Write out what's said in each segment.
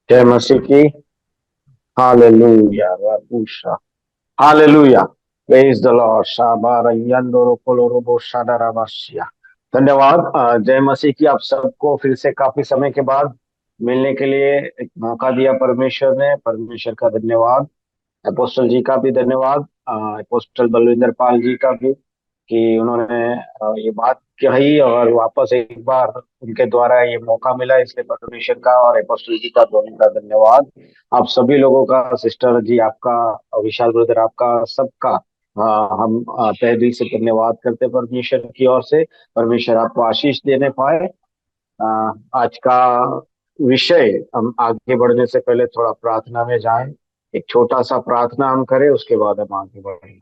जय मसीह की। हालेलुया रबूशा। हालेलुया। प्रेज द लॉर्ड शाबार यंदोरो कोलोरोबो शादाराबाशिया। धन्यवाद। जय मसीह की। आप सबको फिर से काफी समय के बाद मिलने के लिए एक मौका दिया परमेश्वर ने। परमेश्वर का धन्यवाद। अपोस्टल जी का भी धन्यवाद। अपोस्टल बलविंदर पाल जी का भी कि उन्होंने ये बात कही और वापस एक बार उनके द्वारा ये मौका मिला, इसलिए परमेश्वर का और अपोस्टल जी का दोनों का धन्यवाद। आप सभी लोगों का, सिस्टर जी आपका, विशाल ब्रदर आपका, सबका हम तहे दिल से धन्यवाद करते हैं परमेश्वर की ओर से। परमेश्वर आपको आशीष देने पाए। अ, आज का विषय, हम आगे बढ़ने से पहले थोड़ा प्रार्थना में जाएं। एक छोटा सा प्रार्थना हम करें, उसके बाद हम आगे बढ़ेंगे।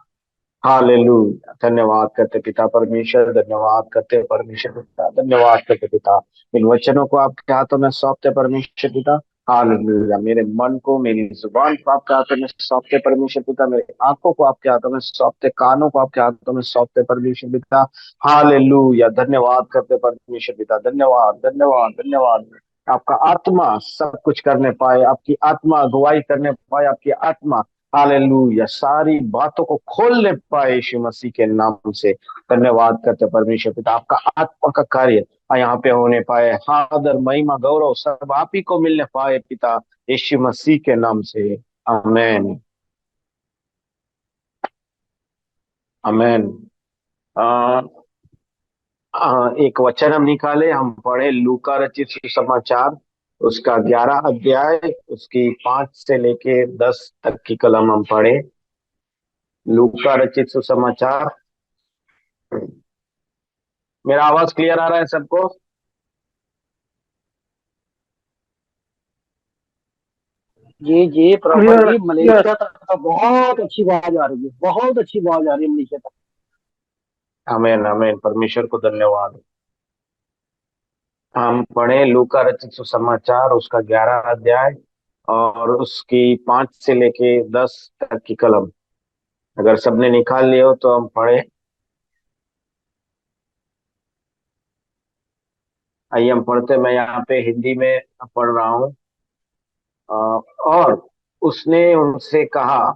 हालेलुया। धन्यवाद करते पिता परमेश्वर, धन्यवाद करते परमेश्वर पिता, धन्यवाद करते पिता। इन वचनों को आपके हाथों में सौंपते परमेश्वर पिता। हालेलुया। मेरे मन को, मेरी जुबान को आपके हाथों में सौंपते परमेश्वर पिता। मेरे आंखों को आपके हाथों में सौंपते, कानों को आपके हाथों में सौंपते परमेश्वर पिता। हालेलुया। धन्यवाद करते परमेश्वर पिता। धन्यवाद धन्यवाद धन्यवाद। आपका आत्मा सब कुछ करने पाए, आपकी आत्मा अगुवाई करने पाए, आपकी आत्मा हालेलुया सारी बातों को खोलने पाए यीशु मसीह के नाम से। धन्यवाद करते परमेश्वर पिता। आपका आत्मा का कार्य यहाँ पे होने पाए। आदर महिमा गौरव सब आप ही को मिलने पाए पिता, यीशु मसीह के नाम से। आमेन। आमेन। आ, एक वचन हम निकाले, हम पढ़े लूका रचित सुसमाचार, उसका 11 अध्याय, उसकी 5 से लेके 10 तक की कलम हम पढ़े। लूका रचित सुसमाचार। मेरा आवाज क्लियर आ रहा है सबको? जी जी, प्रॉपर क्लियर जी। क्लियर। मलेशिया तक तो बहुत अच्छी आवाज आ रही है, बहुत अच्छी आवाज आ रही है मलेशिया तक। आमेन आमेन। परमेश्वर को धन्यवाद। हम पढ़े लूका रचित सुसमाचार, उसका 11 अध्याय और उसकी 5 से लेके 10 तक की कलम। अगर सबने निकाल लिया हो तो हम पढ़े। आइए हम पढ़ते। मैं यहाँ पे हिंदी में पढ़ रहा हूँ। और उसने उनसे कहा,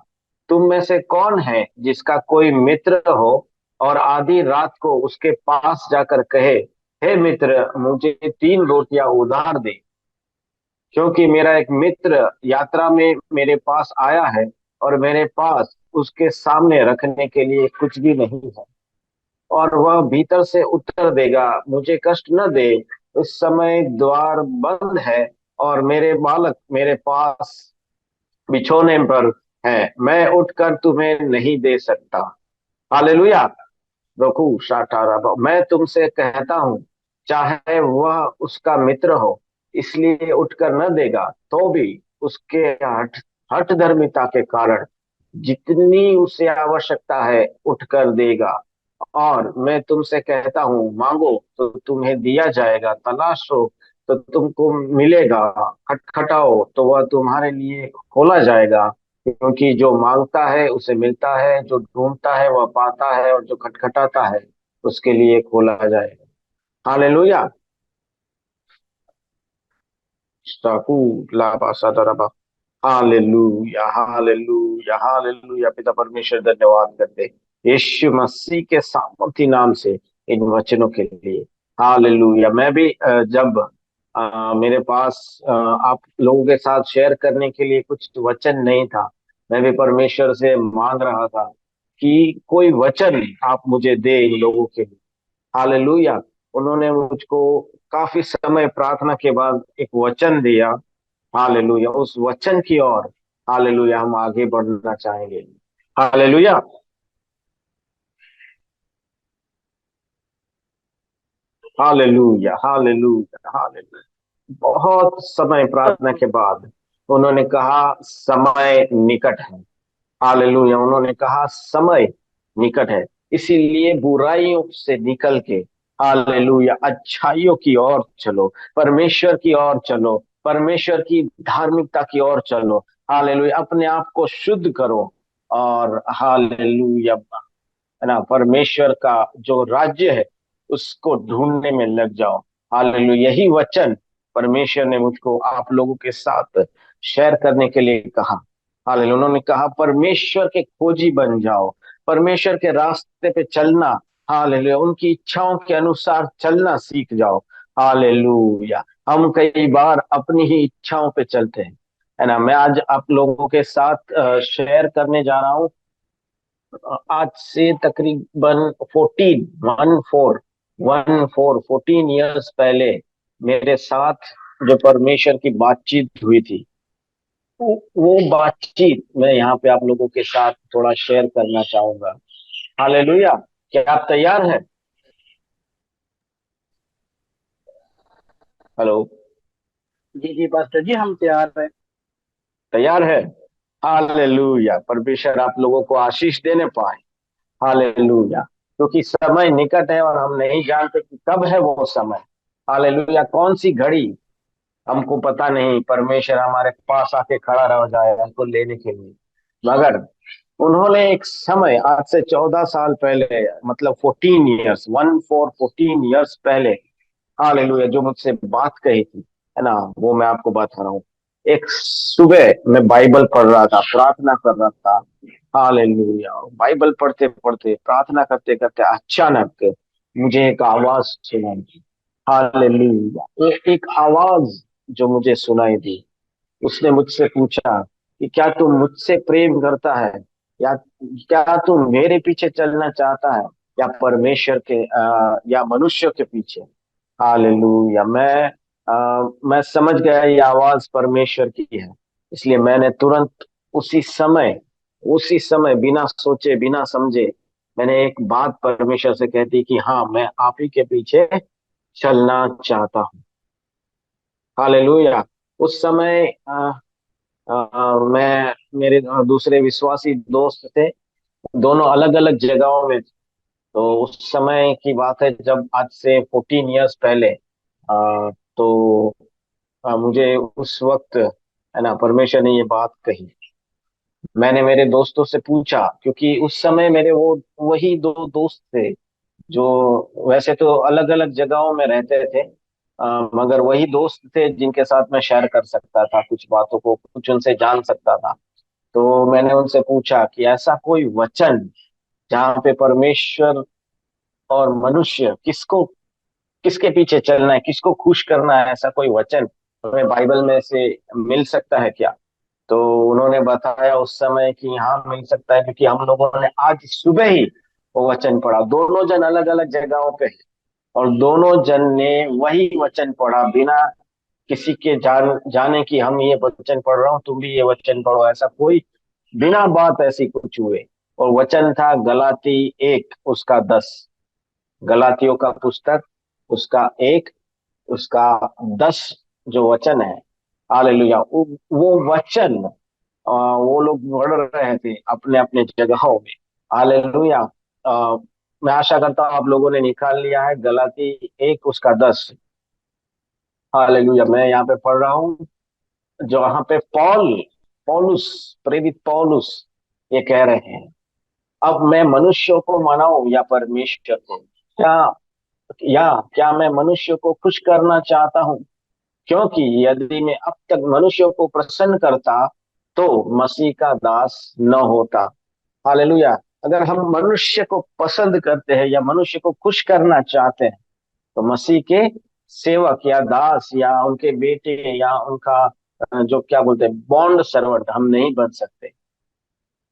तुम में से कौन है जिसका कोई मित्र हो और आधी रात को उसके पास जाकर कहे, हे मित्र, मुझे 3 रोटियां उधार दे, क्योंकि मेरा एक मित्र यात्रा में मेरे पास आया है और मेरे पास उसके सामने रखने के लिए कुछ भी नहीं है। और वह भीतर से उत्तर देगा, मुझे कष्ट न दे, इस समय द्वार बंद है और मेरे बालक मेरे पास बिछोने पर है, मैं उठकर तुम्हें नहीं दे सकता। हालेलुया। रघु शाटारा। मैं तुमसे कहता हूँ, चाहे वह उसका मित्र हो, इसलिए उठकर न देगा, तो भी उसके हठ हठ धर्मिता के कारण जितनी उसे आवश्यकता है उठकर देगा। और मैं तुमसे कहता हूँ, मांगो तो तुम्हें दिया जाएगा, तलाशो तो तुमको मिलेगा, खटखटाओ तो वह तुम्हारे लिए खोला जाएगा। क्योंकि जो मांगता है उसे मिलता है, जो ढूंढता है वह पाता है, और जो खटखटाता है उसके लिए खोला जाएगा। हालेलुया। स्टाकू लाबा सदरबा। Hallelujah hallelujah hallelujah. पिता परमेश्वर धन्यवाद करते यीशु मसीह के सामर्थी नाम से इन वचनों के लिए। हालेलुया। मैं भी जब मेरे पास आप लोगों के साथ शेयर करने के लिए कुछ वचन नहीं था, मैं भी परमेश्वर से मांग रहा था कि कोई वचन आप मुझे दे इन लोगों के लिए। हालेलुया। उन्होंने मुझको काफी समय प्रार्थना के बाद एक वचन दिया। हालेलुया। उस वचन की ओर हालेलुया हम आगे बढ़ना चाहेंगे। हालेलुया। Hallelujah hallelujah hallelujah. बहुत समय प्रार्थना के बाद उन्होंने कहा, समय निकट है। हालेलुया। उन्होंने कहा समय निकट है, इसीलिए बुराइयों से निकल के हालेलुया अच्छाइयों की ओर चलो, परमेश्वर की ओर चलो, परमेश्वर की धार्मिकता की ओर चलो। हालेलुया। अपने आप को शुद्ध करो और हालेलुया, है ना, परमेश्वर का जो राज्य है उसको ढूंढने में लग जाओ। हालेलुया। यही वचन परमेश्वर ने मुझको आप लोगों के साथ शेयर करने के लिए कहा। हालेलुया। उन्होंने कहा परमेश्वर के खोजी बन जाओ, परमेश्वर के रास्ते पे चलना। हालेलुया। उनकी इच्छाओं के अनुसार चलना सीख जाओ। हालेलुया। हम कई बार अपनी ही इच्छाओं पे चलते हैं, है ना। मैं आज आप लोगों के साथ शेयर करने जा रहा हूँ। आज से तकरीबन 14 ईयर्स पहले मेरे साथ जो परमेश्वर की बातचीत हुई थी, वो बातचीत मैं यहाँ पे आप लोगों के साथ थोड़ा शेयर करना चाहूंगा। हालेलुया। क्या आप तैयार हैं? हेलो। जी जी पास्टर जी, हम तैयार हैं। तैयार है। हालेलुया। परमेश्वर आप लोगों को आशीष देने पाए। हालेलुया। क्योंकि समय निकट है और हम नहीं जानते कि कब है वो समय। हालेलुया। कौन सी घड़ी हमको पता नहीं, परमेश्वर हमारे पास आके खड़ा रह जाए हमको लेने के लिए। मगर उन्होंने एक समय आज से 14 साल पहले, मतलब 14 ईयर्स, 14 ईयर्स पहले, हालेलुया, जो मुझसे बात कही थी, है ना, वो मैं आपको बता रहा हूँ। एक सुबह मैं बाइबल पढ़ रहा था, प्रार्थना कर रहा था। हालेलुया। बाइबल पढ़ते पढ़ते, प्रार्थना करते करते अचानक मुझे एक आवाज सुनाई दी। हालेलुया। एक आवाज जो मुझे सुनाई दी, उसने मुझसे पूछा कि क्या तू मुझसे प्रेम करता है, या क्या तू मेरे पीछे चलना चाहता है, या परमेश्वर के या मनुष्य के पीछे। हालेलुया। मैं समझ गया ये आवाज परमेश्वर की है। इसलिए मैंने तुरंत उसी समय बिना सोचे बिना समझे मैंने एक बात परमेश्वर से कहती कि हाँ, मैं आप ही के पीछे चलना चाहता हूँ। हालेलुया। उस समय मैं, मेरे दूसरे विश्वासी दोस्त थे, दोनों अलग अलग जगहों में थे। तो उस समय की बात है, जब आज से 14 ईयर्स पहले तो मुझे उस वक्त, है ना, परमेश्वर ने ये बात कही। मैंने मेरे दोस्तों से पूछा, क्योंकि उस समय मेरे वो वही दो दोस्त थे जो वैसे तो अलग अलग जगहों में रहते थे, मगर वही दोस्त थे जिनके साथ मैं शेयर कर सकता था कुछ बातों को, कुछ उनसे जान सकता था। तो मैंने उनसे पूछा कि ऐसा कोई वचन जहाँ पे परमेश्वर और मनुष्य किसको, किसके पीछे चलना है, किसको खुश करना है, ऐसा कोई वचन हमें बाइबल में से मिल सकता है क्या? तो उन्होंने बताया उस समय कि हाँ, मिल सकता है, क्योंकि हम लोगों ने आज सुबह ही वो वचन पढ़ा। दोनों जन अलग अलग जगहों पे हैं, और दोनों जन ने वही वचन पढ़ा, बिना किसी के जाने कि हम ये वचन पढ़ रहा हूँ, तुम भी ये वचन पढ़ो, ऐसा कोई बिना बात ऐसी कुछ हुए। और वचन था गलाती 1 उसका 10। गलातियों का पुस्तक उसका 1 उसका 10 जो वचन है। हालेलुया। वो वचन वो लोग पढ़ रहे थे अपने अपने जगहों में। हालेलुया। अ, मैं आशा करता हूँ आप लोगों ने निकाल लिया है गलाती 1 उसका 10। हालेलुया। मैं यहाँ पे पढ़ रहा हूँ, जो यहाँ पे पौलुस, प्रेरित पौलुस ये कह रहे हैं, अब मैं मनुष्यों को मनाऊं या परमेश्वर को, क्या क्या मैं मनुष्य को खुश करना चाहता हूँ? क्योंकि यदि मैं अब तक मनुष्यों को प्रसन्न करता तो मसीह का दास न होता। हालेलुया। अगर हम मनुष्य को पसंद करते हैं या मनुष्य को खुश करना चाहते हैं, तो मसीह के सेवक या दास या उनके बेटे या उनका जो क्या बोलते हैं, बॉन्ड सर्वेंट हम नहीं बन सकते।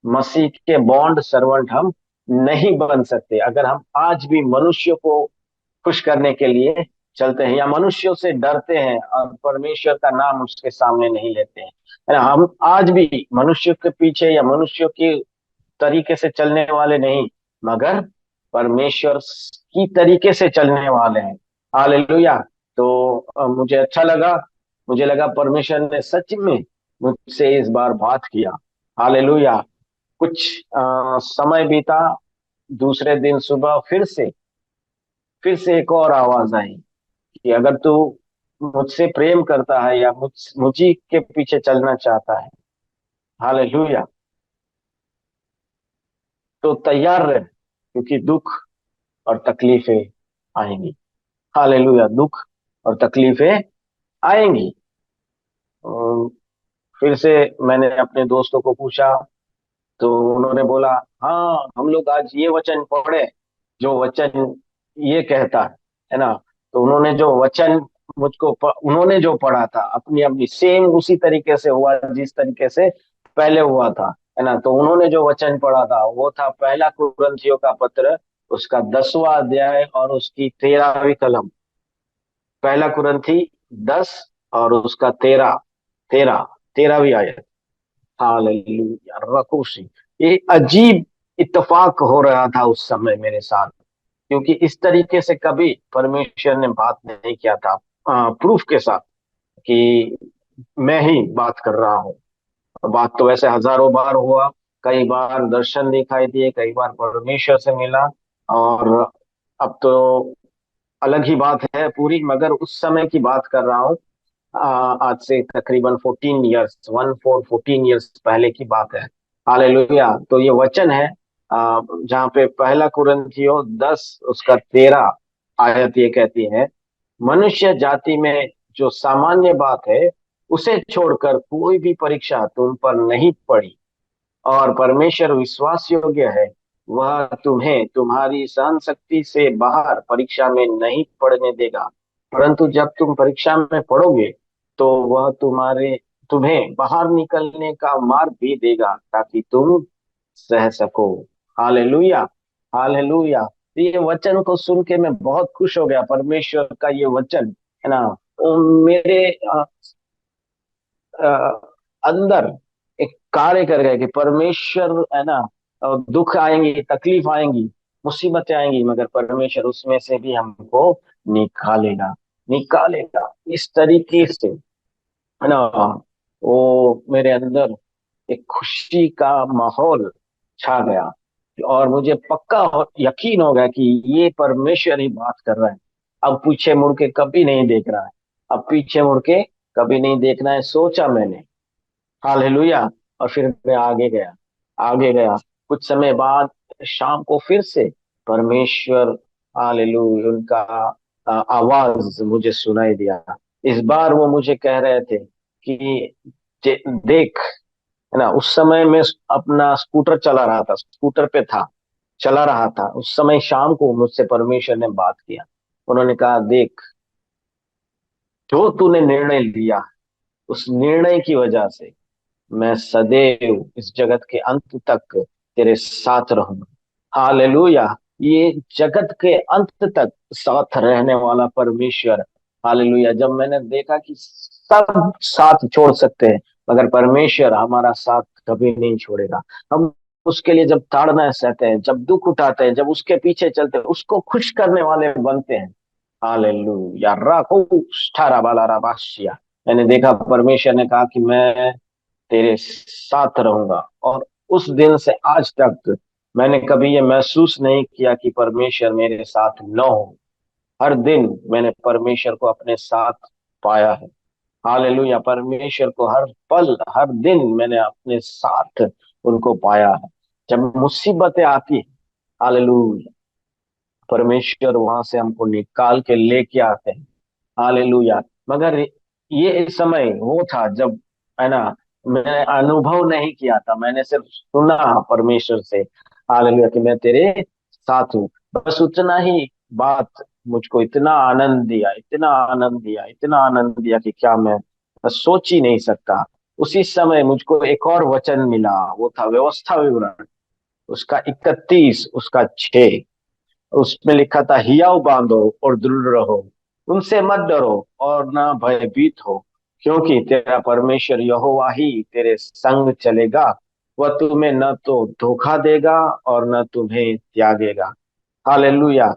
मसीह के बॉन्ड सर्वेंट हम नहीं बन सकते अगर हम आज भी मनुष्य को खुश करने के लिए चलते हैं, या मनुष्यों से डरते हैं और परमेश्वर का नाम उसके सामने नहीं लेते हैं, है ना। हम आज भी मनुष्य के पीछे या मनुष्य के तरीके से चलने वाले नहीं, मगर परमेश्वर की तरीके से चलने वाले हैं। हालेलुया। तो मुझे अच्छा लगा, मुझे लगा परमेश्वर ने सच में मुझसे इस बार बात किया। हालेलुया। कुछ समय बीता, दूसरे दिन सुबह फिर से एक और आवाज आई कि अगर तू मुझसे प्रेम करता है या मुझी के पीछे चलना चाहता है, हालेलुया, तो तैयार रह, क्योंकि दुख और तकलीफें आएंगी। हालेलुया। दुख और तकलीफें आएंगी। अम, फिर से मैंने अपने दोस्तों को पूछा, तो उन्होंने बोला, हाँ हम लोग आज ये वचन पढ़े, जो वचन ये कहता है ना। तो उन्होंने जो वचन उन्होंने जो पढ़ा था, अपनी अपनी सेम उसी तरीके से हुआ जिस तरीके से पहले हुआ था, है ना। तो उन्होंने जो वचन पढ़ा था वो था पहला कुरिन्थियों का पत्र, उसका 10वां अध्याय और उसकी 13वीं कलम। पहला कुरिन्थी 10 और उसका 13वीं आयत। हालेलुया रकूशी। ये अजीब इत्तेफाक हो रहा था उस समय मेरे साथ, क्योंकि इस तरीके से कभी परमेश्वर ने बात नहीं किया था, प्रूफ के साथ कि मैं ही बात कर रहा हूँ। बात तो वैसे हजारों बार हुआ, कई बार दर्शन दिखाई दिए, कई बार परमेश्वर से मिला। और अब तो अलग ही बात है पूरी, मगर उस समय की बात कर रहा हूँ। आज से तकरीबन 14 ईयर्स पहले की बात है। हालेलुया। तो ये वचन है जहाँ पे पहला कुरिन्थियों 10 उसका 13 आयत ये कहती है, मनुष्य जाति में जो सामान्य बात है उसे छोड़कर कोई भी परीक्षा तुम पर नहीं पड़ी, और परमेश्वर विश्वास योग्य है, वह तुम्हें तुम्हारी सहन शक्ति से बाहर परीक्षा में नहीं पड़ने देगा। परंतु जब तुम परीक्षा में पड़ोगे तो वह तुम्हें बाहर निकलने का मार्ग भी देगा, ताकि तुम सह सको। हालेलुया। हालेलुया। तो ये वचन को सुन के मैं बहुत खुश हो गया। परमेश्वर का ये वचन है ना, वो मेरे अ, अंदर एक कार्य कर गए कि परमेश्वर है ना, दुख आएंगी, तकलीफ आएंगी, मुसीबतें आएंगी, मगर परमेश्वर उसमें से भी हमको निकालेगा। निकालेगा इस तरीके से, है ना। वो मेरे अंदर एक खुशी का माहौल छा गया, और मुझे पक्का यकीन हो गया कि ये परमेश्वर ही बात कर रहा है। अब पीछे मुड़ के कभी नहीं देख रहा है। अब पीछे मुड़ के कभी नहीं देखना है, सोचा मैंने। हालेलुया। और फिर मैं आगे गया, आगे गया। कुछ समय बाद शाम को फिर से परमेश्वर, हालेलुया, उनका आवाज मुझे सुनाई दिया। इस बार वो मुझे कह रहे थे कि देख, है ना। उस समय मैं अपना स्कूटर चला रहा था, स्कूटर पे था, चला रहा था। उस समय शाम को मुझसे परमेश्वर ने बात किया। उन्होंने कहा, देख, जो तूने निर्णय लिया, उस निर्णय की वजह से मैं सदैव इस जगत के अंत तक तेरे साथ रहूंगा। हालेलुया। ये जगत के अंत तक साथ रहने वाला परमेश्वर। हालेलुया। जब मैंने देखा कि सब साथ छोड़ सकते हैं, मगर परमेश्वर हमारा साथ कभी नहीं छोड़ेगा। हम उसके लिए जब ताड़ना सहते हैं, जब दुख उठाते हैं, जब उसके पीछे चलते हैं, उसको खुश करने वाले बनते हैं। हालेलुया राखो ठारा बाला राबाशिया। मैंने देखा परमेश्वर ने कहा कि मैं तेरे साथ रहूंगा। और उस दिन से आज तक मैंने कभी ये महसूस नहीं किया कि परमेश्वर मेरे साथ न हो। हर दिन मैंने परमेश्वर को अपने साथ पाया है। हालेलुया। परमेश्वर को हर पल हर दिन मैंने अपने साथ उनको पाया है। जब मुसीबतें आती है, हालेलुया, परमेश्वर वहां से हमको निकाल के लेके आते हैं। हालेलुया। मगर ये समय वो था जब, है ना, मैं अनुभव नहीं किया था, मैंने सिर्फ सुना परमेश्वर से, हालेलुया, कि मैं तेरे साथ हूँ। बस उतना ही बात मुझको इतना आनंद दिया, इतना आनंद दिया, इतना आनंद दिया कि क्या मैं सोच ही नहीं सकता। उसी समय मुझको एक और वचन मिला, वो था व्यवस्था विवरण, उसका 31 उसका 6। उसमें लिखा था, हियाव बांधो और दृढ़ रहो, उनसे मत डरो और ना भयभीत हो, क्योंकि तेरा परमेश्वर यहोवा ही तेरे संग चलेगा। वह तुम्हें न तो धोखा देगा और न तुम्हें त्यागेगा। हालेलुया।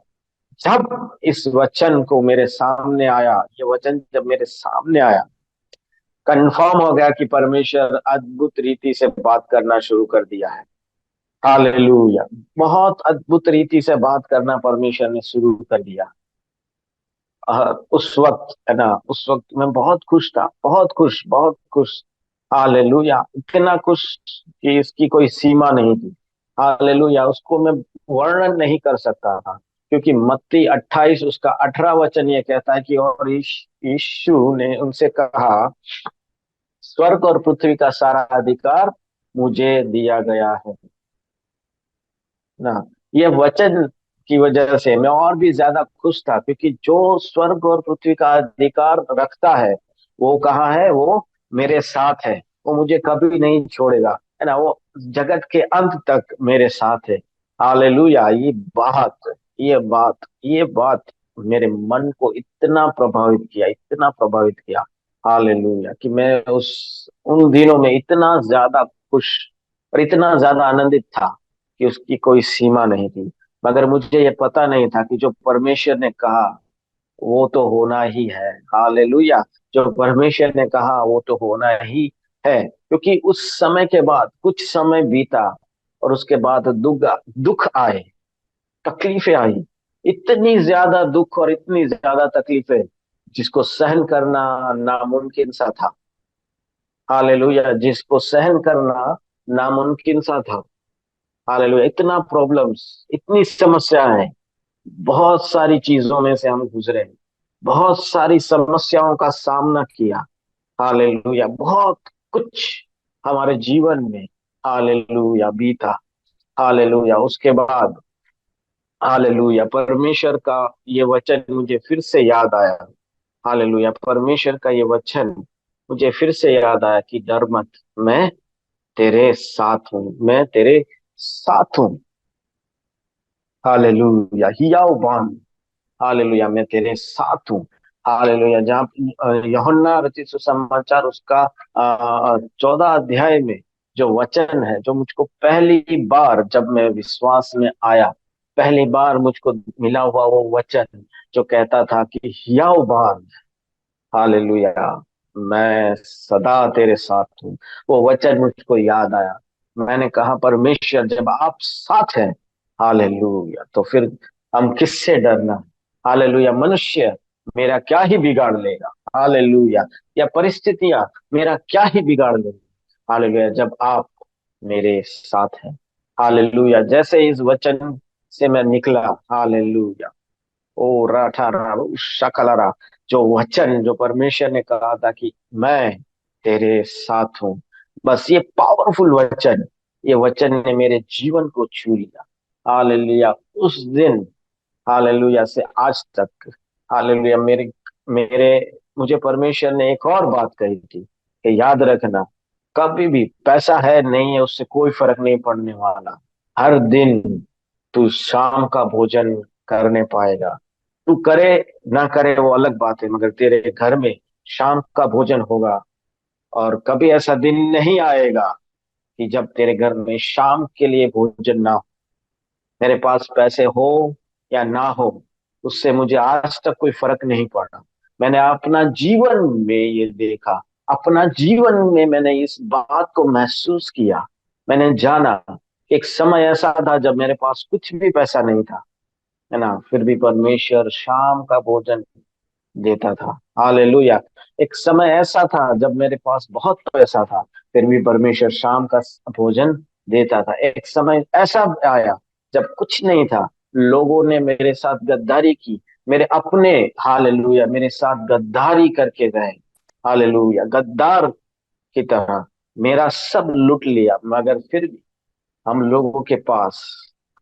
जब इस वचन को मेरे सामने आया, ये वचन जब मेरे सामने आया, कंफर्म हो गया कि परमेश्वर अद्भुत रीति से बात करना शुरू कर दिया है। हालेलुया। बहुत अद्भुत रीति से बात करना परमेश्वर ने शुरू कर दिया। उस वक्त, है ना, उस वक्त मैं बहुत खुश था, बहुत खुश, बहुत खुश। हालेलुया। इतना खुश कि इसकी कोई सीमा नहीं थी। हालेलुया। उसको मैं वर्णन नहीं कर सकता था। क्योंकि मत्ती 28 उसका 18 वचन ये कहता है कि और यीशु ने उनसे कहा, स्वर्ग और पृथ्वी का सारा अधिकार मुझे दिया गया है ना। ये वचन की वजह से मैं और भी ज्यादा खुश था, क्योंकि जो स्वर्ग और पृथ्वी का अधिकार रखता है वो कहाँ है, वो मेरे साथ है। वो मुझे कभी नहीं छोड़ेगा, है ना। वो जगत के अंत तक मेरे साथ है। हालेलुया। ये बात मेरे मन को इतना प्रभावित किया, इतना प्रभावित किया। हालेलुया कि मैं उस उन दिनों में इतना ज्यादा खुश और इतना ज्यादा आनंदित था कि उसकी कोई सीमा नहीं थी। मगर मुझे ये पता नहीं था कि जो परमेश्वर ने कहा वो तो होना ही है। हालेलुया। जो परमेश्वर ने कहा वो तो होना ही है, क्योंकि उस समय के बाद कुछ समय बीता और उसके बाद दुख दुख आए, तकलीफें आई। इतनी ज्यादा दुख और इतनी ज्यादा तकलीफें जिसको सहन करना नामुमकिन सा था। हालेलुया। जिसको सहन करना नामुमकिन सा था। हालेलुया। इतना प्रॉब्लम्स, इतनी समस्याएं, बहुत सारी चीजों में से हम गुजरे, बहुत सारी समस्याओं का सामना किया। हालेलुया। बहुत कुछ हमारे जीवन में हालेलुया बीता। हालेलुया। उसके बाद हालेलुया परमेश्वर का ये वचन मुझे फिर से याद आया। हालेलुया। परमेश्वर का ये वचन मुझे फिर से याद आया कि डर मत, मैं तेरे साथ हूँ, मैं तेरे साथ हूँ। हालेलुया। हियाव बान। हालेलुया। मैं तेरे साथ हूँ। हालेलुया। जहाँ यूहन्ना रचित सुसमाचार उसका 14 अध्याय में जो वचन है, जो मुझको पहली बार जब मैं विश्वास में आया, पहली बार मुझको मिला हुआ वो वचन जो कहता था कि हियाव बान। हालेलुया। मैं सदा तेरे साथ हूँ। वो वचन मुझको याद आया। मैंने कहा, परमेश्वर जब आप साथ हैं, हालेलुया, तो फिर हम किससे डरना। हालेलुया। मनुष्य मेरा क्या ही बिगाड़ लेगा। हालेलुया। या परिस्थितियां मेरा क्या ही बिगाड़ लेगी। हालेलुया जब आप मेरे साथ हैं। हालेलुया। जैसे इस वचन से मैं निकला, हालेलुया, ओ राठा रा शकलरा, जो वचन जो परमेश्वर ने कहा था कि मैं तेरे साथ हूं, बस ये पावरफुल वचन, ये वचन ने मेरे जीवन को छू लिया। हालेलुया। उस दिन हालेलुया से आज तक, हालेलुया, मेरे मेरे मुझे परमेश्वर ने एक और बात कही थी कि याद रखना, कभी भी पैसा है नहीं है उससे कोई फर्क नहीं पड़ने वाला। हर दिन तू शाम का भोजन करने पाएगा। तू करे ना करे वो अलग बात है, मगर तेरे घर में शाम का भोजन होगा। और कभी ऐसा दिन नहीं आएगा कि जब तेरे घर में शाम के लिए भोजन ना हो। मेरे पास पैसे हो या ना हो, उससे मुझे आज तक कोई फर्क नहीं पड़ा। मैंने अपना जीवन में ये देखा, अपना जीवन में मैंने इस बात को महसूस किया। मैंने जाना, एक समय ऐसा था जब मेरे पास कुछ भी पैसा नहीं था, है ना, फिर भी परमेश्वर शाम का भोजन देता था। हालेलुया। एक समय ऐसा था जब मेरे पास बहुत पैसा था, फिर भी परमेश्वर शाम का भोजन देता था। एक समय ऐसा आया जब कुछ नहीं था, लोगों ने मेरे साथ गद्दारी की, मेरे अपने, हालेलुया, मेरे साथ गद्दारी करके गए। हालेलुया। गद्दार की तरह मेरा सब लूट लिया, मगर फिर भी हम लोगों के पास,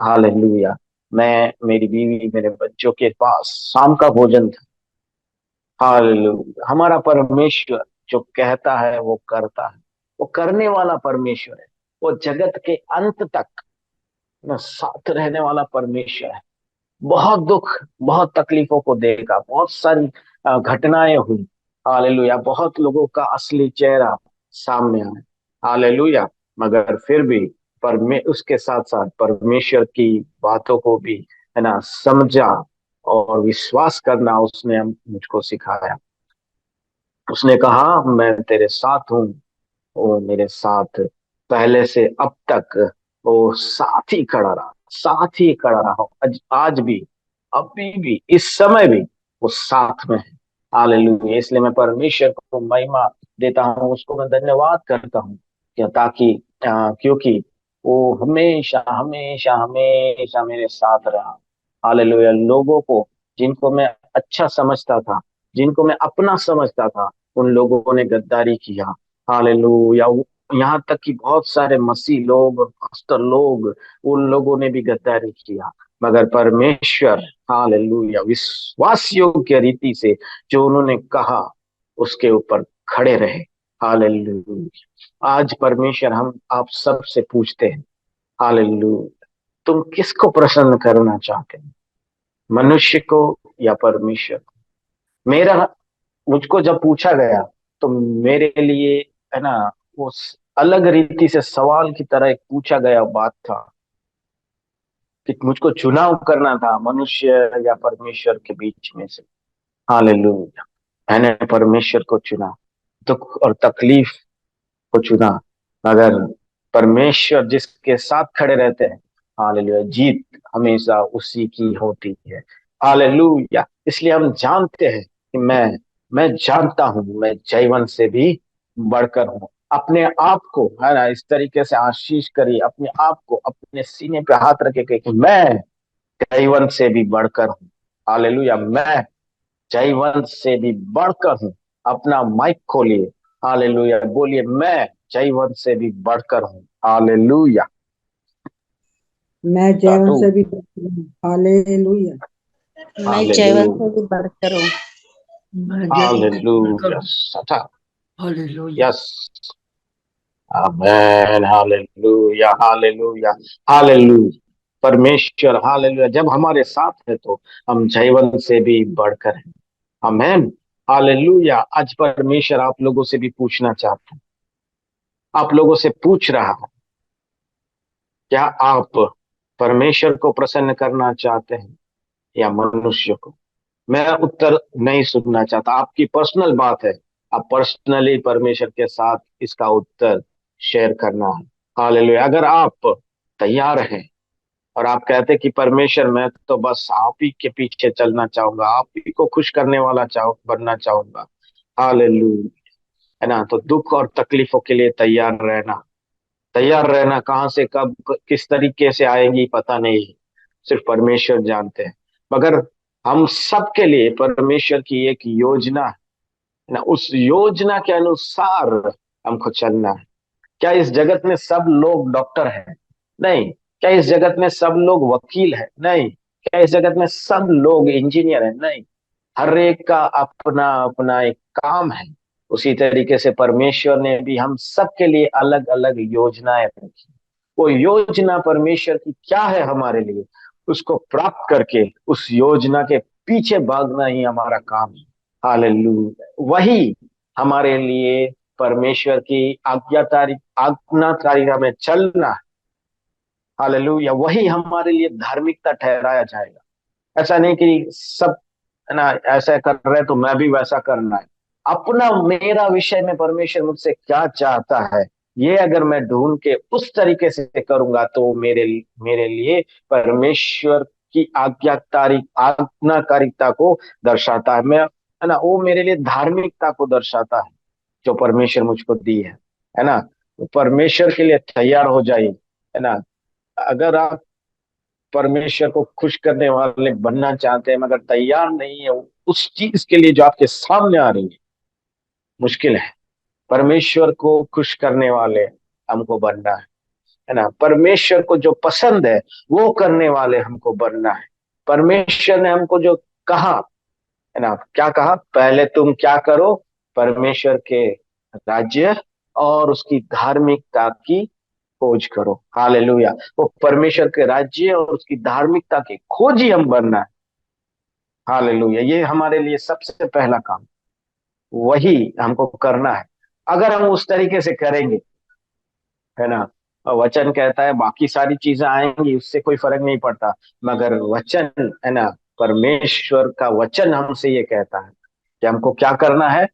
हालेलुया, मैं, मेरी बीवी, मेरे बच्चों के पास शाम का भोजन था। हालेलुया। हमारा परमेश्वर जो कहता है वो करता है, वो करने वाला परमेश्वर है। वो जगत के अंत तक न साथ रहने वाला परमेश्वर है। बहुत दुख, बहुत तकलीफों को देखा, बहुत सारी घटनाएं हुई। हालेलुया। बहुत लोगों का असली चेहरा सामने आया। हालेलुया। मगर फिर भी उसके साथ साथ परमेश्वर की बातों को भी, है ना, समझा और विश्वास करना उसने मुझको सिखाया। उसने कहा, मैं तेरे साथ हूँ। वो मेरे साथ पहले से अब तक वो साथ ही खड़ा रहा, साथ ही खड़ा रहा। आज भी, अभी भी, इस समय भी वो साथ में है। हालेलुया। इसलिए मैं परमेश्वर को महिमा देता हूँ, उसको मैं धन्यवाद करता हूँ ताकि क्योंकि वो हमेशा हमेशा हमेशा मेरे साथ रहा। हालेलुया। लोगों को, जिनको मैं अच्छा समझता था, जिनको मैं अपना समझता था, उन लोगों ने गद्दारी किया। हालेलुया। यहाँ तक कि बहुत सारे मसीह लोग और पास्टर लोग, उन लोगों ने भी गद्दारी किया। मगर परमेश्वर, हालेलुया, विश्वास योग्य रीति से जो उन्होंने कहा उसके ऊपर खड़े रहे। हालेलुया। आज परमेश्वर हम आप सब से पूछते हैं, हालेलुया, तुम किसको प्रसन्न करना चाहते हो, मनुष्य को या परमेश्वर को? मेरा मुझको जब पूछा गया तो मेरे लिए, है ना, वो अलग रीति से सवाल की तरह एक पूछा गया बात था कि मुझको चुनाव करना था मनुष्य या परमेश्वर के बीच में से। हालेलुया। मैंने परमेश्वर को चुना, दुख और तकलीफ को चुना। मगर परमेश्वर जिसके साथ खड़े रहते हैं, हालेलुया, जीत हमेशा उसी की होती है। हालेलुया। इसलिए हम जानते हैं कि मैं जानता हूं, मैं जयवन से भी बढ़कर हूं। अपने आप को, है ना, इस तरीके से आशीष करिए, अपने आप को अपने सीने पे हाथ रखे कि मैं जयवन से भी बढ़कर हूं। हालेलुया। मैं जयवंत से भी बढ़कर हूं। अपना माइक खोलिए, हालेलुया, बोलिए, मैं जयवंत से भी बढ़कर हूं। हालेलुया। मैं जयवंत साधु। से भी बढ़कर हूँ। हालेलुया। मैं जयवंत से हालेलुया। भी बढ़कर हूँ। मैं जयवंत से भी बढ़कर हालेलुया। हूँ। सटा। हालेलुया। यस। आमेन। हालेलुया। हालेलुया। हालेलुया। परमेश्वर, हालेलुया, जब हमारे साथ है तो हम जयवंत से भी बढ़कर हैं। आमेन। हालेलुया। आज परमेश्वर आप लोगों से भी पूछना चाहते हैं, आप लोगों से पूछ रहा है, क्या आप परमेश्वर को प्रसन्न करना चाहते हैं या मनुष्य को? मैं उत्तर नहीं सुनना चाहता, आपकी पर्सनल बात है। आप पर्सनली परमेश्वर के साथ इसका उत्तर शेयर करना है। हालेलुया। अगर आप तैयार हैं और आप कहते हैं कि परमेश्वर, मैं तो बस आप ही के पीछे चलना चाहूंगा, आप ही को खुश करने वाला बनना चाहूंगा। हालेलुया। है ना, तो दुख और तकलीफों के लिए तैयार रहना। तैयार रहना कहाँ से, कब, किस तरीके से आएंगी पता नहीं, सिर्फ परमेश्वर जानते हैं। मगर हम सब के लिए परमेश्वर की एक योजना है ना, उस योजना के अनुसार हमको चलना है। क्या इस जगत में सब लोग डॉक्टर हैं? नहीं। क्या इस जगत में सब लोग वकील हैं? नहीं। क्या इस जगत में सब लोग इंजीनियर हैं? नहीं। हर एक का अपना अपना एक काम है। उसी तरीके से परमेश्वर ने भी हम सबके लिए अलग अलग योजनाएं रखी। वो योजना परमेश्वर की क्या है हमारे लिए, उसको प्राप्त करके उस योजना के पीछे भागना ही हमारा काम है। हालेलुया। वही हमारे लिए परमेश्वर की आज्ञाकारिता में चलना है। हालेलुया। वही हमारे लिए धार्मिकता ठहराया जाएगा। ऐसा नहीं कि सब, है ना, ऐसा कर रहे हैं तो मैं भी वैसा करना है। अपना, मेरा विषय में परमेश्वर मुझसे क्या चाहता है, ये अगर मैं ढूंढ के उस तरीके से करूंगा तो मेरे मेरे लिए परमेश्वर की आज्ञाकारिता को दर्शाता है। मैं, है ना, वो मेरे लिए धार्मिकता को दर्शाता है जो परमेश्वर मुझको दी है ना। तो परमेश्वर के लिए तैयार हो जाइए, है ना। अगर आप परमेश्वर को खुश करने वाले बनना चाहते हैं मगर तैयार नहीं है उस चीज के लिए जो आपके सामने आ रही है, मुश्किल है। परमेश्वर को खुश करने वाले हमको बनना है ना। परमेश्वर को जो पसंद है वो करने वाले हमको बनना है। परमेश्वर ने हमको जो कहा, है ना, क्या कहा, पहले तुम क्या करो, परमेश्वर के राज्य और उसकी धार्मिकता की खोज करो। हालेलुया। वो परमेश्वर के राज्य और उसकी धार्मिकता की खोजी हम बनना है। हालेलुया। ये हमारे लिए सबसे पहला काम, वही हमको करना है। अगर हम उस तरीके से करेंगे, है ना, वचन कहता है बाकी सारी चीजें आएंगी उससे कोई फर्क नहीं पड़ता, मगर वचन, है ना, परमेश्वर का वचन हमसे ये कहता है कि हमको क्या करना है,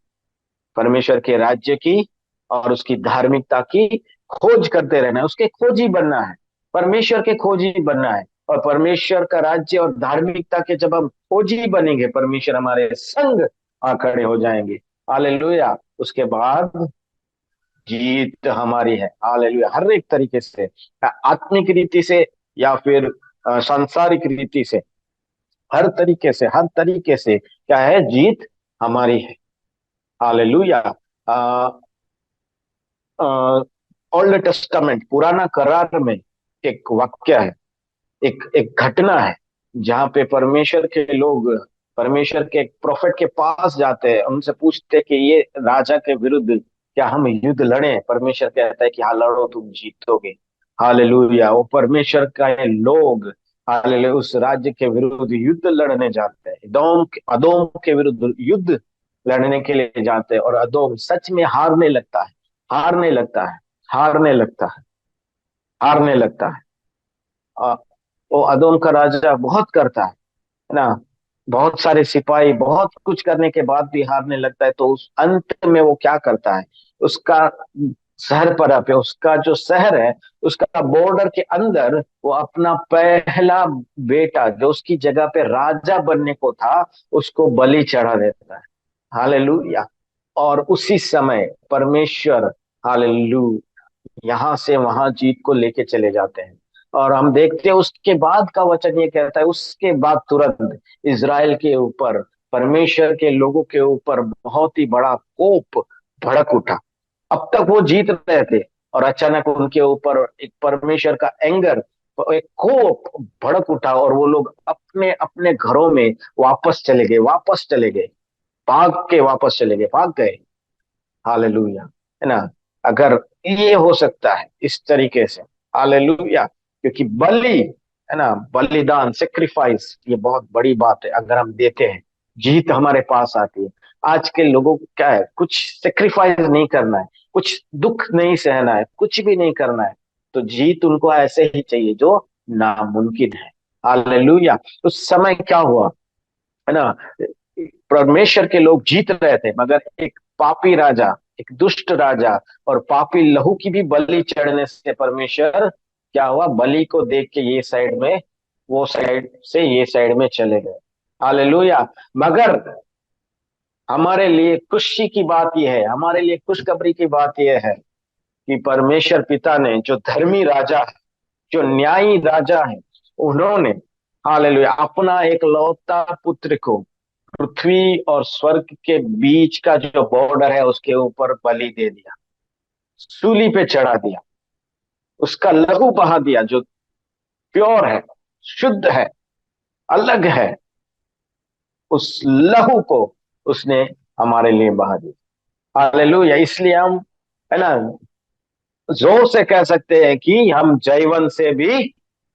परमेश्वर के राज्य की और उसकी धार्मिकता की खोज करते रहना है, उसके खोजी बनना है, परमेश्वर के खोजी बनना है। और परमेश्वर का राज्य और धार्मिकता के जब हम खोजी बनेंगे, परमेश्वर हमारे संग आ खड़े हो जाएंगे। हालेलुया। उसके बाद जीत हमारी है। हालेलुया। हर एक तरीके से, आत्मिक रीति से या फिर सांसारिक रीति से, हर तरीके से क्या है, जीत हमारी है। हालेलुया। ओल्ड टेस्टामेंट, पुराना करार में एक वाक्य है, एक एक घटना है, जहां पे परमेश्वर के लोग परमेश्वर के एक प्रोफेट के पास जाते हैं, उनसे पूछते हैं कि ये राजा के विरुद्ध क्या हम युद्ध लड़ें। परमेश्वर कहता है कि हाँ लड़ो, तुम जीतोगे। हालेलुया। वो परमेश्वर का ये लोग हालेलुया उस राज्य के विरुद्ध युद्ध लड़ने जाते हैं, अदोम के विरुद्ध युद्ध लड़ने के लिए जाते हैं, और अदोम सच में हारने लगता है, हारने लगता है, हारने लगता है, हारने लगता है। आ, वो अदोम का राजा बहुत करता है ना, बहुत सारे सिपाही, बहुत कुछ करने के बाद भी हारने लगता है। तो उस अंत में वो क्या करता है, उसका शहर पर पे उसका जो शहर है, उसका बॉर्डर के अंदर वो अपना पहला बेटा जो उसकी जगह पे राजा बनने को था, उसको बलि चढ़ा देता है। हालेलुया। और उसी समय परमेश्वर हालेलुया यहां से वहां जीत को लेके चले जाते हैं। और हम देखते हैं उसके बाद का वचन ये कहता है, उसके बाद तुरंत इज़राइल के ऊपर, परमेश्वर के लोगों के ऊपर बहुत ही बड़ा कोप भड़क उठा। अब तक वो जीत रहे थे, और अचानक उनके ऊपर एक परमेश्वर का एंगर, एक कोप भड़क उठा, और वो लोग अपने अपने घरों में वापस चले गए, वापस चले गए, भाग के वापस चले गए, भाग गए। हालेलुया, है ना। अगर ये हो सकता है इस तरीके से, हालेलुया, क्योंकि बलि, है ना, बलिदान, सेक्रीफाइस, ये बहुत बड़ी बात है। अगर हम देते हैं, जीत हमारे पास आती है। आज के लोगों को क्या है, कुछ सेक्रीफाइस नहीं करना है, कुछ दुख नहीं सहना है, कुछ भी नहीं करना है, तो जीत उनको ऐसे ही चाहिए जो नामुमकिन है। हालेलुया। उस समय क्या हुआ, है ना, परमेश्वर के लोग जीत रहे थे, मगर एक पापी राजा, एक दुष्ट राजा और पापी लहू की भी बलि चढ़ने से परमेश्वर क्या हुआ, बलि को देख के ये साइड में, वो साइड से ये साइड में चले गए। हालेलुया। मगर हमारे लिए खुशी की बात यह है, हमारे लिए खुशखबरी की बात यह है कि परमेश्वर पिता ने, जो धर्मी राजा है, जो न्यायी राजा है, उन्होंने हालेलुया अपना एक लौता पुत्र को पृथ्वी और स्वर्ग के बीच का जो बॉर्डर है उसके ऊपर बलि दे दिया, सूली पे चढ़ा दिया, उसका लहू बहा दिया, जो प्योर है, शुद्ध है, अलग है, उस लहू को उसने हमारे लिए बहा दिया। हालेलुया। इसलिए हम, है ना, जोर से कह सकते हैं कि हम जयवन से भी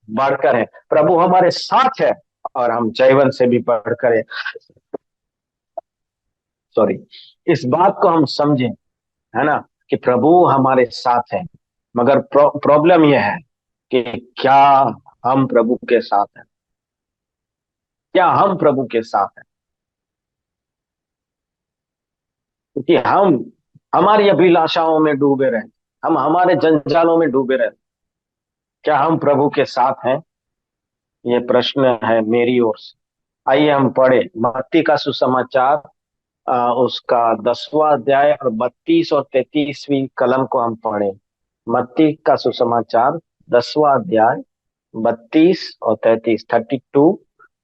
बढ़कर हैं, प्रभु हमारे साथ है, और हम जयवन से भी बढ़कर हैं। सॉरी, इस बात को हम समझें, है ना, कि प्रभु हमारे साथ है। मगर प्रॉब्लम यह है कि क्या हम प्रभु के साथ हैं, क्या हम प्रभु के साथ हैं, क्योंकि हम हमारी अभिलाषाओं में डूबे रहे, हम हमारे जंजालों में डूबे रहे, क्या हम प्रभु के साथ हैं, ये प्रश्न है मेरी ओर से। आइए हम पढ़े मत्ती का सुसमाचार, उसका 10वां अध्याय और 32 और 33वीं कलम को हम पढ़े। मत्ती का सुसमाचार 10वां अध्याय 32 और 33, 32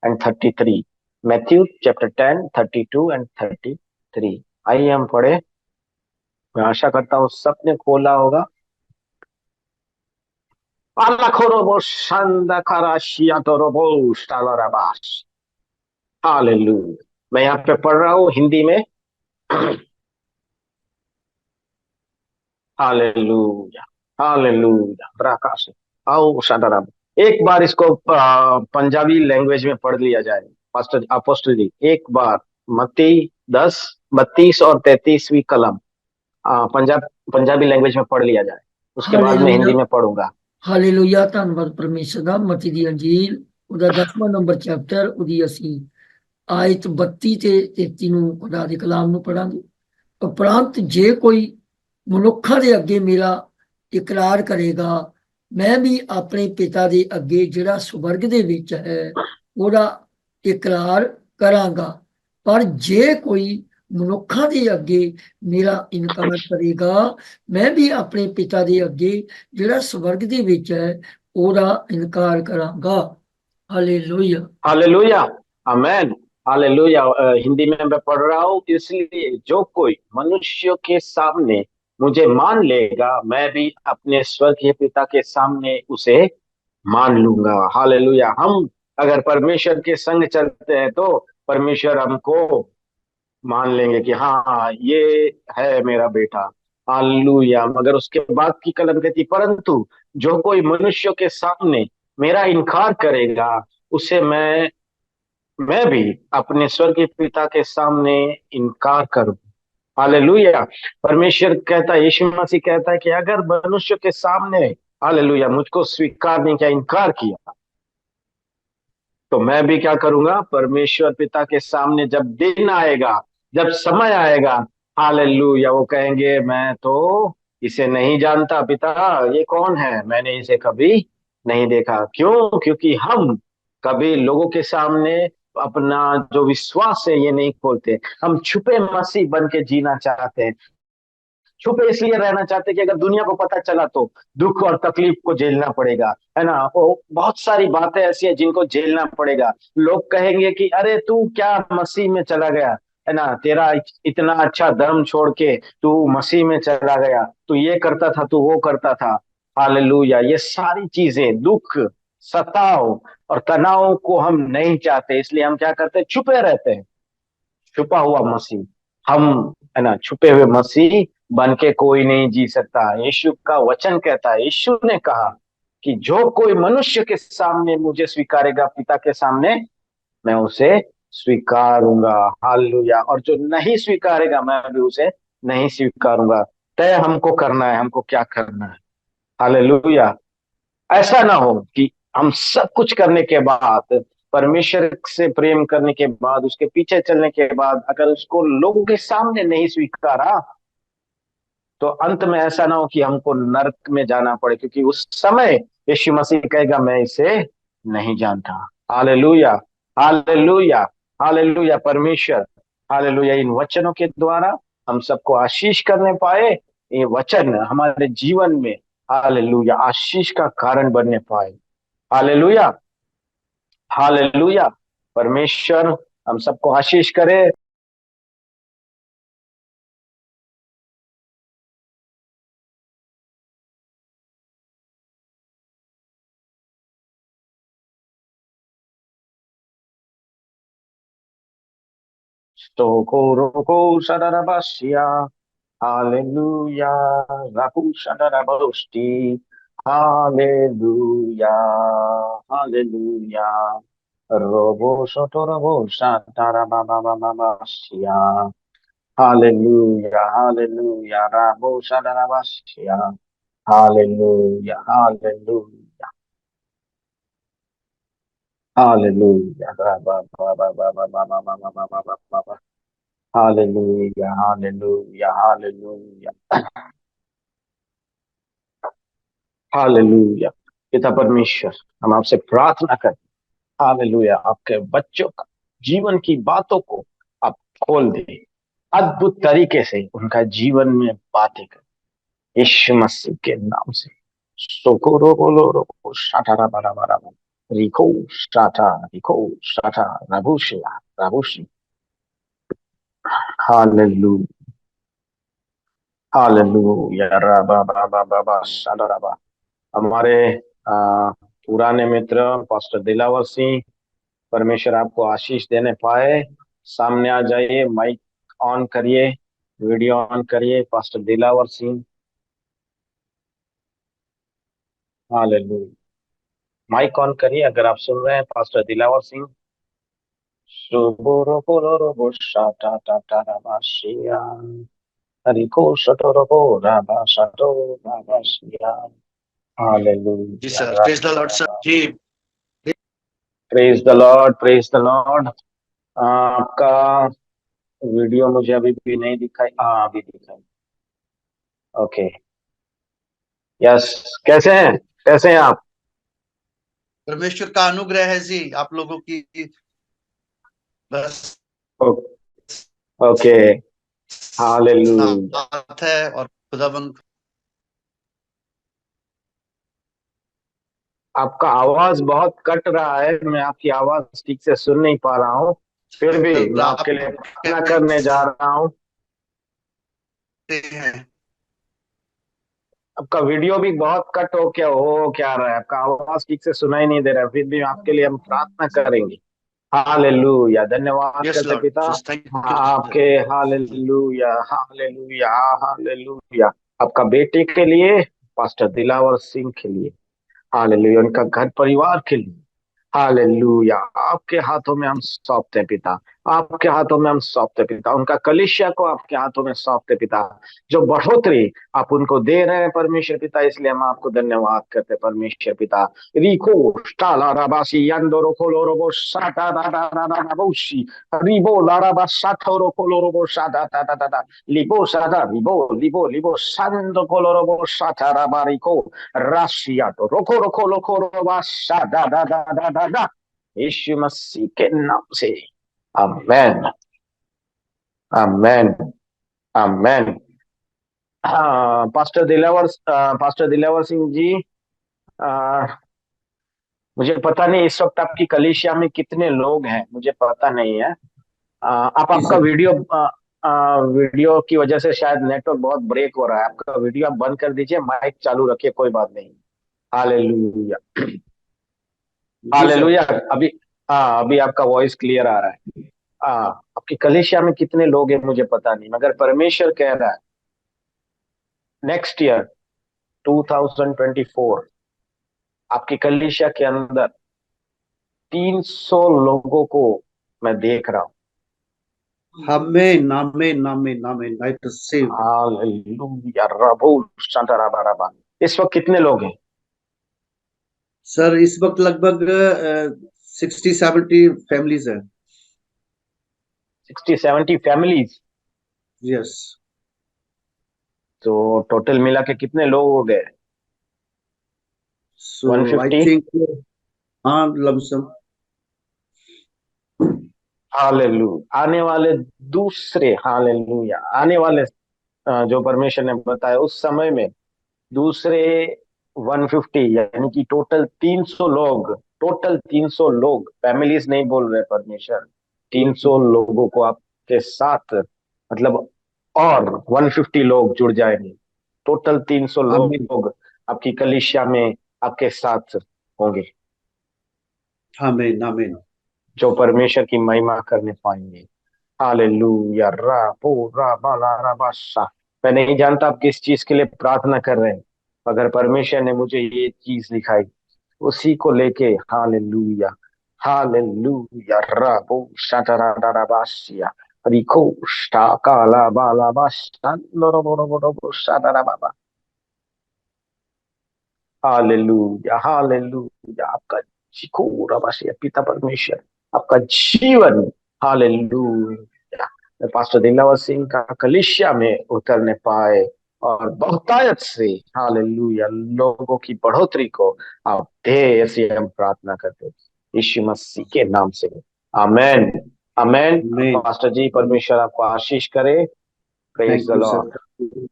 एंड 33। Matthew chapter 10, 32 and 33। आइए हम पढ़े। मैं आशा करता हूँ सबने खोला होगा। हालेलुया। मैं यहाँ पे पढ़ रहा हूँ हिंदी में। हालेलुया, हालेलुया, प्रकाश। आओ शादाराम, एक बार इसको पंजाबी लैंग्वेज में पढ़ लिया जाए। पास्टर अपोस्टल जी, एक बार मत्ती 10, 32 और 33वीं कलम पंजाबी लैंग्वेज में पढ़ लिया जाए, उसके बाद मैं हिंदी हालेलुया, में पढ़ूंगा। हालेलुया। धन्नवाद परमेश्वर ਦਾ। ਮਤੀ ਦੀ ਅੰਜੀਲ ਉਹਦਾ 10ਵਾਂ ਨੰਬਰ ਚੈਪਟਰ, ਉਹਦੀ ਅਸੀਂ ਆਇਤ 32 ਤੇ 33 ਨੂੰ ਖੁਦਾ ਦੇ ਕਲਾਮ ਨੂੰ ਪੜਾਂਗੇ। ਉਪਰੰਤ ਜੇ ਕੋਈ ਮਨੁੱਖਾਂ ਦੇ ਅੱਗੇ ਮੇਰਾ ਇਕਰਾਰ ਕਰੇਗਾ, ਮੈਂ ਵੀ ਆਪਣੇ ਪਿਤਾ ਦੇ ਅੱਗੇ ਜਿਹੜਾ ਸਵਰਗ ਦੇ ਵਿੱਚ ਹੈ ਉਹਦਾ ਇਕਰਾਰ ਕਰਾਂਗਾ। ਪਰ ਜੇ ਕੋਈ ਮਨੁੱਖਾਂ ਦੇ ਅੱਗੇ ਮੇਰਾ ਇਨਕਾਰ ਕਰੇਗਾ, ਮੈਂ ਵੀ ਆਪਣੇ ਪਿਤਾ ਦੇ ਅੱਗੇ ਜਿਹੜਾ ਸਵਰਗ ਦੇ ਵਿੱਚ ਹੈ ਉਹਦਾ ਇਨਕਾਰ ਕਰਾਂਗਾ। ਹਾਲੇਲੂਇਆ। हालेलुया। आमेन। हालेलुया। हिंदी में मैं पढ़ रहा हूँ। इसलिए जो कोई मनुष्य के सामने मुझे मान लेगा, मैं भी अपने स्वर्गीय पिता के सामने उसे मान लूंगा। हालेलुया। हम अगर परमेश्वर के संग चलते हैं तो परमेश्वर हमको मान लेंगे कि हाँ, ये है मेरा बेटा। हालेलुया। मगर उसके बाद की कलम कहती, परंतु जो कोई मनुष्य के सामने मेरा इनकार करेगा, उसे मैं भी अपने स्वर्गीय पिता के सामने इनकार करूं। हालेलुया। परमेश्वर कहता है, यीशु मसीह कहता है कि अगर मनुष्य के सामने, हालेलुया, मुझको स्वीकार नहीं किया, इनकार किया, तो मैं भी क्या करूंगा, परमेश्वर पिता के सामने जब दिन आएगा, जब समय आएगा, हालेलुया, वो कहेंगे मैं तो इसे नहीं जानता पिता, ये कौन है, मैंने इसे कभी नहीं देखा। क्यों? क्योंकि हम कभी लोगों के सामने अपना जो विश्वास है ये नहीं खोलते। हम छुपे मसीह बन के जीना चाहते हैं। छुपे इसलिए रहना चाहते हैं कि अगर दुनिया को पता चला तो दुख और तकलीफ को झेलना पड़ेगा, है ना। वो बहुत सारी बातें ऐसी है जिनको झेलना पड़ेगा। लोग कहेंगे कि अरे तू क्या मसीह में चला गया, है ना, तेरा इतना अच्छा धर्म छोड़ के तू मसीह में चला गया, तू ये करता था, तू वो करता था। हालेलुया। ये सारी चीजें, दुख, सताव और तनाव को हम नहीं चाहते, इसलिए हम क्या करते हैं, छुपे रहते हैं। छुपा हुआ मसीह हम, है ना, छुपे हुए मसीह बन के कोई नहीं जी सकता। यीशु का वचन कहता है, यीशु ने कहा कि जो कोई मनुष्य के सामने मुझे स्वीकारेगा, पिता के सामने मैं उसे स्वीकारूंगा। हालेलुया। और जो नहीं स्वीकारेगा, मैं भी उसे नहीं स्वीकारूंगा। तय हमको करना है, हमको क्या करना है। हालेलुया। ऐसा ना हो कि हम सब कुछ करने के बाद, परमेश्वर से प्रेम करने के बाद, उसके पीछे चलने के बाद, अगर उसको लोगों के सामने नहीं स्वीकारा, तो अंत में ऐसा ना हो कि हमको नरक में जाना पड़े, क्योंकि उस समय यीशु मसीह कहेगा मैं इसे नहीं जानता। हालेलुया। हालेलुया। हालेलुया। परमेश्वर, हालेलुया, इन वचनों के द्वारा हम सबको आशीष करने पाए। ये वचन हमारे जीवन में, हालेलुया, आशीष का कारण बनने पाए। हालेलुया। हालेलुया। परमेश्वर हम सबको आशीष करे। Stoko roko shadarabasia. Hallelujah. Raku shadarabosti. Hallelujah. Hallelujah. Robo sotorobo shatarababababasia. Hallelujah. Hallelujah. Rabo shadarabasia. Hallelujah. Hallelujah. Hallelujah. Rabababababababababababa. Hallelujah, hallelujah, hallelujah, hallelujah. पिता परमेश्वर, हम आपसे प्रार्थना करते हैं, हालेलुया, आपके बच्चों का जीवन की बातों को आप खोल दे, अद्भुत तरीके से उनका जीवन में बातें कर, यीशु मसीह के नाम से। सोकोरो बोलो रोको शाटारा बारा बारा बारा, रिको शाटा रबुशिया रबुशी। हालेलुया। हालेलुया। रबा बाबा बाबा शाटारा। हमारे आ, पुराने मित्र पास्टर दिलावर सिंह, परमेश्वर आपको आशीष देने पाए। सामने आ जाइए, माइक ऑन करिए, वीडियो ऑन करिए, pastor Dilawar Singh. Hallelujah. Mic on करिए अगर आप सुन रहे हैं, पास्टर दिलावर सिंह। सुबोरो बोलोरो बोशा टा टा टा रा बाशिया, हरिको शटोरो बो रा बा शटो रा बाशिया। जी hallelujah. Sir, praise the Lord sir जी। Praise the Lord, praise the Lord. आपका वीडियो मुझे अभी भी नहीं दिखाई, हाँ अभी दिखाई। ओके। यस। कैसे हैं, कैसे हैं आप? परमेश्वर का अनुग्रह है जी आप लोगों की, बस ओ- ओके। हालेलुया। साथ है और खुदाबंद आपका आवाज बहुत कट रहा है, मैं आपकी आवाज ठीक से सुन नहीं पा रहा हूँ। फिर भी सर मैं आप आपके लिए प्रार्थना करने जा रहा हूँ। कहते हैं आपका वीडियो भी बहुत कट हो क्या रहा है, आपका आवाज ठीक से सुनाई नहीं दे रहा है, फिर भी आपके लिए हम प्रार्थना करेंगे। हालेलुया, धन्यवाद यस करते लॉर्ड पिता। जीसस, थैंक हाँ, यू आपके हालेलुया हालेलुया हालेलुया। आपका बेटे के लिए, पास्टर दिलावर सिंह के लिए, हालेलुया, उनका घर परिवार के लिए, हालेलुया, आपके हाथों में हम सौंपते हैं पिता। आपके हाथों में हम सौंपते हैं पिता, उनका कलीसिया को आपके हाथों में सौंपते हैं पिता। जो बढ़ोतरी आप उनको दे रहे हैं परमेश्वर पिता, इसलिए हम आपको धन्यवाद करते हैं परमेश्वर पिता। रिको स्टाला राबासी यंदोरो कोलोरोबो साटा दा दा दा दा दा बोशी रिबो लाराबा साथोरो कोलोरोबो सादा दा दा दा दा लिबो सादा लिबो लिबो लिबो सांदो कोलोरोबो साटा राबारिको राशिया तो रोको रोको रोको रोबा सादा दा दा दा दा दा। यीशु मसीह के नाम से आमेन आमेन आमेन। हाँ, पास्टर दिलावर सिंह जी, आ, मुझे पता नहीं इस वक्त आपकी कलीसिया में कितने लोग हैं, मुझे पता नहीं है। आप जी आपका सर। वीडियो की वजह से शायद नेटवर्क बहुत ब्रेक हो रहा है, आपका वीडियो आप बंद कर दीजिए, माइक चालू रखिए, कोई बात नहीं। हालेलुया जी सर। हालेलुया। अभी, हाँ, अभी आपका वॉइस क्लियर आ रहा है। आपकी कलीसिया में कितने लोग हैं मुझे पता नहीं, मगर परमेश्वर कह रहा है नेक्स्ट ईयर 2024 आपकी कलीसिया के अंदर 300 लोगों को मैं देख रहा हूँ। आमेन amen amen amen, I receive. Hallelujah रबो शंतराबाराबा। इस वक्त कितने लोग हैं? सर इस वक्त लगभग 60-70 फैमिलीज है। 60-70 फैमिलीज। यस। तो टोटल मिला के कितने लोग हो गए? सो आई 150। थिंक, हाँ लमसम। हालेलुया। आने वाले दूसरे, हालेलुया, आने वाले जो परमेश्वर ने बताया उस समय में दूसरे 150, यानी कि टोटल 300 लोग, फैमिलीज नहीं बोल रहे परमेश्वर, 300 लोगों को आपके साथ, मतलब और 150 लोग जुड़ जाएंगे, टोटल 300 आमीन लोग आपकी कलीसिया में आपके साथ होंगे, आमीन आमीन। जो परमेश्वर की महिमा करने पाएंगे। हालेलुया रा पो रा बाला रा बाशा। मैं नहीं जानता आप किस चीज के लिए प्रार्थना कर रहे हैं, मगर परमेश्वर ने मुझे ये चीज दिखाई, उसी को लेके। हालेलुया हालेलुया रा पो शाटा रा रा रा बाशिया रिको स्टा काला बाला बाशा लो रो रो रो रो शाटा रा बाबा। Hallelujah hallelujah. आपका चिको रा बाशिया पिता परमेश्वर आपका जीवन, हालेलुया, पास्टर दिलावर सिंह का कलिसिया में उतरने पाए और बहुतायत से, हालेलुया, लोगों की बढ़ोतरी को आप दे, ऐसे हम प्रार्थना करते हैं यीशु मसीह के नाम से। आमेन आमेन। आमीन। पास्टर जी, परमेश्वर आपको आशीष करे। Praise thank the you Lord sir.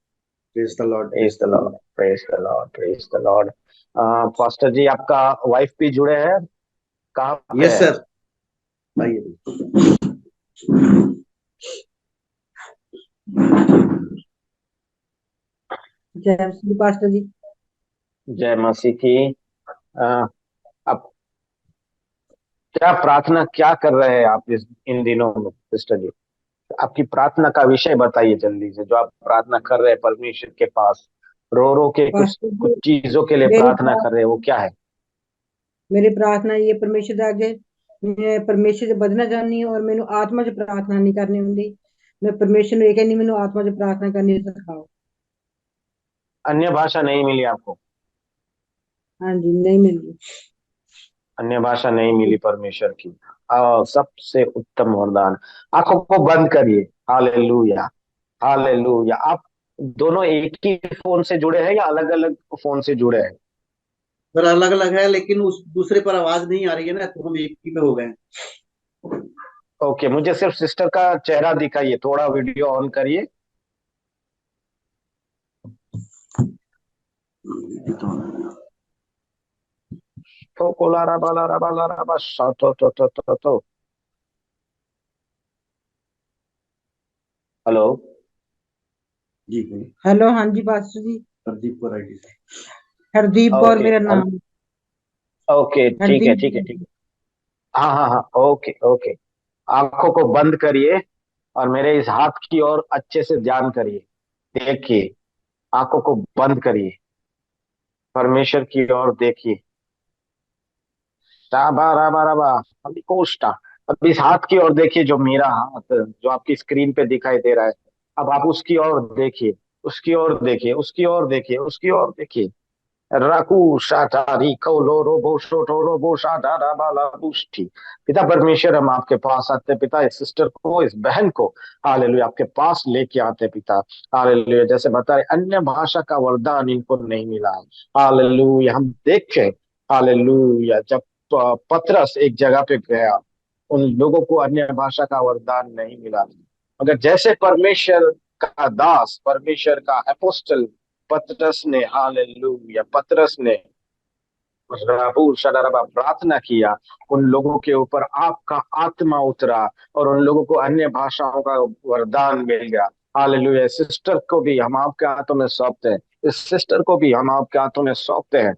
Praise the Lord, praise praise the the Lord Lord. Praise the Lord praise the Lord. Pastor जी, आपका वाइफ भी जुड़े हैं, कहाँ पे यस है? सर। आइए। जय श्री पास्टर जी। जय मसीह की। अ, आप क्या प्रार्थना क्या कर रहे हैं आप इन दिनों में सिस्टर जी? आपकी प्रार्थना का विषय बताइए जल्दी से, जो आप प्रार्थना कर रहे हैं परमेश्वर के पास, रो रो के कुछ पास्टर कुछ जी, चीजों के लिए मेरी प्रार्थना प्रा- कर रहे हैं, वो क्या है? मेरी प्रार्थना ये परमेश्वर दे अगे, मैं परमेश्वर से बदना चाहनी हूँ और मैंने आत्मा से प्रार्थना नहीं करनी होंगी। मैं परमेश्वर ने ये कहनी मैंने आत्मा से प्रार्थना करनी सिखाओ। अन्य भाषा नहीं मिली आपको? हाँ जी, नहीं मिली। अन्य भाषा नहीं मिली परमेश्वर की। सबसे उत्तम वरदान। आंखों को बंद करिए। Hallelujah hallelujah. आप दोनों एक ही फोन से जुड़े हैं या अलग अलग फोन से जुड़े हैं? सर अलग अलग है, लेकिन उस दूसरे पर आवाज नहीं आ रही है ना, तो हम एक ही में हो गए। ओके, मुझे सिर्फ सिस्टर का चेहरा दिखाइए, थोड़ा वीडियो ऑन करिए। तो कोलारा बालारा बालारा बस तो। हेलो। जी बोलिए। हेलो, हाँ जी पास्टर जी। प्रदीप को आईडी से। हरदीप कौर ओके मेरा नाम। ओके, ठीक है हरदीप। ठीक है ठीक है। हाँ हाँ हाँ, ओके ओके। आंखों को बंद करिए और मेरे इस हाथ की ओर अच्छे से ध्यान करिए। देखिए, आंखों को बंद करिए, परमेश्वर की ओर देखिए। शाबा राबा राबा, अभी कोष्टा। अब इस हाथ की ओर देखिए, जो मेरा हाथ जो आपकी स्क्रीन पे दिखाई दे रहा है। अब आप उसकी ओर देखिए, उसकी ओर देखिए, उसकी ओर देखिए, उसकी ओर देखिए। राकू शाटारी कौलो रोबो शोटो रोबो शाटारा बाला बुष्टी। पिता परमेश्वर, हम आपके पास आते पिता, इस सिस्टर को, इस बहन को हालेलुया आपके पास लेके आते पिता। हालेलुया, जैसे बता रहे अन्य भाषा का वरदान इनको नहीं मिला। हालेलुया, हम देखें हालेलुया जब पतरस एक जगह पे गया, उन लोगों को अन्य भाषा का वरदान नहीं मिला। मगर जैसे परमेश्वर का दास, परमेश्वर का अपोस्टल पतरस ने, हालेलुया पतरस ने प्रभु सदरबा प्रार्थना किया, उन लोगों के ऊपर आपका आत्मा उतरा और उन लोगों को अन्य भाषाओं का वरदान मिल गया। हालेलुया, सिस्टर को भी हम आपके हाथों में सौंपते हैं, इस सिस्टर को भी हम आपके हाथों में सौंपते हैं।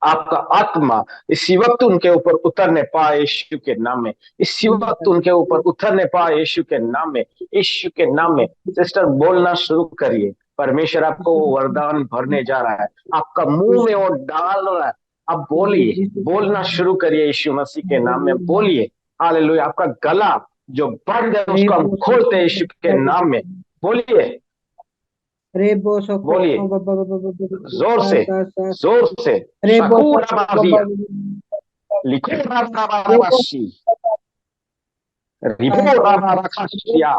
आपका आत्मा इसी वक्त उनके ऊपर उतरने पाए यीशु के नाम में। इसी वक्त उनके ऊपर उतरने पाए यीशु के नाम में, यीशु के नाम में। सिस्टर बोलना शुरू करिए, परमेश्वर आपको वो वरदान भरने जा रहा है, आपका मुंह में वो डाल रहा है। आप बोलिए, बोलना शुरू करिए, यीशु मसीह के नाम में बोलिए। हालेलुया, आपका गला जो बंद है उसको हम खोलते हैं यीशु के नाम में। बोलिए, रेबो सको बोलिए बाबा जोर सा से, सा सा। जोर से। रेबो शकूरा सको बाजिया, बाबा। लिखो रेबो राबाराबाशी, रिबो राबाराकाशिया।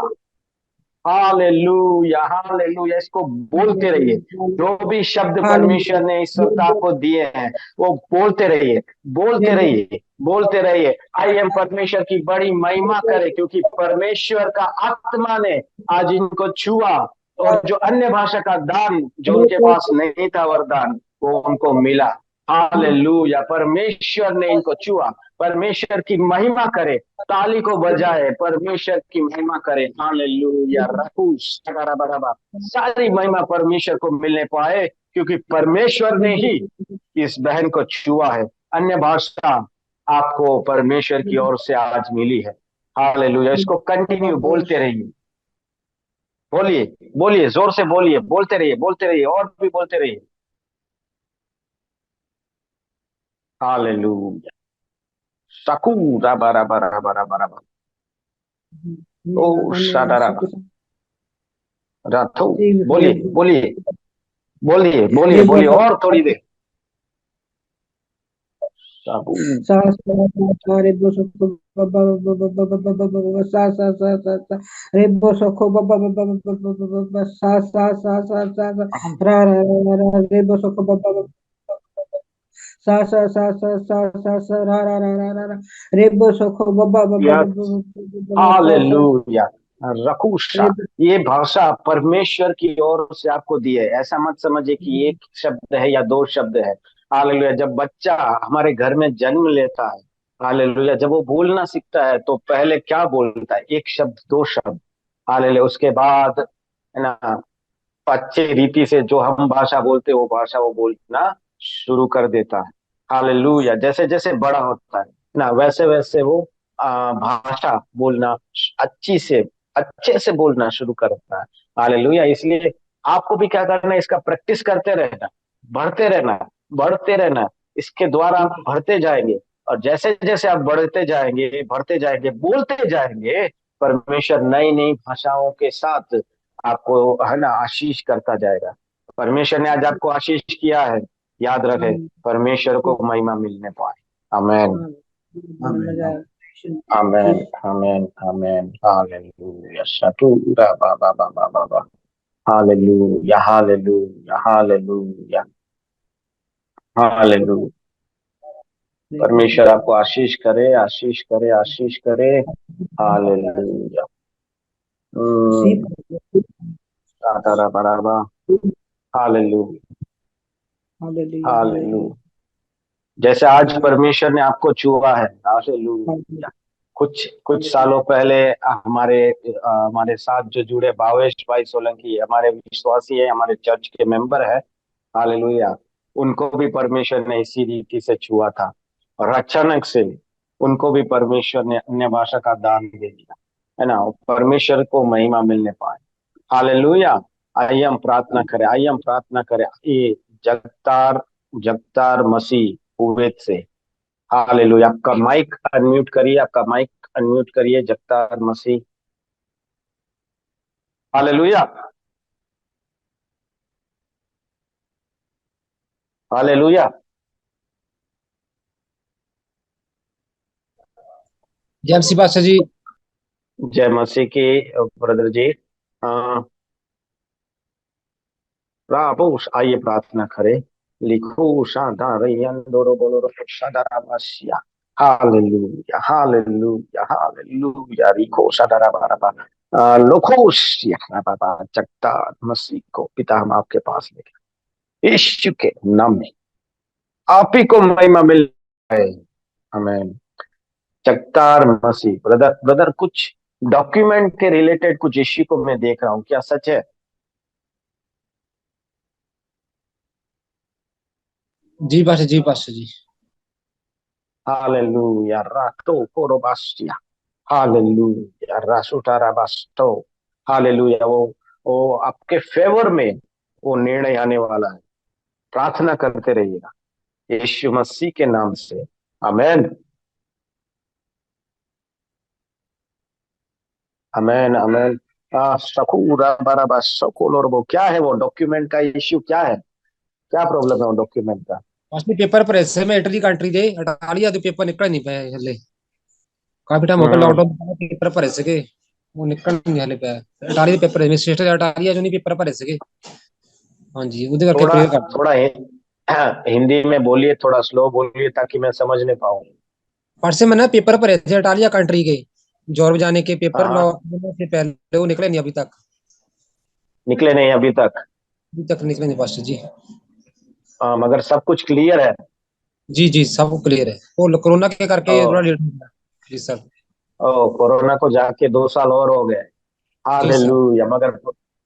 हालेलुया हालेलुया, इसको बोलते रहिए। जो भी शब्द परमेश्वर ने इस सप्ताह को दिए हैं वो बोलते रहिए, बोलते रहिए, बोलते रहिए। आई हम परमेश्वर की बड़ी महिमा करें, क्योंकि परमेश्वर का आत्मा ने आज इनको छुआ और जो अन्य भाषा का दान जो उनके पास नहीं था, वरदान, वो उनको मिला। हालेलुया, परमेश्वर ने इनको छुआ। परमेश्वर की महिमा करे, ताली को बजाए, परमेश्वर की महिमा करे। हालेलुया, रकूस बराबर, सारी महिमा परमेश्वर को मिलने पाए, क्योंकि परमेश्वर ने ही इस बहन को छुआ है। अन्य भाषा आपको परमेश्वर की ओर से आज मिली है। हालेलुया, इसको कंटिन्यू बोलते रहिए, बोलिए, बोलिए जोर से बोलिए, बोलते रहिए, बोलते रहिए और भी बोलते रहिए। हालेलुया, सकू राबा राबा राबा राबा राबा, ओ शादा राबा राथो। बोलिए, बोलिए, बोलिए, बोलिए, रेबो बोलिए और थोड़ी देर। साबू सा सा रेबो सको बाबा सा सा सा सा सा। रेबो सको बाबा सा सा सा सा सा सा। रा रा रा रा रेबो सको बाबा सा सा सा सा सा सा सा। रा रा रा रा रा रा रेबो सको बाबा सा सा। हालेलुया, रकूशा। ये भाषा परमेश्वर की ओर से आपको दी है। ऐसा मत समझिए कि एक शब्द है या दो शब्द है। हालेलुया, जब बच्चा हमारे घर में जन्म लेता है, हालेलुया, जब वो बोलना सीखता है तो पहले क्या बोलता है? एक शब्द, दो शब्द। हालेलुया, उसके बाद है ना, अच्छे रीति से जो हम भाषा बोलते हैं वो भाषा वो बोलना शुरू कर देता है। हालेलुया, जैसे जैसे बड़ा होता है ना, वैसे वैसे वो भाषा बोलना अच्छी से अच्छे से बोलना शुरू करता है। हालेलुया, इसलिए आपको भी क्या करना है? इसका प्रैक्टिस करते रहना, बढ़ते रहना, बढ़ते रहना। इसके द्वारा आप बढ़ते जाएंगे, और जैसे जैसे आप बढ़ते जाएंगे, बढ़ते जाएंगे, बोलते जाएंगे, परमेश्वर नई नई भाषाओं के साथ आपको है ना आशीष करता जाएगा। परमेश्वर ने आज आपको आशीष किया है, याद रखे, परमेश्वर को महिमा मिलने पाए। आमेन, आमीन। Amen, amen, amen. हालेलुया, शतूरा बाबा बाबा बाबा। Hallelujah, hallelujah, hallelujah, hallelujah. परमेश्वर आपको आशीष करे, आशीष करे, आशीष करे। हालेलुया। बराबर। Hallelujah, hallelujah. जैसे आज परमेश्वर ने आपको छुआ है, हालेलुया। कुछ कुछ सालों पहले हमारे साथ जो जुड़े भावेश भाई सोलंकी हमारे विश्वासी है, हमारे चर्च के मेंबर है, हालेलुया। उनको भी परमेश्वर ने इसी रीति से छुआ था और अचानक से उनको भी परमेश्वर ने अन्य भाषा का दान दे दिया, है ना, परमेश्वर को महिमा मिलने पाए। हालेलुया। आइए हम प्रार्थना करें, आइए हम प्रार्थना करें। ये जगतार जगतार मसीह कुवैत से, हालेलुया। आपका माइक अनम्यूट करिए, आपका माइक अनम्यूट करिए, जगतार मसीह, हालेलुया, हालेलुया। जय मसीह पास्टर जी। जय मसीह की ब्रदर जी। प्रभु आइए प्रार्थना करें। लिखो शादारयंदोरो बोलोरो शादाराबाशिया, हालेलुया, हालेलुया, हालेलुया। लिखो शादाराबाराबा, लोकोशिया बाबा, जगतार मसीह को पिता हम आपके पास लेके यीशु के नाम में आप ही को महिमा मिल है, हमें। जगतार मसीह, ब्रदर ब्रदर कुछ डॉक्यूमेंट के रिलेटेड कुछ इश्यू को मैं देख रहा हूँ, क्या सच है? जी पास्टर जी, पास्टर जी। हालेलुया, रातो कोरोबास्टिया, हालेलुया, रासुटाराबास्टो, हालेलुया। वो आपके फेवर में वो निर्णय आने वाला है, प्रार्थना करते रहिएगा यीशु मसीह के नाम से, आमेन, आमेन, आमेन। शकूरा बराबा शकोलोर, वो क्या है, वो डॉक्यूमेंट का इश्यू क्या है, क्या प्रॉब्लम है वो डॉक्यूमेंट का? पास्टर पेपर पर ऐसे में इटली कंट्री दे हटा लिया तो पेपर निकल नहीं पाया हले। काफी टाइम हो गया हम्म, लॉकडाउन, पेपर पर ऐसे के वो निकल नहीं हले पाया। हटा लिया पेपर में सिस्टर हटा लिया जो नहीं पेपर पर ऐसे के। हाँ जी, उधर करके थोड़ा प्रेयर कर। थोड़ा हिंदी में बोलिए, थोड़ा स्लो बोलिए ताकि मैं समझ नहीं पाऊँ। परसे में ना पेपर पर ऐसे हटा लिया कंट्री के, जॉर्ब जाने के पेपर हाँ, लॉकडाउन से पहले वो निकले नहीं अभी तक। निकले नहीं अभी तक? अभी तक निकले नहीं पास्टर जी। मगर सब कुछ क्लियर है? जी जी, सब क्लियर है। वो कोरोना के करके थोड़ा ओ, लेट हो गया। जी सर। कोरोना को जाके 2 साल और हो गए। जी सर। हालेलुया, मगर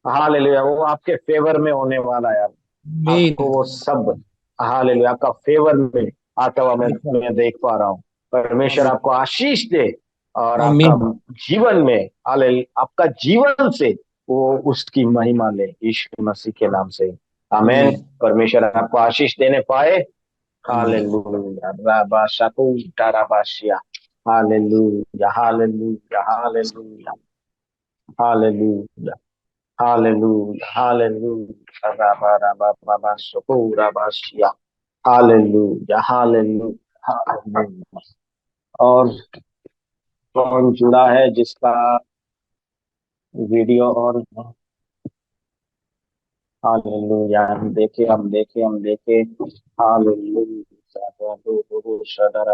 हालेलुया वो आपके फेवर में होने वाला है यार, आपको मेन। वो सब, हालेलुया, आपका फेवर में आता हुआ जी सर। मैं देख पा रहा हूँ। परमेश्वर आमीन। आपको आशीष दे और आपका आमीन। जीवन में, हालेलुया, आपका जीवन से वो उसकी महिमा ले यीशु मसीह के नाम से, आमेन। आमीन। परमेश्वर आपको आशीष देने पाए, आमीन। हालेलुया, राबा शाकू टाराबाशिया, hallelujah, hallelujah, hallelujah, hallelujah, hallelujah, hallelujah, राबा राबा बाबा शाकू राबाशिया, हालेलुया, हालेलुया, हालेलुया। और कौन जुड़ा है जिसका वीडियो और, हालेलुया, हम देखे, हम देखे, हम देखे, हालेलुया, हालेलुया, हालेलुया,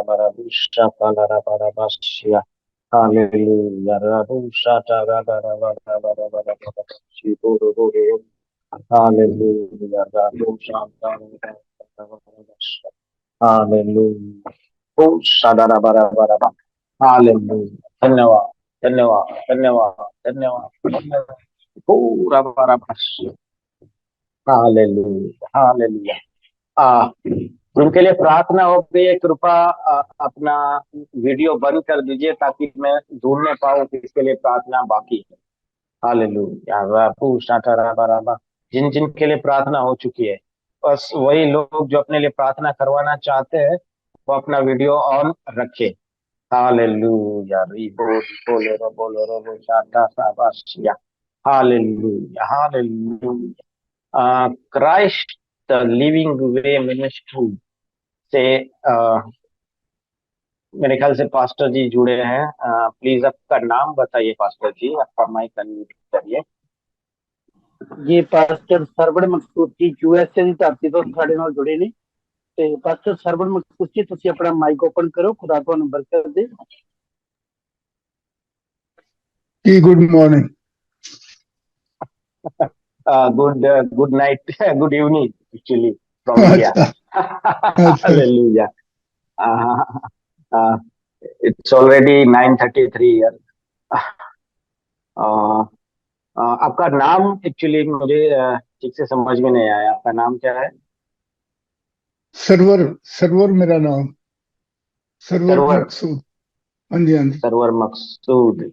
हालेलुया। धन्यवाद, धन्यवाद, धन्यवाद, धन्यवाद, धन्यवाद। पूरा बड़ा, हालेलुया, हालेलुया। उनके लिए प्रार्थना हो गई है, कृपा अपना वीडियो बंद कर दीजिए ताकि मैं ढूंढने पाऊँ कि इसके लिए प्रार्थना बाकी है। हालेलुया, राबू शाटा राबा राबा। जिन जिन के लिए प्रार्थना हो चुकी है, बस वही लोग जो अपने लिए प्रार्थना करवाना चाहते हैं वो अपना वीडियो ऑन रखे। हालेलुया, रिबो बोलो बोलो रो शाटा साबाशिया, hallelujah, hallelujah. Christ the Living Way Ministry से मेरे ख्याल से पास्टर जी जुड़े हैं। प्लीज आपका नाम बताइए पास्टर जी, आपका माइक अनम्यूट करिए। ये पास्टर ਸਰਵਣ ਮਕਸੂਦੀ यूएसए ਦੀ ਧਰਤੀ ਤੋਂ ਸਾਡੇ ਨਾਲ ਜੁੜੇ ਨੇ ਤੇ ਪਾਸਟਰ ਸਰਵਣ ਮਕਸੂਦੀ ਤੁਸੀਂ ਆਪਣਾ ਮਾਈਕ ਓਪਨ ਕਰੋ, ਖੁਦਾ ਤੁਹਾਨੂੰ ਬਰਕਤ ਦੇ। Good morning. Good night, good evening actually from India. अच्छा, अच्छा, Hallelujah. It's already 9:33 year. आपका नाम एक्चुअली मुझे ठीक से समझ में नहीं आया, आपका नाम क्या है? सरवर सरवर मेरा नाम, सरवर सरवर। मकसूद। हाँ जी, हाँ जी। सरवर मकसूद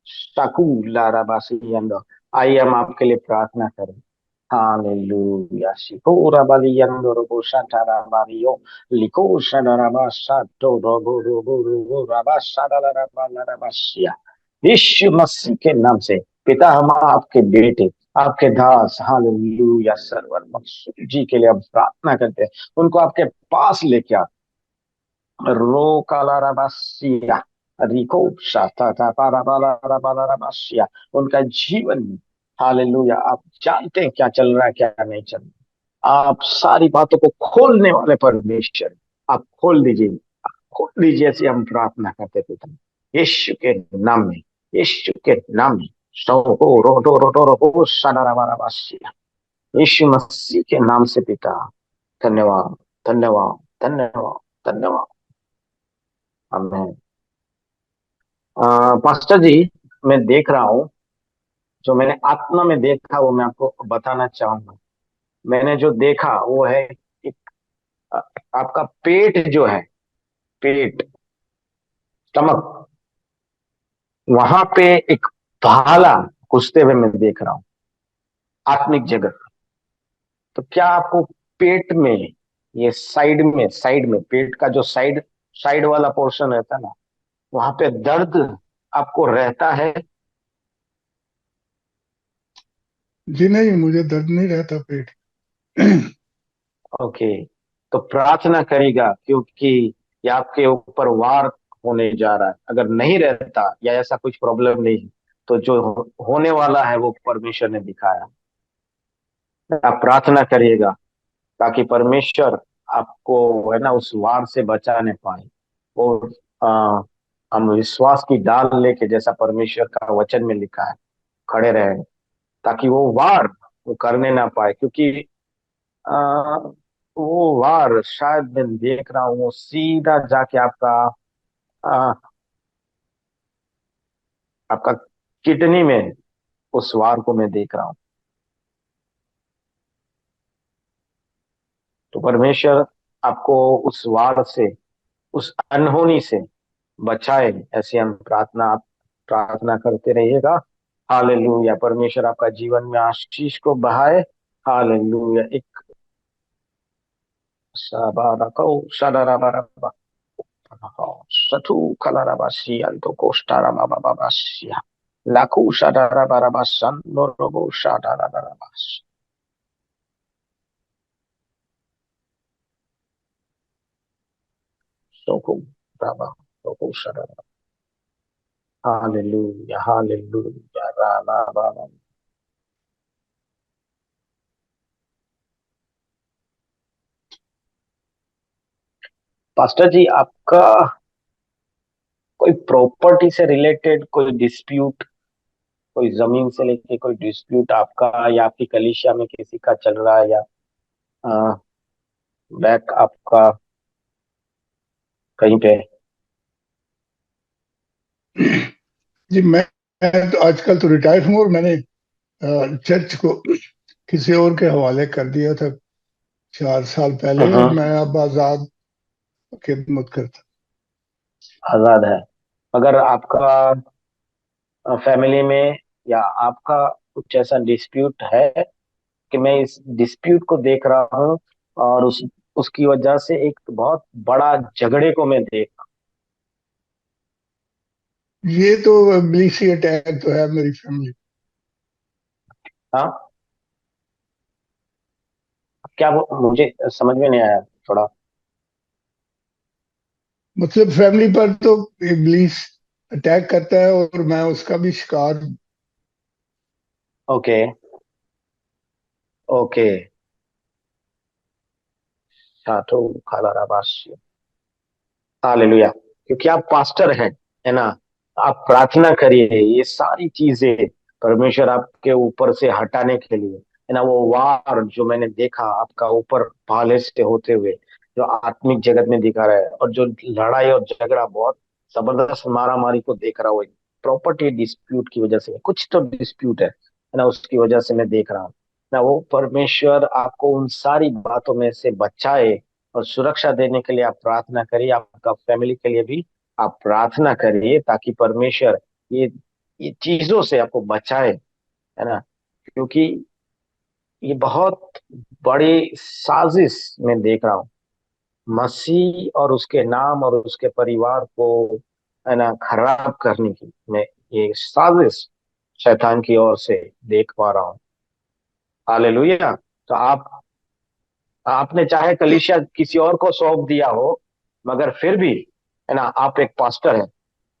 शाकू लाराबासी अंदर। आइए हम आपके लिए प्रार्थना करें। हालेलुया शिकोरा बाली अंदर रोबो शाटारा बारियो लिको शाटारा शाटो रोबो रोबो रोबो राबा शाटारा लाराबासिया। यीशु मसीह के नाम से पिता, हम आपके बेटे, आपके दास हालेलुया सरवर मकसूद जी के लिए हम प्रार्थना करते हैं। उनको आपके पास लेके आ रो कालाराबासिया रिको शाता पाराबालाराबालाराबासिया। उनका जीवन में हालेलुया आप जानते हैं क्या चल रहा है क्या नहीं चल रहा। आप सारी बातों को खोलने वाले परमेश्वर, आप खोल दीजिए, आप खोल दीजिए, ऐसी हम प्रार्थना करते पिता यीशु के नाम में, यीशु के नाम में। सो रो शादाराबाराबासिया। यीशु मसीह के नाम से पिता, धन्यवाद धन्यवाद धन्यवाद धन्यवाद। आमीन। पास्टर जी, मैं देख रहा हूँ, जो मैंने आत्मा में देखा वो मैं आपको बताना चाहूंगा। मैंने जो देखा वो है एक अ, आपका पेट जो है, पेट, स्टमक, वहां पे एक भाला घुसते हुए मैं देख रहा हूँ, आत्मिक जगत। तो क्या आपको पेट में, ये साइड में पेट का जो साइड साइड वाला पोर्शन रहता है ना, वहां पे दर्द आपको रहता है? जी नहीं, मुझे दर्द नहीं रहता पेट। ओके, तो प्रार्थना करेगा, क्योंकि ये आपके ऊपर वार होने जा रहा है। अगर नहीं रहता या ऐसा कुछ प्रॉब्लम नहीं, तो जो होने वाला है वो परमेश्वर ने दिखाया। आप प्रार्थना करिएगा ताकि परमेश्वर आपको है ना उस वार से बचाने पाए। और आ, हम विश्वास की डाल लेके, जैसा परमेश्वर का वचन में लिखा है, खड़े रहे, ताकि वो वार वो करने ना पाए। क्योंकि आ, वो वार शायद मैं देख रहा हूँ वो सीधा जाके आपका आ, आपका किडनी में, उस वार को मैं देख रहा हूँ। तो परमेश्वर आपको उस वार से, उस अनहोनी से बचाए, ऐसी हम प्रार्थना करते रहिएगा। हालेलुया। परमेश्वर आपका जीवन में आशीष को बहाए। हालेलुया। एक साबारको सदराबारबा सतु कलराबासी अंतो कोष्टाराबाबाबासिया लाकू सदराबाराबासन नोरोबो सदराबाराबास। सोको राबा सोको सदरा। हालेलुया हालेलुया रा ला ला ला। पास्टर जी, आपका कोई प्रॉपर्टी से रिलेटेड कोई डिस्प्यूट, कोई जमीन से लेके कोई डिस्प्यूट आपका या आपकी कलीसिया में किसी का चल रहा है, या बैक आपका कहीं पे? जी, मैं तो आजकल तो रिटायर हूँ, और मैंने चर्च को किसी और के हवाले कर दिया था 4 साल पहले, और मैं अब आजाद खिदमत करता। आजाद है। अगर आपका फैमिली में या आपका कुछ ऐसा डिस्प्यूट है कि मैं इस डिस्प्यूट को देख रहा हूँ, और उसकी वजह से एक बहुत बड़ा झगड़े को मैं देख। ये तो मिलिट्री अटैक तो है मेरी फैमिली। हाँ, क्या वो मुझे समझ में नहीं आया थोड़ा। मतलब फैमिली पर तो इब्लीस अटैक करता है, और मैं उसका भी शिकार हूँ। Okay okay. साधु खालाराबासी। हालेलुया। क्योंकि आप पास्टर हैं, है ना, आप प्रार्थना करिए ये सारी चीजें परमेश्वर आपके ऊपर से हटाने के लिए, है ना। वो वार जो मैंने देखा आपका ऊपर भाले से होते हुए, जो आत्मिक जगत में दिखा रहा है, और जो लड़ाई और झगड़ा बहुत जबरदस्त मारा मारी को देख रहा हूँ, प्रॉपर्टी डिस्प्यूट की वजह से, कुछ तो डिस्प्यूट है ना, उसकी वजह से मैं देख रहा हूँ ना। वो परमेश्वर आपको उन सारी बातों में से बचाए और सुरक्षा देने के लिए आप प्रार्थना करिए। आपका फैमिली के लिए भी आप प्रार्थना करिए, ताकि परमेश्वर ये चीजों से आपको बचाए, है ना। क्योंकि ये बहुत बड़ी साजिश मैं देख रहा हूँ, मसीह और उसके नाम और उसके परिवार को, है ना, खराब करने की मैं ये साजिश शैतान की ओर से देख पा रहा हूँ। हालेलुया। तो आपने चाहे कलीसिया किसी और को सौंप दिया हो, मगर फिर भी, है ना, आप एक पास्टर हैं।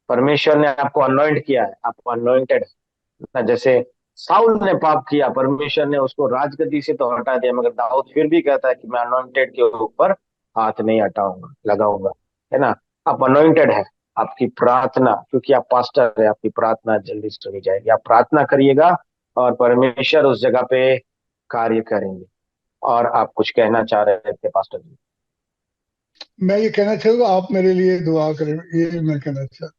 परमेश्वर ने आपको अनॉइंट किया है, आप अनॉइंटेड है ना। जैसे साउल ने पाप किया, परमेश्वर ने उसको राजगद्दी से तो हटा दिया, मगर दाऊद फिर भी कहता है कि मैं अनॉइंटेड के ऊपर हाथ नहीं हटाऊंगा, लगाऊंगा, है ना। आप अनॉइंटेड है। आपकी प्रार्थना, क्योंकि आप पास्टर है, आपकी प्रार्थना जल्दी सुनी जाएगी। आप प्रार्थना करिएगा और परमेश्वर उस जगह पे कार्य करेंगे। और आप कुछ कहना चाह रहे थे पास्टर जी? मैं ये कहना चाहूंगा, आप मेरे लिए दुआ करें, ये मैं कहना चाहता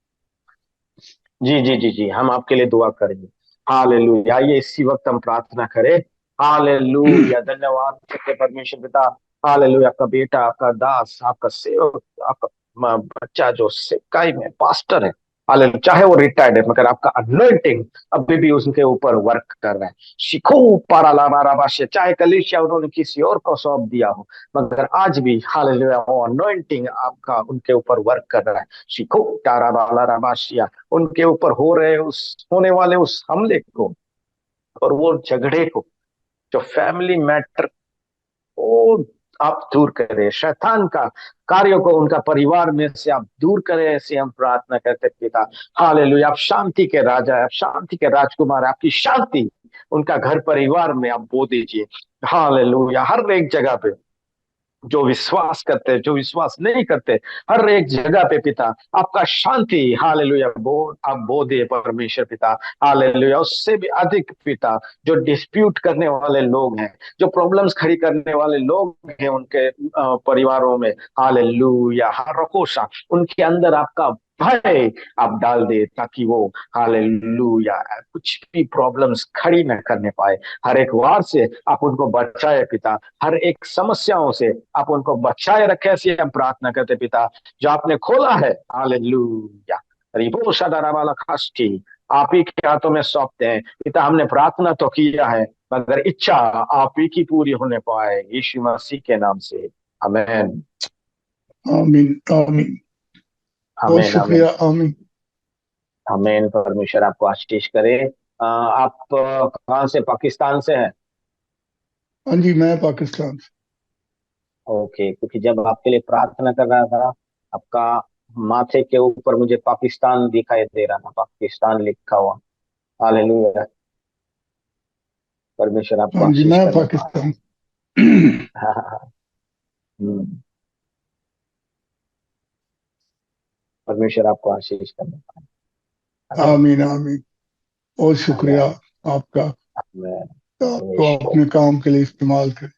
जी जी जी जी, हम आपके लिए दुआ करेंगे। हालेलुया। आइए इसी वक्त हम प्रार्थना करें। हूँ। हालेलुया, धन्यवाद सत्य परमेश्वर पिता। हालेलुया, आपका बेटा, आपका दास, आपका सेवक, आपका बच्चा जो सिकाई में पास्टर है, हालेलुया, चाहे वो रिटायर्ड है, मगर आपका अनॉइंटिंग अभी भी उसके ऊपर वर्क कर रहा है। शिखो पारालाबाराबाश, चाहे कलीसिया उन्होंने किसी और को सौंप दिया हो, मगर आज भी हालेलुया वो अनॉइंटिंग आपका उनके ऊपर वर्क कर रहा है। शिखो टाराबालाराबाशिया, उनके ऊपर हो रहे उस होने वाले उस हमले को और वो झगड़े को, जो फैमिली मैटर, वो आप दूर करें। शैतान का कार्यों को उनका परिवार में से आप दूर करें, ऐसे हम प्रार्थना करते पिता। हालेलुया। आप शांति के राजा है, आप शांति के राजकुमार है, आपकी शांति उनका घर परिवार में आप बो दीजिए। हालेलुया। हर एक जगह पे जो विश्वास करते, जो विश्वास नहीं करते, हर एक जगह पे पिता आपका शांति, हालेलुया, आप बो दे परमेश्वर पिता। हालेलुया। उससे भी अधिक पिता, जो डिस्प्यूट करने वाले लोग हैं, जो प्रॉब्लम्स खड़ी करने वाले लोग हैं उनके परिवारों में, हालेलुया, हर रकोशा उनके अंदर आपका भय आप डाल दे, ताकि वो, हालेलुया, कुछ भी प्रॉब्लम्स खड़ी न करने पाए। हर एक वार से आप उनको बचाए पिता, हर एक समस्याओं से आप उनको बचाए रखे, ऐसी हम प्रार्थना करते पिता। जो आपने खोला है, हालेलुया, रिबो शदारा वाला खास्टी, आप ही के हाथों में सौंपते हैं पिता। हमने प्रार्थना तो किया है, मगर इच्छा आप ही की पूरी होने पाए, यीशु मसीह के नाम से, आमीन। आमीन आमीन। बहुत आमीन आमीन शुक्रिया। आमीन। आमीन। परमेश्वर आपको आशीष करे। आप कहाँ से, पाकिस्तान से हैं? हाँ जी, मैं पाकिस्तान से। ओके, क्योंकि जब आपके लिए प्रार्थना कर रहा था, आपका माथे के ऊपर मुझे पाकिस्तान दिखाई दे रहा था, पाकिस्तान लिखा हुआ। हालेलुया। परमेश्वर आपको हाँ जी, आशीष मैं करने पाए। पाकिस्तान। हाँ, हाँ, हाँ। परमेश्वर आपको आशीष करने पाए। आमीन आमीन आमीन। बहुत शुक्रिया आमीन आपका, आमीन। आपको अपने काम के लिए इस्तेमाल करें।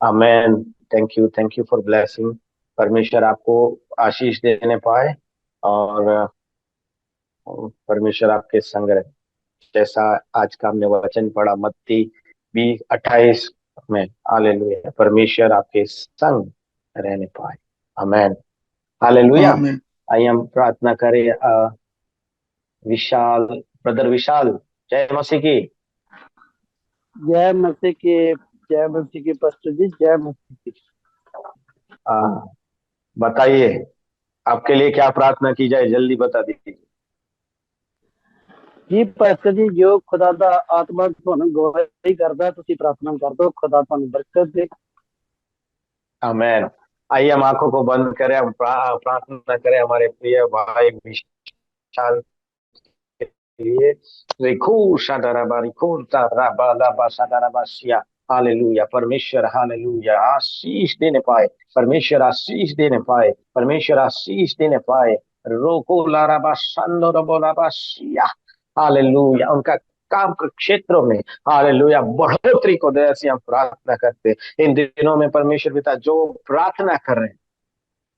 आमीन। Thank you for blessing. परमेश्वर आपको आशीष देने पाए, और परमेश्वर आपके संग रहे। जैसा आज का हमने वचन पढ़ा मत्ती 20:28 में, हालेलुया, परमेश्वर आपके संग रहने पाए। आमेन। हालेलुया। आमीन। आइए हम प्रार्थना करें। विशाल, ब्रदर विशाल, जय मसीह की। जय मसीह के, जय मसीह के पास्टर जी, जय मसीह की। आ, बताइए आपके लिए क्या प्रार्थना की जाए, जल्दी बता दीजिए। जी पास्टर जी, जो खुदा दा आत्मा ਤੁਹਾਨੂੰ ਗਵਾਹੀ ਕਰਦਾ, ਤੁਸੀਂ प्रार्थना कर दो, खुदा ਤੁਹਾਨੂੰ बरकत दे। आमेन। आइए हम आंखों को बंद करें, हम प्रार्थना करें हमारे प्रिय भाई विशाल के लिए। रिखू शादाराबा, रिखू ताराबा लाबा शादाराबा शिया। हालेलुया। परमेश्वर, हालेलुया, आशीष देने पाए। परमेश्वर आशीष देने पाए। परमेश्वर आशीष देने पाए। रोको लाराबा शांदो रबो लाबा शिया। हालेलुया। उनका काम के क्षेत्रों में हालेलुया बढ़ोतरी को दे, ऐसी हम प्रार्थना करते। इन दिनों में परमेश्वर पिता जो प्रार्थना कर रहे हैं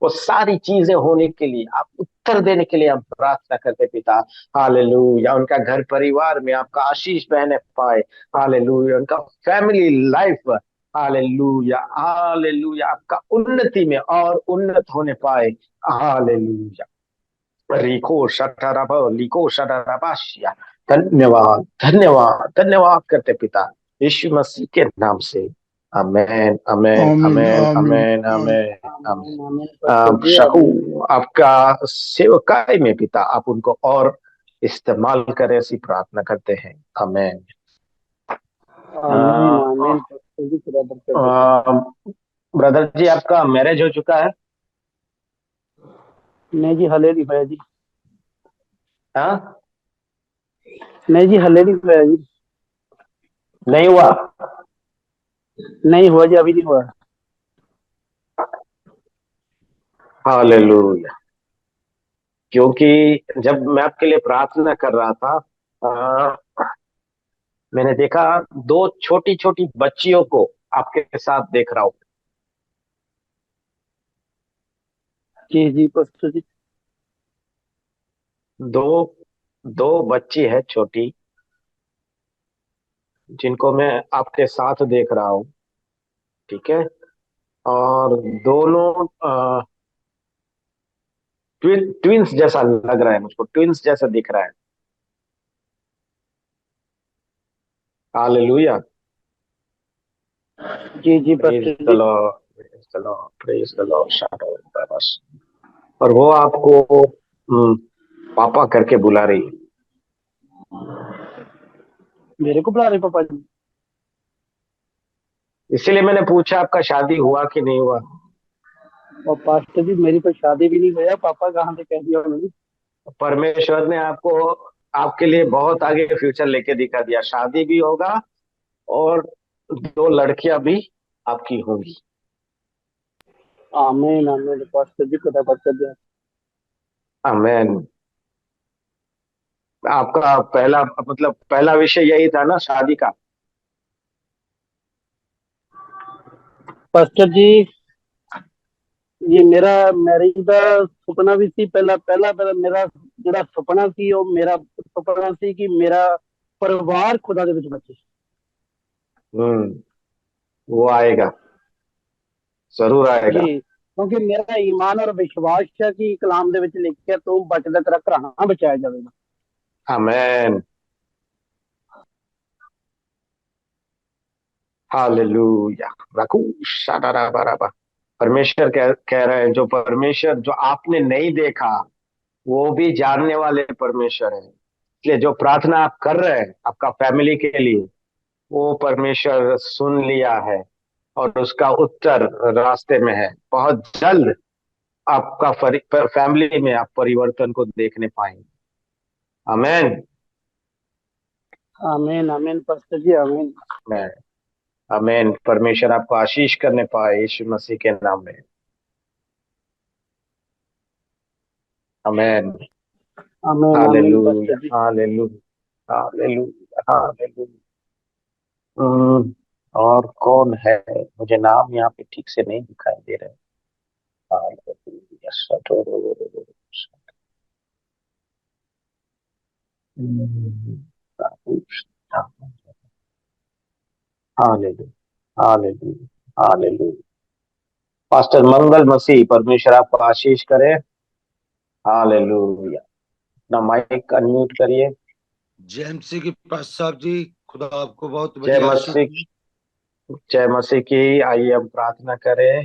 वो सारी चीजें होने के लिए, आप उत्तर देने के लिए हम प्रार्थना करते पिता। हालेलुया उनका घर परिवार में आपका आशीष बहने पाए। हालेलुया उनका फैमिली लाइफ, हालेलुया हालेलुया आपका उन्नति में और उन्नत होने पाए। हालेलुया रिको शटरब लिको शटरबाशिया। धन्यवाद धन्यवाद धन्यवाद करते पिता यीशु मसीह के नाम से। अमेन अमेन आमीन अमेन आमीन अमेन आमीन। Amen amen. आमीन आमीन पास्टर जी शाहू आमीन आपका सेवकाई में पिता आप उनको और इस्तेमाल करें, ऐसी प्रार्थना करते हैं। आमेन। आमीन आमीन पास्टर जी खुदा बरकत दे। ब्रदर जी आपका मैरिज हो चुका है? नहीं जी हले नहीं होया जी। हाँ नहीं जी हले नहीं होया जी। नहीं हुआ? नहीं हुआ जी, अभी नहीं हुआ। हालेलुया। क्योंकि जब मैं आपके लिए प्रार्थना कर रहा था मैंने देखा दो छोटी छोटी बच्चियों को आपके साथ देख रहा हूँ। जी जी पास्टर जी। दो दो बच्ची है छोटी जिनको मैं आपके साथ देख रहा हूँ, ठीक है? और दोनों ट्विंस जैसा लग रहा है, मुझको ट्विंस जैसा दिख रहा है। हालेलुया जी जी प्रेज पास्टर द जी। Lord praise the Lord praise the lord शाडो बस। और वो आपको पापा करके बुला रही है। मेरे को बुला रहे पापा जी? इसीलिए मैंने पूछा आपका शादी हुआ कि नहीं हुआ। और पास्टर जी मेरी तो शादी भी नहीं हुआ, पापा कहाँ से कह दिया उन्होंने। परमेश्वर ने आपको आपके लिए बहुत आगे फ्यूचर लेके दिखा दिया, शादी भी होगा और दो लड़कियां भी आपकी होंगी। आमीन आमीन पास्टर जी खुदा बरकत दे। आमेन। आपका पहला मतलब पहला विषय यही था ना शादी का? पास्टर जी ये मेरा मैरिज ਦਾ ਸੁਪਨਾ ਵੀ ਸੀ ਪਹਿਲਾਂ ਪਹਿਲਾ ਮੇਰਾ ਜਿਹੜਾ ਸੁਪਨਾ ਸੀ ਉਹ ਮੇਰਾ ਸੁਪਨਾ ਸੀ ਕਿ ਮੇਰਾ ਪਰਿਵਾਰ ਖੁਦਾ ਦੇ ਵਿੱਚ ਬਚੇ। वो आएगा, जरूर आएगा। जी क्योंकि मेरा ईमान और विश्वास है कि कलाम ਦੇ ਵਿੱਚ ਲਿਖਿਆ ਤੂੰ ਬਚਦਾ ਤੇਰਾ ਘਰਾਣਾ ਬਚਾਇਆ ਜਾਵੇਗਾ। आमेन हालेलुया रकूशादाराबाराबा। परमेश्वर कह रहे हैं जो परमेश्वर जो आपने नहीं देखा वो भी जानने वाले परमेश्वर है। इसलिए जो प्रार्थना आप कर रहे हैं आपका फैमिली के लिए वो परमेश्वर सुन लिया है और उसका उत्तर रास्ते में है। बहुत जल्द आपका फैमिली में आप परिवर्तन को देखने पाएंगे। आमेन आमीन आमीन पास्टर जी आमीन। आमेन आमेन। परमेश्वर आपको आशीष करने पाए यीशु मसीह के नाम में। आमेन आमीन आमीन हालेलुया पास्टर जी। Hallelujah hallelujah hallelujah. और कौन है? मुझे नाम यहाँ पे ठीक से नहीं दिखाई दे रहे। हालेलुया सटोरो। Hallelujah hallelujah hallelujah. Pastor Mangal Masih परमेश्वर आपको आशीष करे। हालेलुया। अपना माइक अनम्यूट करिए। जय मसीह की पास साहब जी, खुदा आपको बहुत जय बड़ी आशीष मसीह दे। जय मसीह की। आइए हम प्रार्थना करें।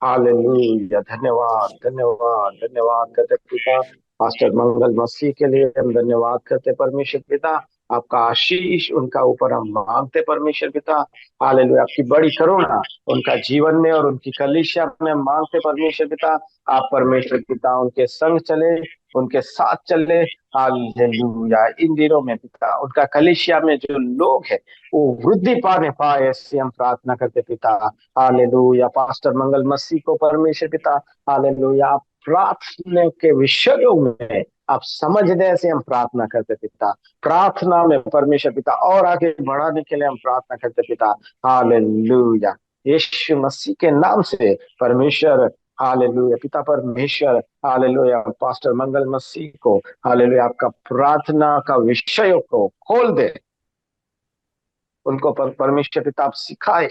हालेलुया धन्यवाद धन्यवाद धन्यवाद करते पिता पास्टर मंगल मसीह के लिए हम धन्यवाद करते परमेश्वर पिता। आपका आशीष उनका ऊपर हम मांगते परमेश्वर पिता। हालेलुया आपकी बड़ी करुणा उनका जीवन में और उनकी कलीसिया में हम मांगते परमेश्वर पिता। आप परमेश्वर पिता उनके संग चले, उनके साथ चले। हालेलुया इन दिनों में पिता उनका कलीसिया में जो लोग हैं वो वृद्धि पाने पाए, ऐसे हम प्रार्थना करते पिता। हालेलुया पास्टर मंगल मसीह को परमेश्वर पिता हालेलुया आप प्रार्थना के विषयों में आप समझने से हम प्रार्थना करते पिता। प्रार्थना में परमेश्वर पिता और आगे बढ़ाने के लिए हम प्रार्थना करते पिता। हालेलुया, यीशु मसीह के नाम से परमेश्वर, हालेलुया पिता परमेश्वर, हालेलुया पास्टर मंगल मसीह को, हालेलुया आपका प्रार्थना का विषयों को खोल दे, उनको परमेश्वर पिता आप सिखाए,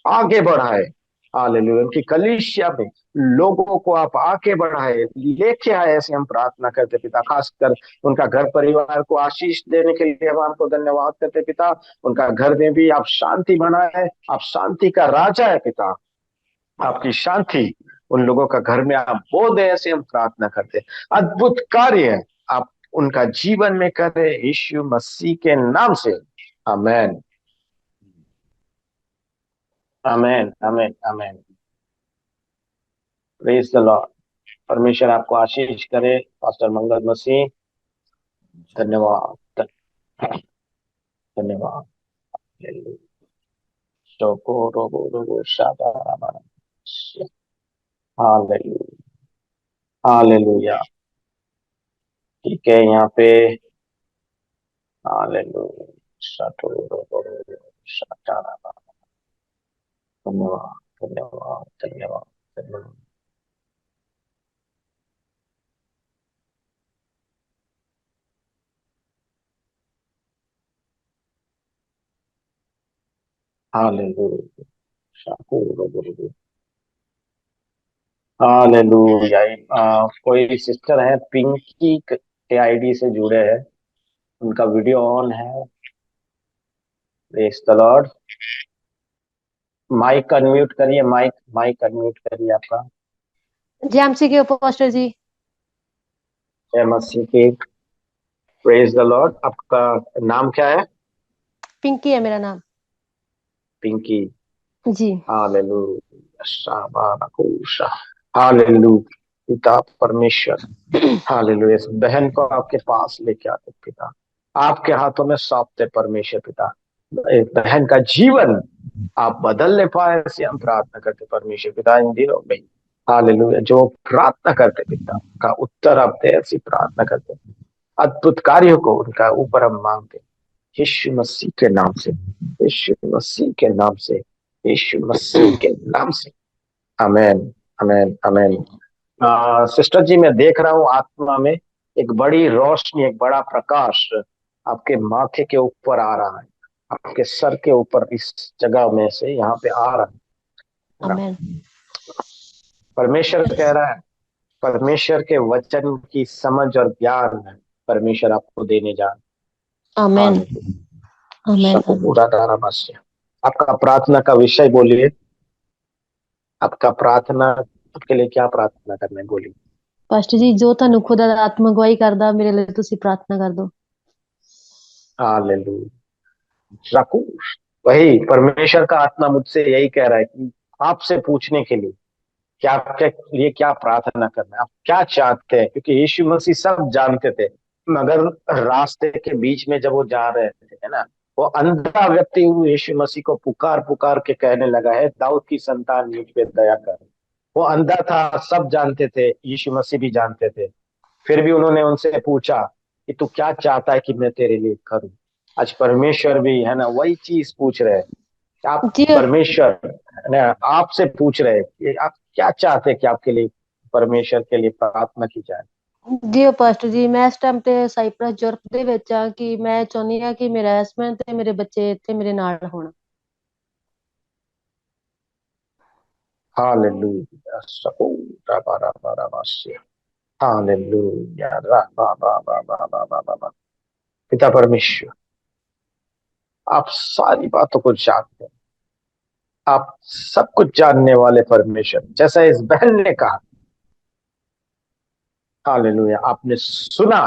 आगे बढ़ाए। हालेलुया, उनकी कलीसिया में लोगों को आप आगे बढ़ाए, लेके आए, ऐसे हम प्रार्थना करते पिता। खासकर उनका घर परिवार को आशीष देने के लिए हम आपको धन्यवाद करते पिता। उनका घर में भी आप शांति बनाए, आप शांति का राजा है पिता। आपकी शांति उन लोगों का घर में आप बो दे, ऐसे हम प्रार्थना करते। अद्भुत कार्य आप उनका जीवन में करे, यीशु मसीह के नाम से, amen amen amen amen. Praise the Lord. परमेश्वर आपको आशीष करे पास्टर मंगल मसीह। धन्यवाद धन्यवाद। हालेलुया, ठीक है यहाँ पे। हालेलुया, धन्यवाद धन्यवाद धन्यवाद धन्यवाद। Hallelujah, hallelujah. कोई सिस्टर है पिंकी के आईडी से जुड़े हैं, उनका वीडियो ऑन है। Praise the lord. Mic unmute करिए, माइक अनम्यूट करिए आपका। जय एमसी के पास्टर जी। जय मसीह की। Praise the Lord. आपका नाम क्या है? पिंकी है मेरा नाम। पिंकी। जी। हालेलुया, शाबाकुशा, हालेलुया पिता परमेश्वर, हालेलुया। इस बहन को आपके पास लेके आते पिता, आपके हाथों में सौंपते परमेश्वर पिता। इस बहन का जीवन आप बदलने पाए, ऐसे हम प्रार्थना करते परमेश्वर पिता। इन दिनों में हालेलुया जो प्रार्थना करते पिता का उत्तर आप दे, ऐसी प्रार्थना करते। अद्भुत कार्यों को उनका ऊपर हम मांगते, यीशु मसीह के नाम से, यीशु मसीह के नाम से, यीशु मसीह के नाम से, आमेन आमेन आमेन। सिस्टर जी, मैं देख रहा हूँ आत्मा में एक बड़ी रोशनी, एक बड़ा प्रकाश आपके माथे के ऊपर आ रहा है, आपके सर के ऊपर, इस जगह में से यहाँ पे आ रहा है। आमेन। परमेश्वर कह रहा है, परमेश्वर के वचन की समझ और ज्ञान परमेश्वर आपको देने जा रहा है। आमेन आमेन। पूरा दारा बस। आपका प्रार्थना का विषय बोलिए, आपका प्रार्थना, आपके लिए क्या प्रार्थना करना है बोलिए। पास्टर जी जो ਤੁਹਾਨੂੰ खुदा आत्मा गवाही करदा मेरे लिए ਤੁਸੀਂ प्रार्थना कर दो। हालेलुया। वही परमेश्वर का आत्मा मुझसे यही कह रहा है कि आपसे पूछने के लिए कि आपके लिए क्या प्रार्थना करना है, आप क्या चाहते हैं, क्योंकि यीशु मसीह सब जानते थे। मगर रास्ते के बीच में जब वो जा रहे थे, है ना, वो अंधा व्यक्ति यीशु मसीह को पुकार पुकार के कहने लगा है, दाऊद की संतान मुझ पे दया कर। वो अंधा था, सब जानते थे, यीशु मसीह भी जानते थे। फिर भी उन्होंने उनसे पूछा कि तू क्या चाहता है कि मैं तेरे लिए करूं। आज परमेश्वर भी, है ना, वही चीज पूछ रहे हैं। आप जी परमेश्वर, है ना, आपसे पूछ रहे हैं कि आप क्या चाहते हैं कि आपके लिए, परमेश्वर के लिए प्रार्थना की जाए। जी पास्टर जी मैं इस टाइम ਤੇ ਸਾਈਪਰਸ ਯੂਰਪ ਦੇ ਵਿੱਚ ਆ ਕਿ ਮੈਂ ਚਾਹੁੰਦੀ ਆ ਕਿ ਮੇਰਾ ਹਸਬੈਂਡ ਤੇ ਮੇਰੇ ਬੱਚੇ ਇੱਥੇ ਮੇਰੇ ਨਾਲ ਹੋਣ। हालेलुया, सकूरा बारा बारा वास्य, हालेलुया, रा बा बा बा बा बा बा बा बा। पिता परमेश्वर, आप सारी बातों को जानते हैं, आप सब कुछ जानने वाले परमेश्वर। जैसा इस बहन ने कहा, हालेलुया, आपने सुना,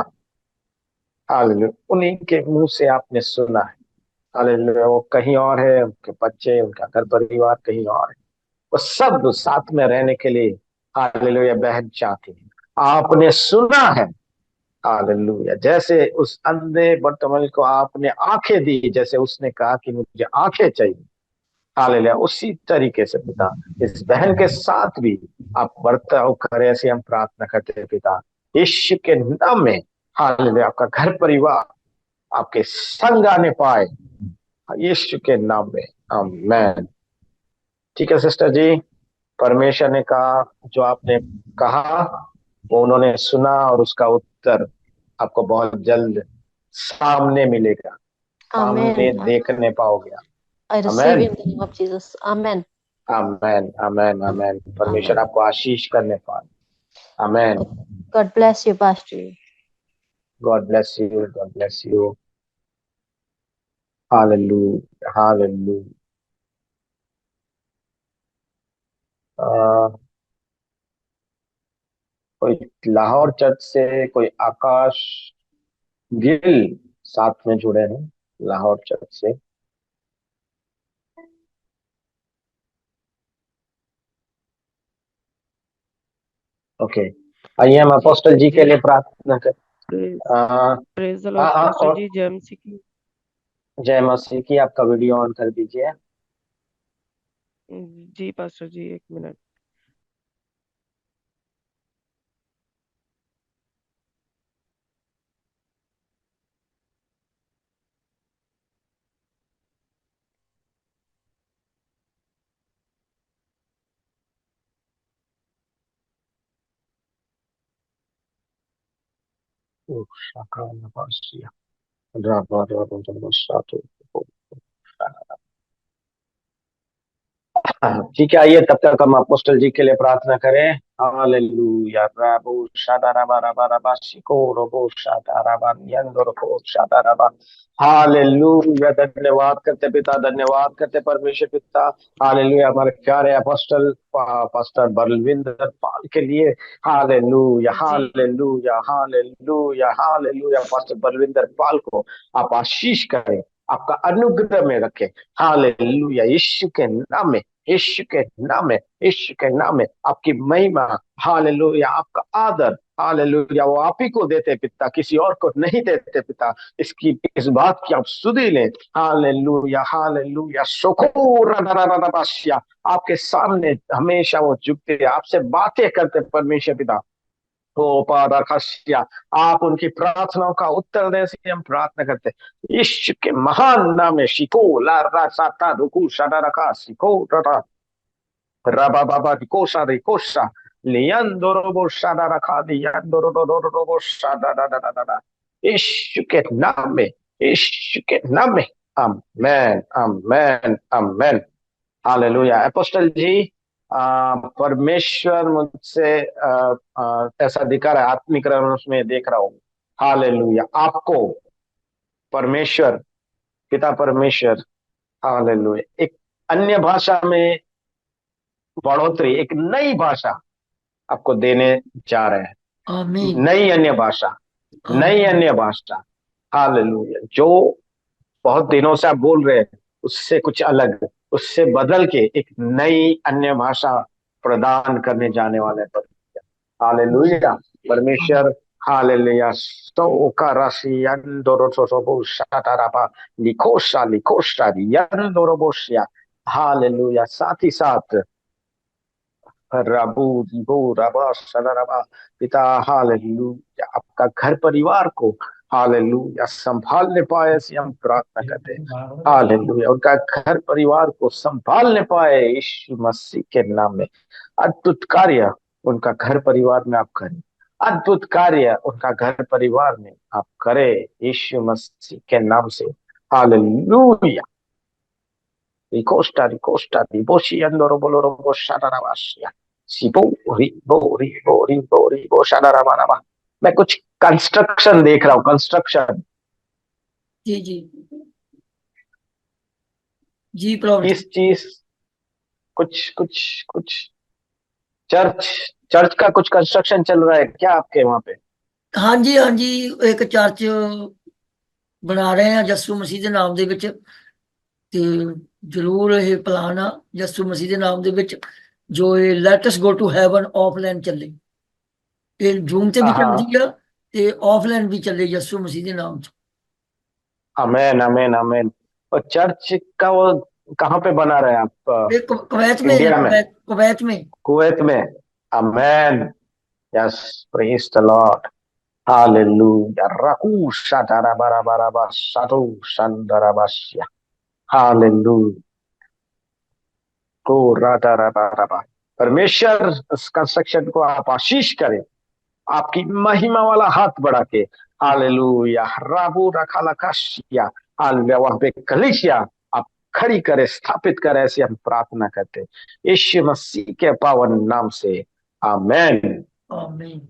हालेलुया, उन्हीं के मुंह से आपने सुना है। हालेलुया, वो कहीं और है, उनके बच्चे, उनका घर परिवार कहीं और है, वो सब साथ में रहने के लिए, हालेलुया, बहन चाहती है। आपने सुना है, हालेलुया। जैसे उस अंधे बर्तमल को आपने आंखें दी, जैसे उसने कहा कि मुझे आंखें चाहिए, हालेलुया। उसी तरीके से पिता इस बहन के साथ भी आप बर्ताव करें, ऐसे हम प्रार्थना करते हैं पिता, यीशु के नाम में। हालेलुया। आपका घर परिवार आपके संग आने पाए, यीशु के नाम में। आमीन। ठीक है सिस्टर जी, परमेश्वर ने कहा, जो आपने कहा वो उन्होंने सुना, और उसका उत्तर आपको बहुत जल्द सामने मिलेगा, सामने Amen. देखने पाओगे। I receive amen, in the name of Jesus. Amen. Amen, amen, आमेन। परमेश्वर Amen. आपको आशीष करने पाए। आमेन। God bless you, Pastor. God bless you, God bless you. Hallelujah, hallelujah. कोई लाहौर चर्च से, कोई आकाश गिल साथ में जुड़े हैं लाहौर चर्च से। ओके, आइए हम अपोस्टल जी के लिए प्रार्थना करें। प्रेज द हाँ लॉर्ड हाँ, पास्टर और जी, जय मसीह की। जय मसीह की। आपका वीडियो ऑन कर दीजिए। जी पास्टर जी, एक मिनट। ठीक है, आइए तब तक हम अपोस्टल जी के लिए प्रार्थना करें। हालेलुया। रबो शादा रबा रबा रबा शिको रबो शादा रबा यंदो रबो शादा रबा। हालेलुया। धन्यवाद करते पिता, धन्यवाद करते परमेश्वर पिता। हालेलुया। हमारे प्यारे अपोस्टल पास्टर बलविंदर पाल के लिए। हालेलुया, जी hallelujah, hallelujah, hallelujah. Pastor Balwinder Pal को आप आशीष करें, आपका अनुग्रह में रखें। हालेलुया। यीशु के नाम में, यीशु के नाम में, यीशु के नाम में आपकी महिमा। हालेलुया। आपका आदर, हालेलुया, वो आप ही को देते पिता, किसी और को नहीं देते पिता। इसकी इस बात की आप सुधि लें। Hallelujah, hallelujah. शुक्र रबा। आपके सामने हमेशा वो झुकते, आपसे बातें करते परमेश्वर पिता। ओ पादाकाशिया, आप उनकी प्रार्थनाओं का उत्तर देने से हम प्रार्थना करते हैं यीशु के महान नाम में। शिको ला रा साता रुकू शादा रखा शिको रटा रबा बाबा रिकोशा रिकोशा लियंदोरोबो शादा रखा लियंदोरोबो शादा दा दा दा दा दा। यीशु के नाम में, यीशु के नाम में। आमेन, आमेन, आमेन। हालेलुया। अपोस्टल जी, परमेश्वर मुझसे ऐसा दिखा रहा है, आत्मिक रंग में देख रहा हूँ। हालेलुया। आपको परमेश्वर पिता परमेश्वर, हालेलुया, एक अन्य भाषा में बढ़ोतरी, एक नई भाषा आपको देने जा रहे हैं। आमीन, नई अन्य भाषा, नई आमीन, अन्य भाषा। हालेलुया। जो बहुत दिनों से आप बोल रहे हैं उससे कुछ अलग, उससे बदल के एक नई अन्य भाषा प्रदान करने जाने वाले पर। हालेलुया। परमेश्वर, हालेलुया। तो का राशि यंदोरोबो शातारापा लिखोशा लिखोशा यंदोरोबोशिया। हालेलुया। साथ ही साथ रबू दिबो रबा सदरबा पिता, हालेलुया, आपका घर परिवार को, हालेलुया, संभालने पाए ऐसी हम प्रार्थना करते हैं। हालेलुया। उनका घर परिवार को संभालने पाए यीशु मसीह के नाम में। अद्भुत कार्य उनका घर परिवार में आप करें, अद्भुत कार्य उनका घर परिवार में आप करें यीशु मसीह के नाम से। हालेलुया। रिकोस्टा रिकोस्टा रिबोशी अंदरो बोलोरो बोशारावाशिया सिबो रिबो रिबो रिबो रिबो शारावारावा। मैं कुछ कंस्ट्रक्शन देख रहा हूँ, कंस्ट्रक्शन। जी जी जी प्रॉफिट। इस चीज, कुछ कुछ कुछ चर्च, चर्च का कुछ कंस्ट्रक्शन चल रहा है क्या आपके वहां पे? हाँ जी, हाँ जी, एक ਚਰਚ ਬਣਾ ਰਹੇ ਆ ਯਿਸੂ ਮਸੀਹ ਦੇ ਨਾਮ ਦੇ ਵਿੱਚ, ਤੇ ਜ਼ਰੂਰ ਇਹ ਪਲਾਨ ਆ ਯਿਸੂ ਮਸੀਹ ਦੇ ਨਾਮ ਦੇ ਵਿੱਚ, ਜੋ ਇਹ let us go to heaven offline ਚੱਲੇ। ਇਹ ਜੂਮ ਤੇ ਵੀ हाँ, ਚੱਲਦੀ ਆ ਤੇ ਆਫਲਾਈਨ ਵੀ ਚੱਲੇ ਯਿਸੂ ਮਸੀਹ ਦੇ ਨਾਮ ਚ। Amen, amen, amen. और चर्च का वो कहाँ पे बना रहे हैं आप? ये कुवैत में है, इंडिया में, कुवैत में। कुवैत में। Amen. Yes, praise the Lord. Hallelujah. राकू शादारा बारा बारा बा साधु शांदारा बाशिया। हालेलुया। को राधा राधा राधा। परमेश्वर इस कंस्ट्रक्शन को आप आशीष करें, आपकी महिमा वाला हाथ बढ़ा के। हालेलुया। राबू रखा लकाशिया। हालेलुया। वहां पे कलीसिया आप खड़ी करे, स्थापित करे, ऐसे हम प्रार्थना करते हैं यीशु मसीह के पावन नाम से। आमेन। आमीन।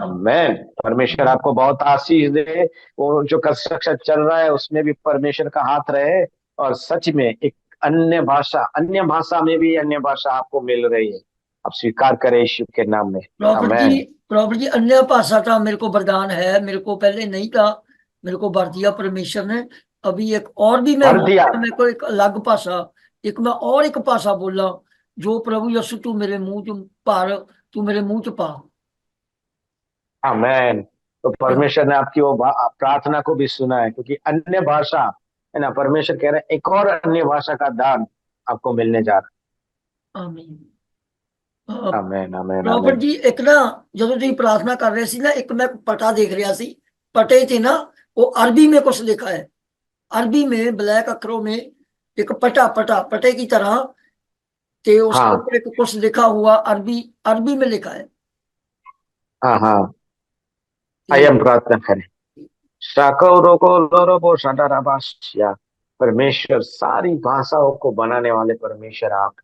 आमेन। परमेश्वर आपको बहुत आशीष दे। वो जो कंस्ट्रक्शन चल रहा है उसमें भी परमेश्वर का हाथ रहे, और सच में एक अन्य भाषा में भी अन्य भाषा आपको मिल रही है। आप स्वीकार करें यीशु के नाम में। आमेन। प्रॉफिट जी अन्य भाषा का मेरे को वरदान है, मेरे को पहले नहीं था, मेरे को भर दिया परमेश्वर ने। अभी एक और भी मैं भर दिया। मेरे को एक अलग भाषा, एक मैं और एक भाषा बोला, जो प्रभु यीशु तू मेरे मुंह च पार, तू मेरे मुंह च पा। आमेन। तो परमेश्वर ने आपकी वो प्रार्थना को भी सुना है, क्योंकि अन्य भाषा है ना, परमेश्वर कह रहे हैं एक और अन्य भाषा का दान आपको मिलने जा रहा आमीन। है। आमेन आमेन प्रॉफिट आमेन। जी एक ना, ਜਦੋਂ ਤੁਸੀਂ प्रार्थना कर रहे सी ना, एक मैं पटा देख रहा सी, पटे थे ना, वो अरबी में कुछ लिखा है, अरबी में ब्लैक अक्षरों में एक पटा पटा पटे की तरह, ते उसके हाँ ऊपर एक कुछ लिखा हुआ, अरबी अरबी में लिखा है। हाँ हाँ। आइए ते हम प्रार्थना करें। शाकौरो को लोरोबो शादाराबाशिया। परमेश्वर सारी भाषाओं को बनाने वाले परमेश्वर आप,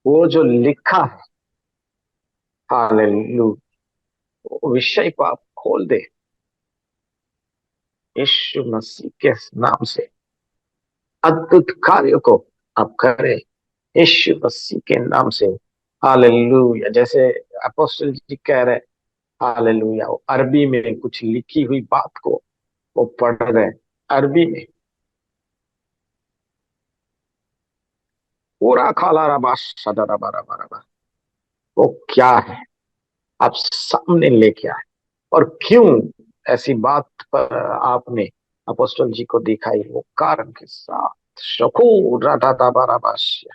वो जो लिखा है हालेलुया, वो विषय को आप खोल दे यीशु मसीह के नाम से। अद्भुत कार्य को आप करें यीशु मसीह के नाम से। हालेलुया। जैसे अपोस्टल जी कह रहे, हालेलुया, वो अरबी में कुछ लिखी हुई बात को वो पढ़ रहे हैं अरबी में। पूरा खाला रबा सदा रबा रबा रबा। वो क्या है आप सामने लेके आए, और क्यों ऐसी बात पर आपने अपोस्टल जी को दिखाई, वो कारण के साथ शकूर राधा दाबा रबाशिया।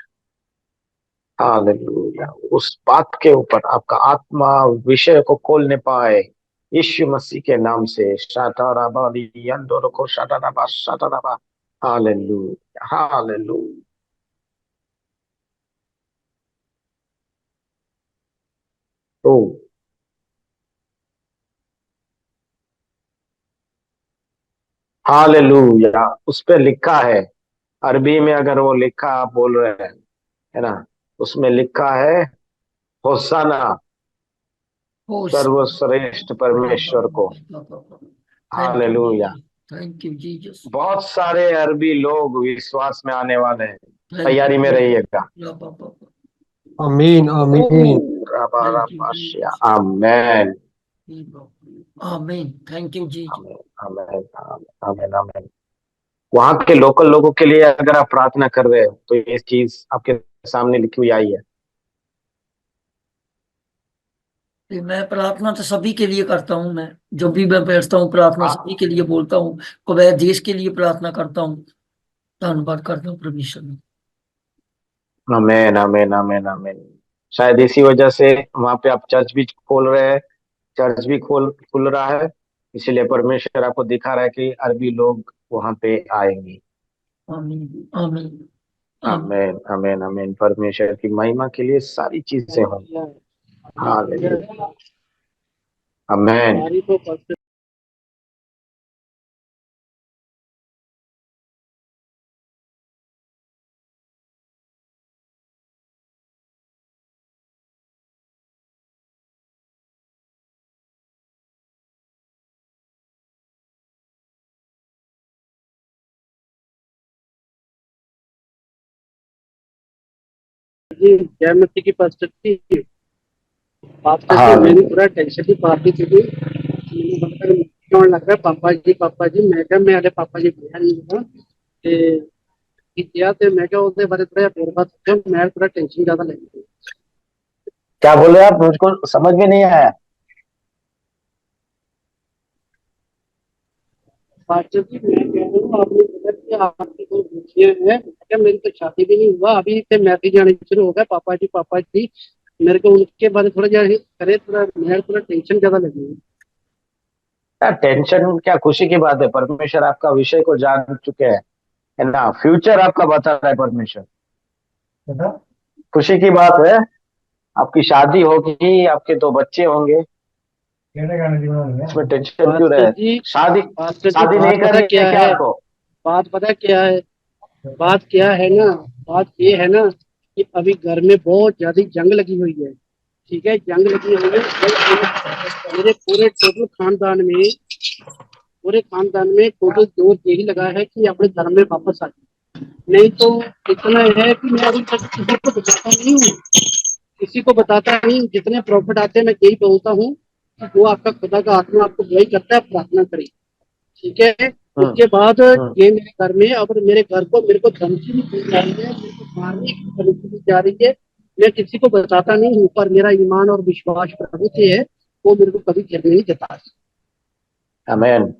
हालेलुया। उस बात के ऊपर आपका आत्मा विषय को खोलने पाए यीशु मसीह के नाम से। Hallelujah hallelujah. तो हालेलुया उस पे लिखा है, अरबी में अगर वो लिखा आप बोल रहे हैं, है ना, उसमें लिखा है होसाना सर्वश्रेष्ठ परमेश्वर को। Thank you hallelujah. Jesus, thank you Jesus, बहुत सारे अरबी लोग विश्वास में आने वाले हैं, थैंक तैयारी में रहिएगा। यू, आमीन आमीन। थैंक यू जीसस, आमेन आमीन, thank you Jesus. Amen amen amen आमेन। वहां के लोकल लोगों के लिए अगर आप प्रार्थना कर रहे हो तो ये चीज आपके सामने लिखी हुई आई है। मैं प्रार्थना तो सभी के लिए करता हूँ, मैं जब भी मैं बैठता हूँ प्रार्थना सभी के लिए बोलता हूँ, कुवैत देश के लिए प्रार्थना करता हूँ, धन्यवाद करता हूँ परमेश्वर में। आमेन आमेन आमेन आमेन। शायद इसी वजह से वहां पे आप चर्च भी खोल रहे हैं, चर्च भी खुल रहा है, इसीलिए परमेश्वर आपको दिखा रहा है कि अरबी लोग वहां पे आएंगे। आमीन आमीन आमीन। आमेन आमेन आमेन। परमेश्वर की महिमा के लिए सारी चीजें होंगी। हालेलुया। आमेन। जी जय मसीह की पास्टर जी। पास्टर जी हाँ मैंने पूरा टेंशन की पार्टी थी, मैंने बनकर क्यों लग रहा पापा जी मैं क्या मेरे पापा जी भैया नहीं था ते किया ते मैं क्या ਉਹਦੇ ਬਾਰੇ थोड़ा देर बाद सोचा मैं पूरा टेंशन ज्यादा ले गई। क्या बोले आप, मुझको समझ में नहीं आया। पास्टर जी मैं कह रहा हूँ आपने बोला कि आपकी दो बच्चियां हैं, क्या मेरी तो शादी भी नहीं हुआ, अभी से मैसेज आने शुरू हो गया पापा जी मेरे को उनके बारे में थोड़ा ज्यादा करे, थोड़ा मेरे थोड़ा टेंशन ज्यादा लगी है। यार टेंशन क्या, खुशी की बात है, परमेश्वर आपका विषय को जान चुके हैं, है ना, फ्यूचर आपका बता रहा है परमेश्वर, है ना? खुशी की बात है, आपकी शादी होगी, आपके दो बच्चे होंगे, इसमें टेंशन क्यों पास्टर रहे? जी शादी पास्टर जी शादी बात नहीं पता करनी है क्या क्या है, आपको? बात पता क्या है, बात क्या है ना, बात ये है ना कि अभी घर में बहुत ज्यादा जंग लगी हुई है। ठीक है, जंग लगी हुई है और मेरे पूरे टोटल खानदान में, पूरे खानदान में टोटल जोर यही लगा है कि अपने धर्म में वापस आ जाए। नहीं तो इतना है कि मैं अभी तक किसी को बताता नहीं हूँ, किसी को बताता नहीं हूँ। जितने प्रॉफिट आते हैं मैं यही बोलता हूँ कि वो आपका खुदा का आत्मा आपको वही करता है, प्रार्थना करें। ठीक है, हम्म उसके बाद हम्म ये मेरे घर में, अब मेरे घर को मेरे को धमकी भी दी जा रही है, मेरे को मारने की धमकी दी जा रही है। मैं किसी को बताता नहीं हूँ, पर मेरा ईमान और विश्वास प्रभु से है, वो मेरे को कभी गिरने नहीं देता। आमेन।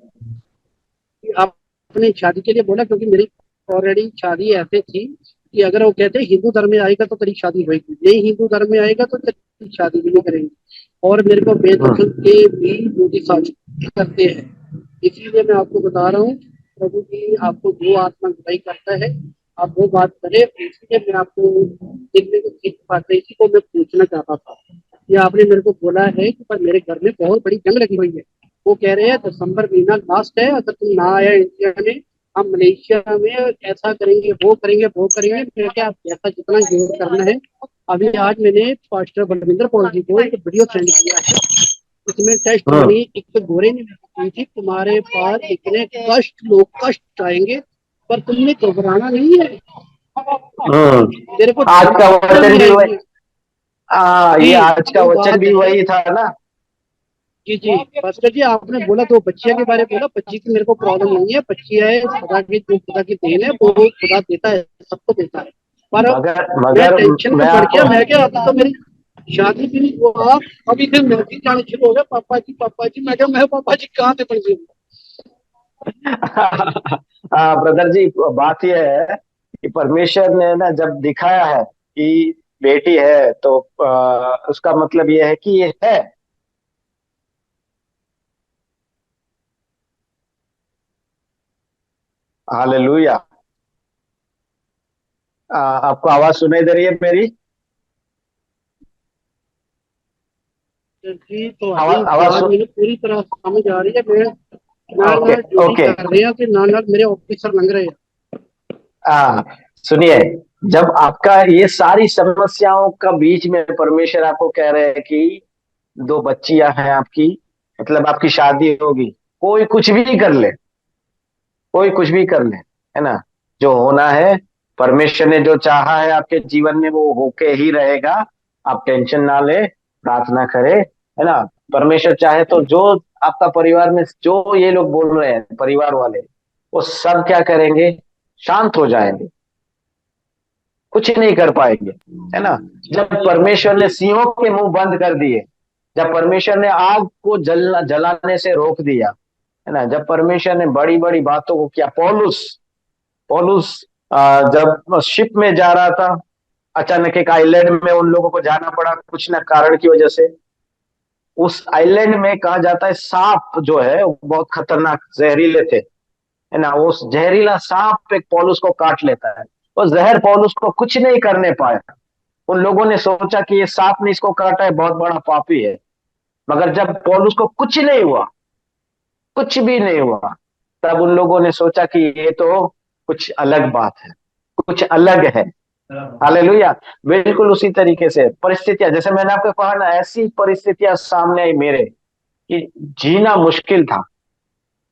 आपने शादी के लिए बोला, क्योंकि मेरी ऑलरेडी शादी ऐसे थी कि अगर वो कहते हिंदू धर्म में आएगा तो तेरी शादी होगी, नहीं हिंदू धर्म में आएगा तो तेरी शादी भी नहीं करेंगे। और मेरे को बेदखल के भी दूसरी शादी करते हैं। इसीलिए मैं आपको बता रहा हूँ, प्रभु जी आपको जो आत्मा गुनाई करता है आप वो बात करें। इसलिए मैं आपको देखने को ठीक बात है, इसी को मैं पूछना चाहता था कि आपने मेरे को बोला है कि पर मेरे घर में बहुत बड़ी जंग लगी हुई है। वो कह रहे हैं दिसंबर महीना लास्ट है, अगर तुम ना आए इंडिया में, हम मलेशिया में ऐसा करेंगे वो करेंगे वो करेंगे। मैं क्या, आप जैसा जितना जोर करना है। अभी आज मैंने पास्टर बलविंदर पौल जी को एक वीडियो सेंड किया है, इसमें टेस्ट वाली एक तो गोरे ने की थी, तुम्हारे पास इतने कष्ट लोग कष्ट आएंगे पर तुमने घबराना नहीं है। तेरे को आज का वचन नहीं भी वही, आएगी ये जी, आज का वो वचन बात भी है। वही था ना। जी जी पास्टर जी, आपने बोला दो बच्चियों के बारे में बोला, बच्ची की मेरे को प्रॉब्लम नहीं है, बच्ची है खुदा की, जो खुदा की देन है वो खुदा देता है, सबको देता है। पर मगर मैं मगर टेंशन में मैं पड़ गया, आपको मैं क्या, अभी तो मेरी शादी भी नहीं हुआ, अभी फिर मैसेज जाने शुरू हो गया पापा जी मैं क्या, मैं पापा जी कहाँ से पड़ गई। ब्रदर जी, बात यह है कि परमेश्वर ने ना जब दिखाया है कि बेटी है, तो उसका मतलब यह है कि ये है। हालेलुया। आपको आवाज सुनाई दे रही है मेरी? जी तो अभी आवाज आवाज बात मैंने पूरी तरह समझ आ रही है। मैं नाल ओके नाल ड्यूटी ओके। कर रहे हैं कि नाल नाल मेरे ऑफिसर लंघ रहे हैं। सुनिए, जब आपका ये सारी समस्याओं का बीच में परमेश्वर आपको कह रहे हैं कि दो बच्चियां हैं आपकी, मतलब आपकी शादी होगी, कोई कुछ भी कर ले, कोई कुछ भी कर ले, है ना, जो होना है, परमेश्वर ने जो चाहा है आपके जीवन में वो होके ही रहेगा। आप टेंशन ना ले, प्रार्थना करें, है ना। परमेश्वर चाहे तो जो आपका परिवार में जो ये लोग बोल रहे हैं परिवार वाले, वो सब क्या करेंगे, शांत हो जाएंगे, कुछ नहीं कर पाएंगे, है ना। जब परमेश्वर ने सिंहों के मुंह बंद कर दिए, जब परमेश्वर ने आग को जलाने से रोक दिया, है ना, जब परमेश्वर ने बड़ी बड़ी बातों को किया, पौलुस पौलुस जब शिप में जा रहा था, अचानक एक आइलैंड में उन लोगों को जाना पड़ा कुछ ना कारण की वजह से। उस आइलैंड में कहा जाता है सांप जो है वो बहुत खतरनाक जहरीले थे, है ना। वो जहरीला सांप एक पौलुस को काट लेता है, वो जहर पौलुस को कुछ नहीं करने पाया। उन लोगों ने सोचा कि ये सांप ने इसको काटा है, बहुत बड़ा पापी है। मगर जब पौलुस को कुछ नहीं हुआ, कुछ भी नहीं हुआ, तब उन लोगों ने सोचा कि ये तो कुछ अलग बात है, कुछ अलग है। हालेलुया। बिल्कुल उसी तरीके से परिस्थितियां, जैसे मैंने आपको कहा ना, ऐसी परिस्थितियां सामने आई मेरे कि जीना मुश्किल था,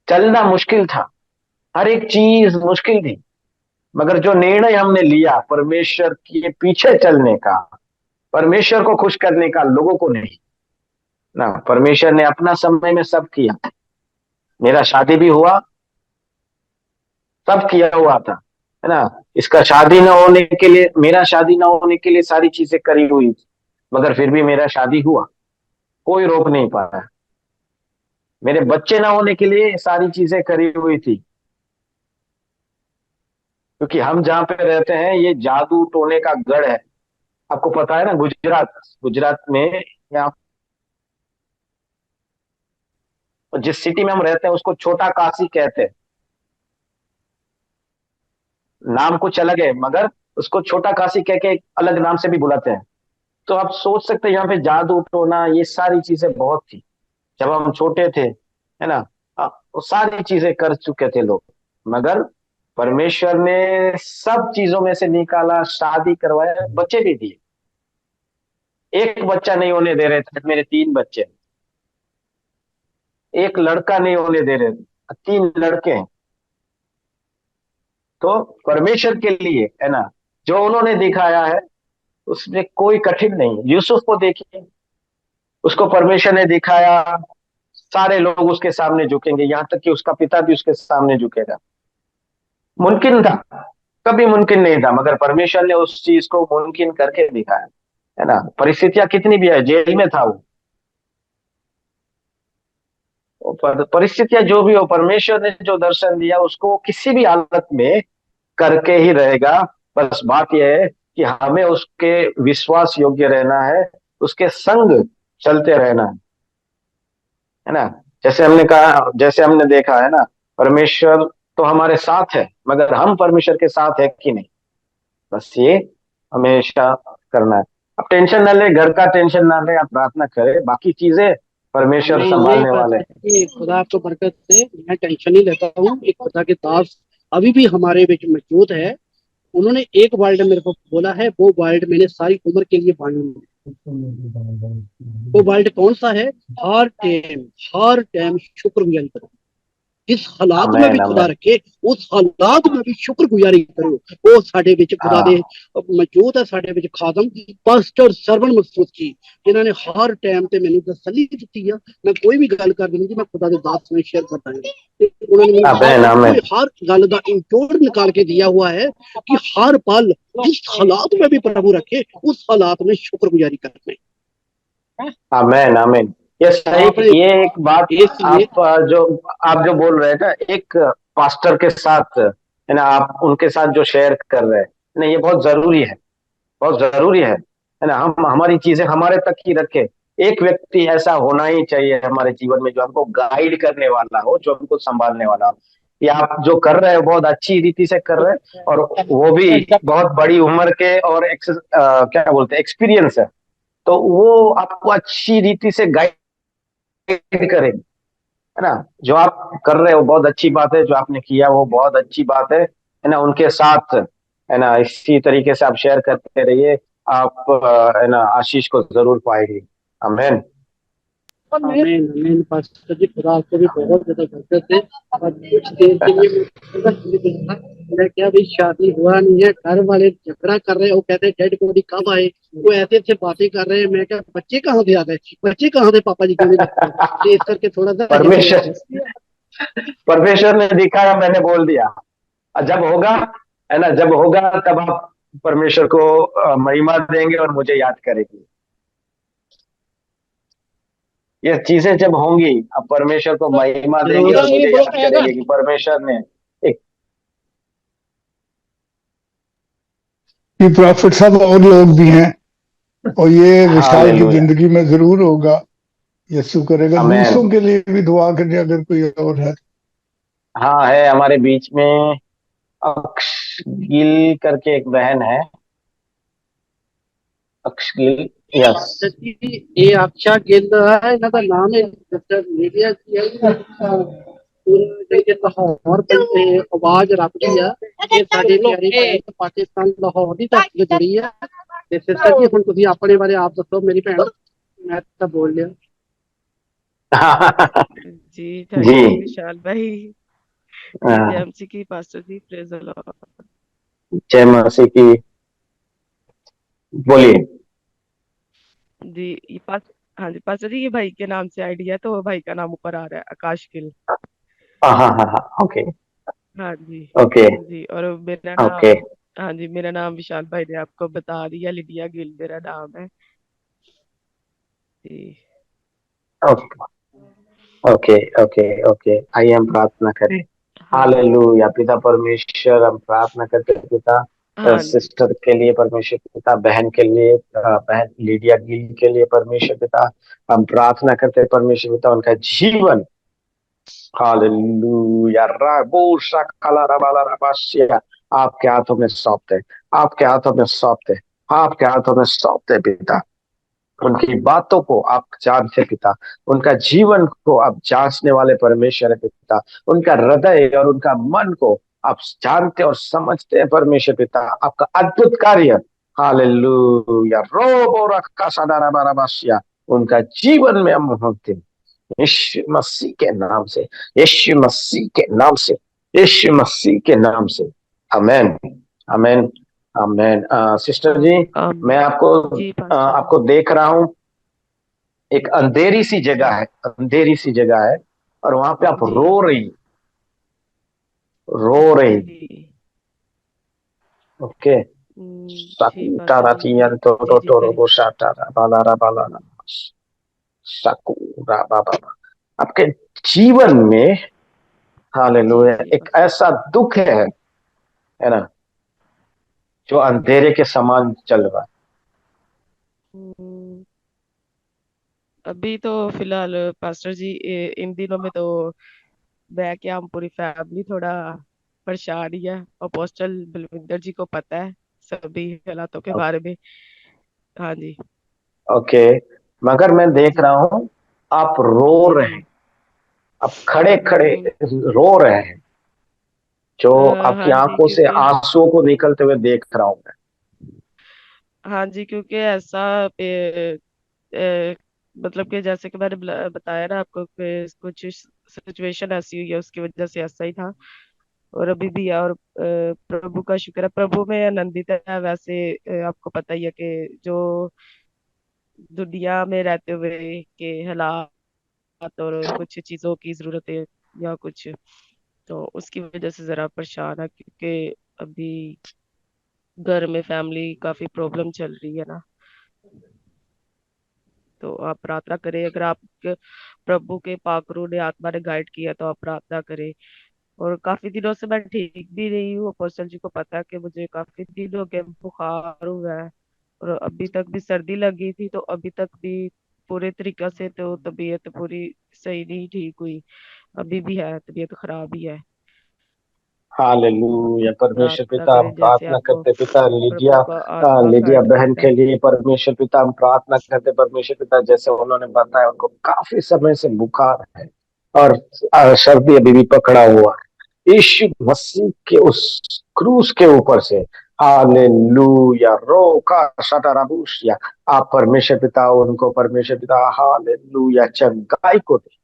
चलना मुश्किल था, हर एक चीज मुश्किल थी। मगर जो निर्णय हमने लिया परमेश्वर के पीछे चलने का, परमेश्वर को खुश करने का, लोगों को नहीं, ना, परमेश्वर ने अपना समय में सब किया। मेरा शादी भी हुआ, सब किया हुआ था, है ना। इसका शादी ना होने के लिए, मेरा शादी ना होने के लिए सारी चीजें करी हुई थी, मगर फिर भी मेरा शादी हुआ, कोई रोक नहीं पाया। मेरे बच्चे ना होने के लिए ये सारी चीजें करी हुई थी, क्योंकि हम जहाँ पे रहते हैं ये जादू टोने का गढ़ है। आपको पता है ना, गुजरात, गुजरात में यहाँ, जिस सिटी में हम रहते हैं उसको छोटा काशी कहते हैं। नाम कुछ अलग है मगर उसको छोटा काशी कह के एक अलग नाम से भी बुलाते हैं। तो आप सोच सकते हैं यहाँ पे जादू टोना ये सारी चीजें बहुत थी जब हम छोटे थे, है ना। वो सारी चीजें कर चुके थे लोग, मगर परमेश्वर ने सब चीजों में से निकाला, शादी करवाया, बच्चे भी दिए। एक बच्चा नहीं होने दे रहे थे, मेरे 3 बच्चे, एक लड़का नहीं होने दे रहे थे, 3 लड़के हैं। तो परमेश्वर के लिए, है ना, जो उन्होंने दिखाया है उसमें कोई कठिन नहीं। यूसुफ को देखिए, उसको परमेश्वर ने दिखाया, सारे लोग उसके सामने झुकेंगे, यहाँ तक कि उसका पिता भी उसके सामने झुकेगा। मुमकिन था? कभी मुमकिन नहीं था, मगर परमेश्वर ने उस चीज को मुमकिन करके दिखाया, है ना। परिस्थितियां कितनी भी है, जेल में था वो, परिस्थितियां जो भी हो, परमेश्वर ने जो दर्शन दिया उसको किसी भी हालत में करके ही रहेगा। बस बात यह है कि हमें उसके विश्वास योग्य रहना है, उसके संग चलते रहना है ना। जैसे हमने कहा, जैसे हमने देखा है ना, परमेश्वर तो हमारे साथ है, मगर हम परमेश्वर के साथ है कि नहीं, बस ये हमेशा करना है। आप टेंशन ना ले, घर का टेंशन ना ले, आप प्रार्थना करें, बाकी चीजें परमेश्वर नहीं नहीं संभालने वाले हैं। पास्टर जी, खुदा आपको बरकत दे। मैं टेंशन नहीं लेता हूँ। एक खुदा के दास अभी भी हमारे बीच मौजूद है। उन्होंने एक वर्ड मेरे को बोला है, वो वर्ड मैंने सारी उम्र के लिए बांधा। वो वर्ड कौन सा है? हर टाइम शुक्रगुजारी करो। जिस हालात में भी आमेन खुदा आमेन रखे, उस हालात में भी शुक्रगुजारी करो। वो साडे विच खुदा दे हाँ मौजूद है। साडे विच खादम पास्टर सरवण मसूद जी, जिन्होंने हर टाइम ते मैंने तसल्ली दी है। मैं कोई भी गल कर दूंगी, मैं खुदा के दास में शेयर करता हूं। उन्होंने मैंने आमेन आमेन हर गल का इंटोर निकाल के दिया हुआ है कि हर पल जिस हालात में भी प्रभु रखे, उस हालात में शुक्रगुजारी करना आमेन आमेन। ये है। सही, आपने ये एक बात इसलिए आप जो बोल रहे हैं ना, एक पास्टर के साथ, है ना, आप उनके साथ जो शेयर कर रहे हैं ना, ये बहुत जरूरी है, बहुत जरूरी है ना। हम हमारी चीजें हमारे तक ही रखें। एक व्यक्ति ऐसा होना ही चाहिए हमारे जीवन में जो हमको गाइड करने वाला हो, जो हमको संभालने वाला हो। ये आप जो कर रहे हो बहुत अच्छी रीति से कर रहे हैं, और वो भी बहुत बड़ी उम्र के, और क्या बोलते हैं, एक्सपीरियंस है। तो वो आपको अच्छी रीति से गाइड करेंगे, है ना। जो आप कर रहे हो बहुत अच्छी बात है, जो आपने किया वो बहुत अच्छी बात है ना। उनके साथ, है ना, इसी तरीके से आप शेयर करते रहिए, आप है ना, आशीष को जरूर पाएंगे। आमेन आमीन आमीन। पास्टर जी, खुदा आपको भी बहुत ज्यादा बरकत दे। और कुछ देर के लिए मैं क्या भाई, शादी हुआ नहीं है, घर वाले झगड़ा कर रहे हैं। वो कहते हैं डेड बॉडी कब आए, वो ऐसे ऐसे बातें कर रहे हैं। मैं क्या, बच्चे कहाँ से आ गए, बच्चे कहाँ से पापा जी क्यों नहीं दिखते? तो इस करके थोड़ा सा परमेश्वर परमेश्वर ने दिखाया, मैंने बोल दिया। और जब होगा, है ना, जब होगा तब आप परमेश्वर को महिमा देंगे और मुझे याद करेंगे। ये चीजें जब होंगी, आप परमेश्वर को महिमा देंगे और मुझे याद करेंगे कि परमेश्वर ने एक। ये प्रॉफिट साहब और लोग भी हैं, और ये विशाल की हालेलुया, जिंदगी में जरूर होगा। यीशु करेगा। आमेन। दूसरों के लिए भी दुआ करें अगर कोई और है। हाँ, है हमारे बीच में, अक्ष गिल करके एक बहन है, अक्ष गिल, यस। पास्टर जी, ये अच्छा गिल है, इनका नाम है डॉक्टर मीडिया जी है। पूरे जे लाहौर पे आवाज रखती है। ये साडी प्यारी भैन पाकिस्तान लाहौर ਦੀ ਧਰਤੀ ਤੋਂ जुड़ी है। ਤੇ ਸਿਸਟਰ ਜੀ, ਹੁਣ ਤੁਸੀਂ ਆਪਣੇ ਬਾਰੇ ਆਪ ਦੱਸੋ मेरी भैन। मैं तो बोल लिया। जी थैंक जी, यू विशाल भाई। जी हाँ, जय मसीह की pastor ji, praise the lord. जय मसीह की। बोलिए। जी ये पास हाँ जी पास्टर जी, ये भाई के नाम से आइडिया, तो भाई का नाम ऊपर आ रहा है, आकाश गिल। हाँ हाँ हाँ हाँ, ओके हाँ जी। ओके जी और मेरा ओके नाम, हाँ जी मेरा नाम विशाल भाई ने आपको बता दिया, लिडिया गिल मेरा नाम है जी। ओके। ओके ओके ओके, आइए हम प्रार्थना करें। हाँ जी हालेलुया। पिता परमेश्वर, हम प्रार्थना करते हैं पिता हाँ जी सिस्टर के लिए परमेश्वर पिता, बहन के लिए बहन लीडिया गिल के लिए परमेश्वर पिता, हम प्रार्थना करते हैं परमेश्वर पिता उनका जीवन, हालेलुया, राबो शाकाला रबाला रबाशिया, आपके हाथों में सौंपते हैं, आपके हाथों में सौंपते हैं, आपके हाथों में सौंपते हैं पिता। उनकी बातों को आप जानते पिता, उनका जीवन को आप जांचने वाले परमेश्वर है पिता, उनका हृदय और उनका मन को आप जानते और समझते हैं परमेश्वर पिता, आपका अद्भुत कार्य, हालेलुया, रोबो रखा सदारा बाराबासिया, उनका जीवन में हम होते हैं यीशु मसीह के नाम से, यीशु मसीह के नाम से, यीशु मसीह के नाम से, आमेन, आमेन, आमेन। सिस्टर जी, मैं आपको जी पास्टर जी आपको देख रहा हूं, एक अंधेरी सी जगह है, अंधेरी सी जगह है, और वहां पे आप जी रो रही, जी ओके। जी पास्टर जी जी जी करिए आपके जीवन में, जी हालेलुया, जी एक ऐसा दुख है ना, जो अंधेरे के समान चल रहा है। हम्म, अभी तो फिलहाल पास्टर जी इन दिनों में तो मैं क्या हम पूरी फैमिली थोड़ा परेशान ही है। अपोस्टल बलविंदर जी को पता है सभी हालातों के बारे में। हाँ जी ओके, मगर मैं देख जी रहा हूं आप रो जी रहे जी हैं, आप खड़े खड़े हम्म, रो रहे हैं, जो आपकी हाँ जी आंखों से क्योंकि आंसुओं को निकलते हुए देख रहा हूं मैं। हाँ जी क्योंकि ऐसा ए, मतलब कि जैसे कि मैंने बताया ना आपको कि कुछ सिचुएशन ऐसी हुई है उसकी वजह से ऐसा ही था और अभी भी है। और प्रभु का शुक्र है, प्रभु में आनंदित है। वैसे आपको पता ही है कि जो दुनिया में रहते हुए के हालात और कुछ चीजों की जरूरतें या कुछ, तो उसकी वजह से जरा परेशान है क्योंकि अभी घर में फैमिली काफी प्रॉब्लम चल रही है ना। तो आप प्रार्थना करें, अगर आप प्रभु के पाकरू ने आत्मा ने गाइड किया तो आप प्रार्थना करें। और काफी दिनों से मैं ठीक भी नहीं हूँ, अपोस्टल जी को पता है कि मुझे काफी दिन हो गए बुखार हुआ है और अभी तक भी सर्दी लगी थी, तो अभी तक भी पूरे तरीके से तो तबीयत पूरी सही नहीं ठीक हुई। अभी भी है, तबीयत खराब ही है। तो हालेलुया, परमेश्वर प्रार्थना पिता, हम करें जैसे प्रार्थना आपको करते पिता प्रभु लीडिया, का आत्मा लीडिया गाइड बहन करता के है। लिए परमेश्वर पिता, हम प्रार्थना करते परमेश्वर पिता, जैसे उन्होंने बताया उनको काफी समय से बुखार है और सर्दी अभी भी पकड़ा हुआ है, यीशु मसीह के उस क्रूस के ऊपर से, हालेलुया, रो का शटराबूशिया, आप परमेश्वर पिता उनको परमेश्वर पिता, हालेलुया, चंगाई को दे,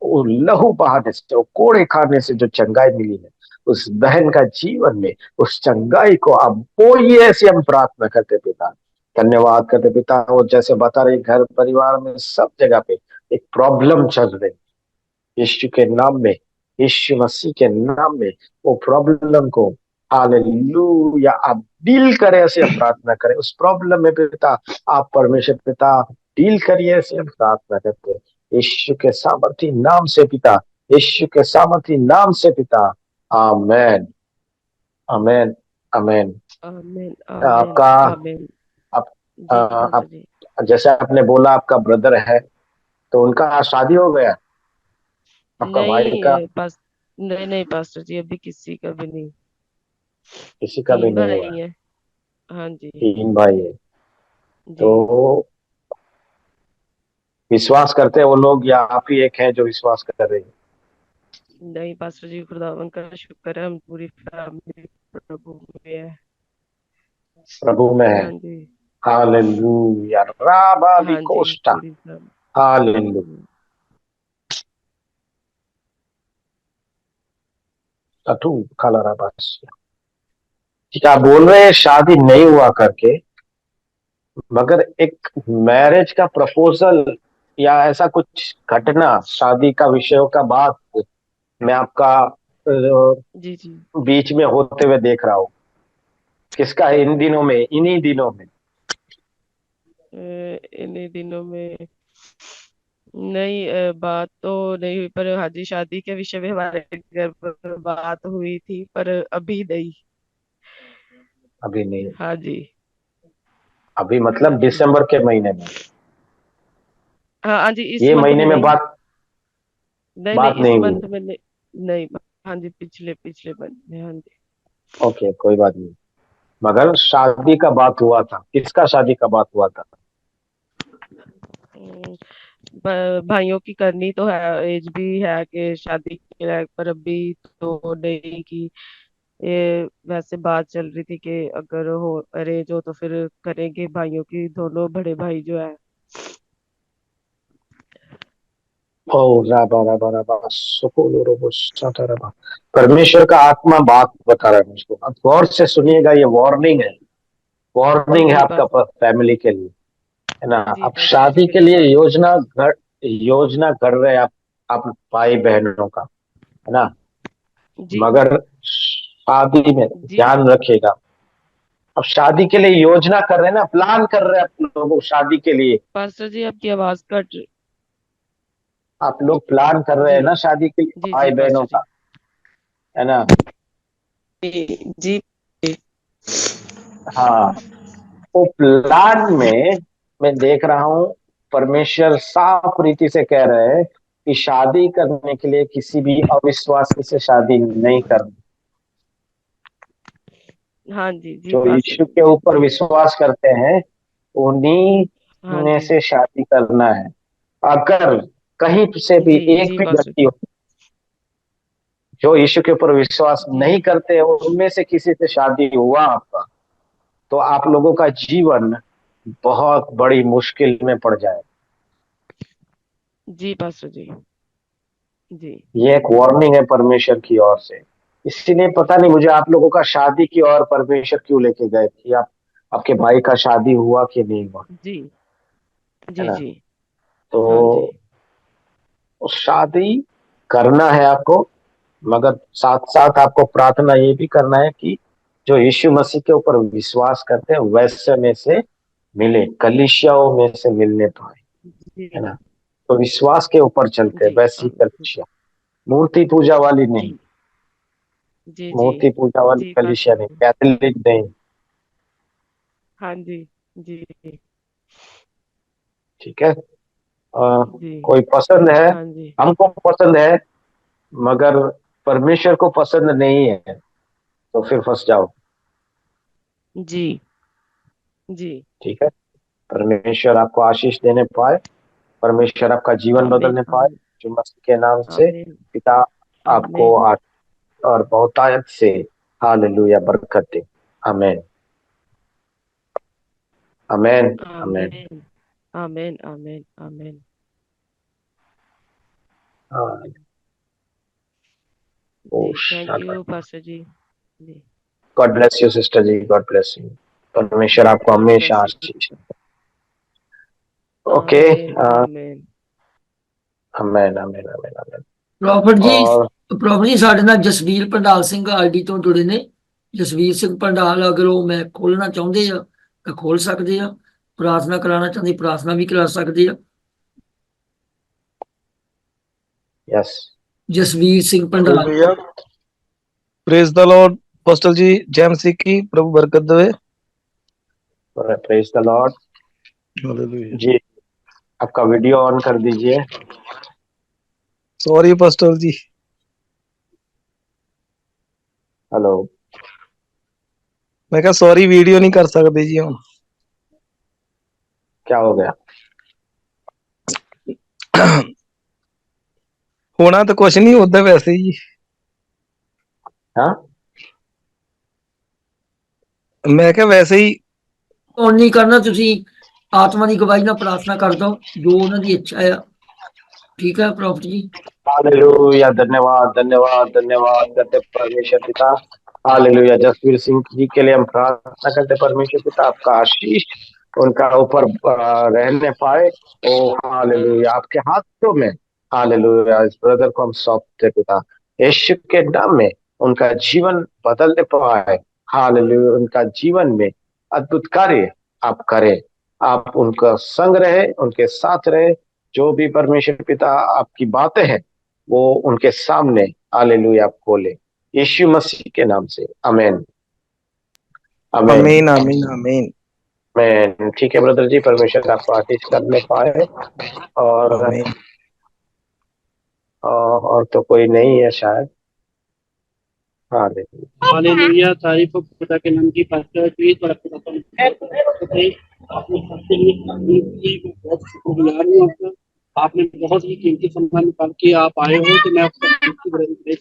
वो लहू बहाने से, वो कोड़े खाने से जो चंगाई मिली है, उस बहन का जीवन में उस चंगाई को आप बोइए, ऐसी हम प्रार्थना करते पिता, धन्यवाद करते पिता। वो जैसे बता रही, घर परिवार में सब जगह पे एक प्रॉब्लम चल रही, यीशु के नाम में, यीशु मसीह के नाम में वो प्रॉब्लम को, हालेलुया, आप डील करें, ऐसे हम प्रार्थना करें उस प्रॉब्लम में पिता, आप परमेश्वर पिता डील करिए, ऐसे हम प्रार्थना करते हैं यीशु के सामर्थी नाम से पिता, यीशु के सामर्थी नाम से पिता, आमेन, आमेन, आमेन। आमीन आमीन आपका, आमीन। आप, जी पास्टर आप जी। जैसे आपने बोला आपका ब्रदर है, तो उनका शादी हो गया, आपका भाई का? नहीं पास नहीं नहीं पास्टर जी, अभी किसी का भी नहीं। किसी का भी तीन नहीं हुआ? भाई हैं। हाँ जी तीन भाई है? जी। तो विश्वास करते हैं वो लोग, या आप ही एक है जो विश्वास कर रही है? नहीं पास्टर जी, खुदावन का शुक्र है, हम पूरी फैमिली प्रभु में है। प्रभु में है, हाँ जी हालेलुया, राबा हाँ जी विकोस्टा, पूरी फैमिली। Hallelujah, ado कलराबास। ठीक है, आप बोल रहे हैं शादी नहीं हुआ करके, मगर एक मैरिज का प्रपोजल या ऐसा कुछ घटना शादी का विषयों का बात मैं आपका जी जी बीच में होते हुए देख रहा हूँ, किसका है इन दिनों में, इन्हीं दिनों में? इन्हीं दिनों में नहीं, बात तो नहीं हुई, पर हाँ जी, शादी के विषय में हमारे घर पर बात हुई थी, पर अभी नहीं। अभी नहीं? हाँ जी। अभी हाँ मतलब जी। दिसंबर के महीने में? हाँ हाँ जी, इस ये मंथ महीने में में नहीं। नहीं नहीं, बात इस नहीं हुई? मंथ में नहीं। नहीं। हाँ जी, पिछले पिछले मंथ में। हाँ जी। ओके, कोई बात नहीं। मगर शादी का बात हुआ था, किसका शादी का बात हुआ था? हम्म, भाइयों की करनी तो है, एज भी है कि शादी के लायक, पर अभी तो नहीं की। ये वैसे बात चल रही थी कि अगर हो अरेंज हो तो फिर करेंगे भाइयों की, दोनों बड़े भाई जो है। ओ राबा राबा राबा सुकोलो रोबो शाटा राबा। परमेश्वर का आत्मा बात बता रहा है मुझको, अब गौर से सुनिएगा, ये वार्निंग है। वार्निंग है जी आपका पास फैमिली के लिए, है ना? जी अब पास शादी के जी लिए पास योजना कर रहे हैं आप भाई बहनों का, है ना? जी मगर शादी में जी ध्यान रखिएगा। अब शादी के लिए योजना कर रहे हैं ना, प्लान कर रहे हैं आप लोग शादी के लिए। पास्टर जी, आपकी आवाज कट। आप लोग प्लान कर रहे जी हैं ना शादी के लिए जी भाई जी बहनों पास्टर जी। का, है ना? जी जी। हाँ, वो प्लान में मैं देख रहा हूं, परमेश्वर साफ रीति से कह रहे हैं कि शादी करने के लिए किसी भी अविश्वासी से शादी नहीं करनी। हाँ जी जी जो पास्टर यीशु के जी। ऊपर जी विश्वास करते हैं उन्हीं हाँ में जी से शादी करना है। अगर कहीं से भी जी एक जी भी पास्टर व्यक्ति जी। हो जो यीशु के ऊपर विश्वास जी नहीं करते, उनमें से किसी से शादी हुआ आपका, तो आप लोगों का जीवन बहुत बड़ी मुश्किल में पड़ जाए। जी पास्टर जी। जी ये एक वार्निंग है परमेश्वर की ओर से। इसीलिए पता नहीं मुझे आप लोगों का शादी की ओर परमेश्वर क्यों लेके गए कि आप, आपके भाई का शादी हुआ कि नहीं हुआ, जी है जी ना? जी। तो हाँ जी उस शादी करना है आपको, मगर साथ साथ आपको प्रार्थना ये भी करना है कि जो यीशु मसीह के ऊपर विश्वास करते हैं वैसे में से मिले, कलीसियाओं में से मिलने पाए, है जी ना? तो विश्वास के ऊपर चलते हैं, जी वैसी कलीसिया, मूर्ति पूजा वाली जी नहीं। जी जी मूर्ति पूजा वाली जी कलीसिया पास्टर नहीं, जी। कैथोलिक नहीं। हाँ जी जी ठीक है? जी। कोई पसंद है, हाँ जी हमको पसंद है, मगर परमेश्वर को पसंद नहीं है, तो फिर फंस जाओ। जी जी। ठीक है? परमेश्वर आपको आशीष देने पाए, परमेश्वर आपका जीवन आमीन बदलने पाए, आमीन जो मसीह के नाम से आमीन पिता आपको आमीन और बहुतायत से हालेलुया बरकत दे। आमेन, आमेन, आमेन। आमीन आमीन आमीन आमीन। ओ जी, थैंक यू पास्टर जी। जी। गॉड ब्लेस यू सिस्टर जी, गॉड ब्लेस यू। परमेश्वर आपको गॉड हमेशा ब्लेस यू। आशीष। ओके। आमीन आमीन। आमेन, आमेन, आमेन, आमेन। ਪ੍ਰੋਫਟ और ਜੀ ਪ੍ਰੋਫਟ ਜੀ ਸਾਡੇ ਨਾਲ ਜਸਵੀਰ ਪੰਡਾਲ ਸਿੰਘ ਆਈਡੀ ਤੋਂ ਜੁੜੇ ਨੇ। ਜਸਵੀਰ ਸਿੰਘ ਪੰਡਾਲ ਅਗਰ ਉਹ ਮੈਂ ਖੋਲਣਾ ਚਾਹੁੰਦੇ ਆ ਤਾਂ ਖੋਲ ਸਕਦੇ ਆ, ਪ੍ਰਾਰਥਨਾ ਕਰਾਉਣਾ ਚਾਹੁੰਦੇ ਪ੍ਰਾਰਥਨਾ ਵੀ ਕਰਾ ਸਕਦੇ ਆ। यस, ਜਸਵੀਰ ਸਿੰਘ ਪੰਡਾਲ। Hallelujah. Praise the Lord. Pastor जी, जय मसीह की, प्रभु बरकत दे। Praise the Lord. हालेलुया। जी, आपका वीडियो ऑन कर दीजिए। सॉरी पोस्टल जी। हेलो। मैं कहा सॉरी, वीडियो नहीं कर सकते जी हम। क्या हो गया? होना तो कुछ नहीं होता वैसे जी। हाँ, मैं क्या वैसे ही। ਔਨ ਨਹੀਂ ਕਰਨਾ, ਤੁਸੀਂ ਆਤਮਾ ਦੀ ਗਵਾਹੀ ਨਾਲ ਪ੍ਰਾਰਥਨਾ ਕਰ ਦਿਓ ਜੋ ਉਹਨਾਂ ਦੀ ਇੱਛਾ ਆ। ਠੀਕ ਹੈ ਪ੍ਰੋਫਟ ਜੀ। हालेलुया, धन्यवाद, धन्यवाद, धन्यवाद करते परमेश्वर पिता। हालेलुया, जसवीर सिंह जी के लिए हम प्रार्थना करते परमेश्वर पिता, आपका आशीष उनका ऊपर रहने पाए। ओ हालेलुया, आपके हाथों में, हालेलुया, इस ब्रदर को हम सौंपते पिता, यीशु के नाम में उनका जीवन बदलने पाए। हालेलुया, उनका जीवन में अद्भुत कार्य आप करें, आप उनका संग रहे, उनके साथ रहे, जो भी परमेश्वर पिता आपकी बातें हैं वो उनके सामने हालेलुया आप खोले, यीशु मसीह के नाम से, आमीन आमीन आमीन आमीन आमीन। आमीन। ठीक है ब्रदर जी, परमेश्वर आपको आशीष करने पाए। और आमीन। और तो कोई नहीं है शायद। हालेलुया। हालेलुया, तारीफ हो खुदा के नाम की। पास्टर जी थोड़ा खुदा का आपने सबके लिए तारीफ की, मैं बहुत शुक्रगुजार हूँ आपका। आपने बहुत ही कीमती सम्मान निकाल के आप आए हो, तो मैं आपका